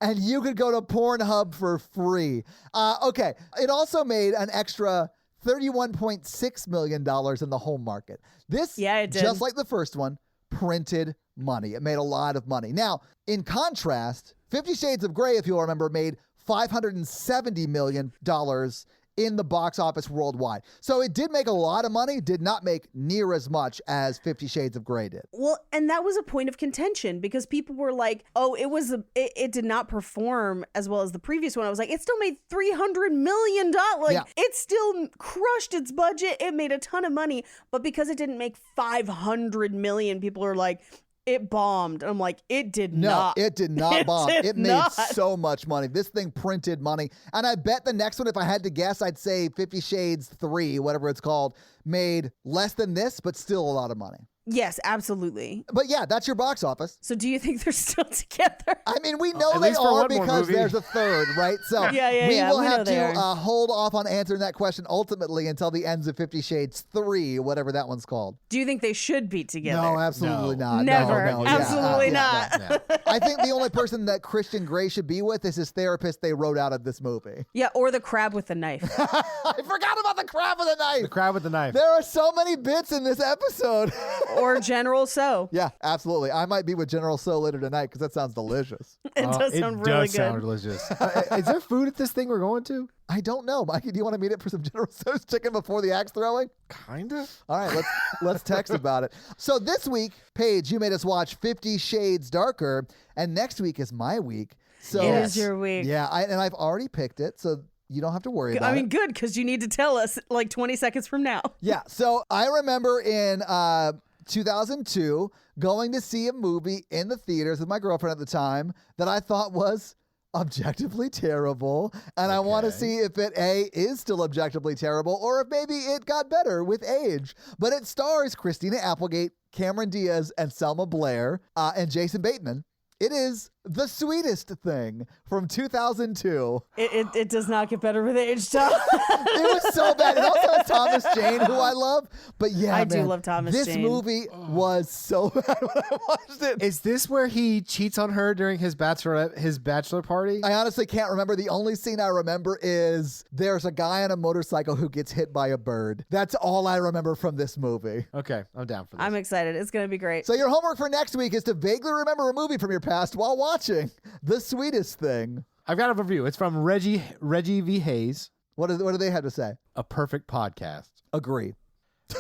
and you could go to Pornhub for free. Okay. It also made an extra $31.6 million in the home market. This, Yeah, it did. just like the first one, printed money. It made a lot of money. Now, in contrast, 50 Shades of Grey, if you'll remember, made $570 million in the box office worldwide. So it did make a lot of money, did not make near as much as 50 Shades of Grey did. Well, and that was a point of contention because people were like, "Oh, it did not perform as well as the previous one." I was like, "It still made $300 million. Like, Yeah. it still crushed its budget. It made a ton of money, but because it didn't make $500 million, people are like, it bombed." And I'm like, it did not. No, it did not bomb. did It made not. so much money. This thing printed money. And I bet the next one, if I had to guess, I'd say 50 Shades 3, whatever it's called, made less than this, but still a lot of money. Yes, absolutely. But yeah, that's your box office. So do you think they're still together? I mean, we know At they least for are one more because movie. there's a third, right? So Yeah, we will we know have they to are. hold off on answering that question ultimately until the ends of 50 Shades 3, whatever that one's called. Do you think they should be together? No, absolutely No. not. Never. No, yeah, Absolutely yeah. not. I think the only person that Christian Grey should be with is his therapist they wrote out of this movie. Yeah, or the crab with the knife. I forgot about the crab with a knife. The crab with the knife. There are so many bits in this episode. Or General So. Yeah, absolutely. I might be with General So later tonight because that sounds delicious. It does sound really good. sound delicious. Is there food at this thing we're going to? I don't know. Mikey, do you want to meet up for some General So's chicken before the axe throwing? Kinda. All right, let's text about it. So this week, Paige, you made us watch 50 Shades Darker, and next week is my week. So It is your week. Yeah, and I've already picked it, so you don't have to worry about I mean, it. good, because you need to tell us like 20 seconds from now. Yeah, so I remember in 2002 going to see a movie in the theaters with my girlfriend at the time that I thought was objectively terrible, and I want to Okay. see if it is still objectively terrible or if maybe it got better with age. But it stars Christina Applegate, Cameron Diaz, and Selma Blair, and Jason Bateman. It is The Sweetest Thing from 2002. It does not get better with age, Tom. It was so bad. It also has Thomas Jane, who I love. But yeah, I do man, love Thomas this Jane. movie was so bad when I watched it. Is this where he cheats on her during his bachelor party? I honestly can't remember. The only scene I remember is there's a guy on a motorcycle who gets hit by a bird. That's all I remember from this movie. Okay, I'm down for this. I'm excited. It's going to be great. So your homework for next week is to vaguely remember a movie from your past while watching The Sweetest Thing. I've got a review. It's from Reggie V. Hayes. What do they have to say? A perfect podcast. Agree.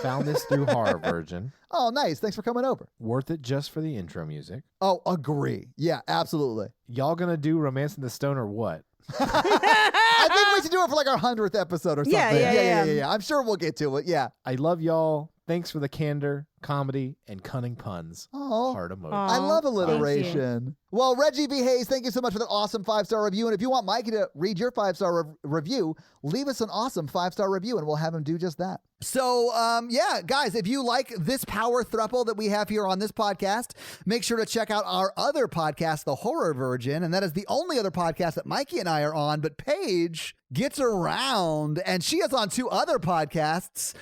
Found this through Horror Virgin. Oh, nice. Thanks for coming over. Worth it just for the intro music. Oh, agree. Yeah, absolutely. Y'all gonna do Romance in the Stone or what? I think we should do it for like our 100th episode or something. Yeah. Yeah. I'm sure we'll get to it. Yeah. I love y'all. Thanks for the candor, comedy, and cunning puns. Oh, Heart emoji. I love Thank you. alliteration. Well, Reggie V. Hayes, thank you so much for that awesome 5-star review. And if you want Mikey to read your 5-star review, leave us an awesome 5-star review and we'll have him do just that. So, yeah, guys, if you like this power throuple that we have here on this podcast, make sure to check out our other podcast, The Horror Virgin. And that is the only other podcast that Mikey and I are on. But Paige gets around and she is on 2 other podcasts,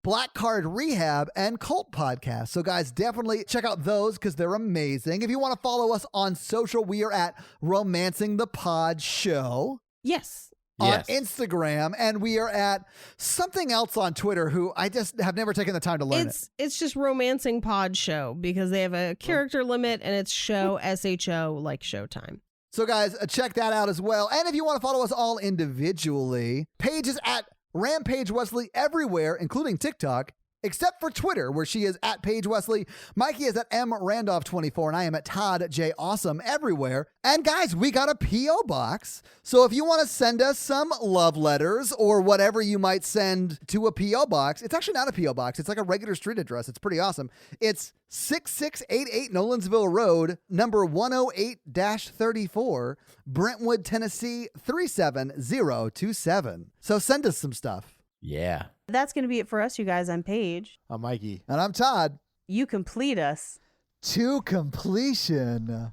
Black Card Rehab, and Cult Podcast. So guys, definitely check out those because they're amazing. If you want to follow us on social, we are at Romancing the Pod Show Yes. Yes. on Instagram, and we are at something else on Twitter who I just have never taken the time to learn it. It's just Romancing Pod Show because they have a character limit and it's show SHO like Showtime. So guys, check that out as well. And if you want to follow us all individually, Paige is at Rampage Wesley everywhere, including TikTok, except for Twitter, where she is at Paige Wesley. Mikey is at MRandolph24, and I am at Todd J. Awesome everywhere. And guys, we got a P.O. box. So if you want to send us some love letters or whatever you might send to a P.O. box, it's actually not a P.O. box. It's like a regular street address. It's pretty awesome. It's 6688 Nolensville Road, number 108-34, Brentwood, Tennessee 37027. So send us some stuff. Yeah. That's going to be it for us, you guys. I'm Paige. I'm Mikey. And I'm Todd. You complete us. To completion.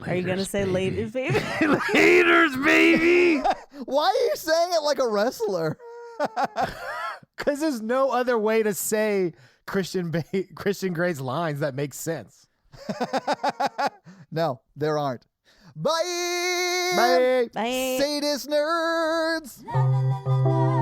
Are you going to say ladies, baby? Haters, baby! Why are you saying it like a wrestler? Because there's no other way to say Christian Grey's lines that makes sense. No, there aren't. Bye. Bye. Bye. Sadist nerds. La la la la la.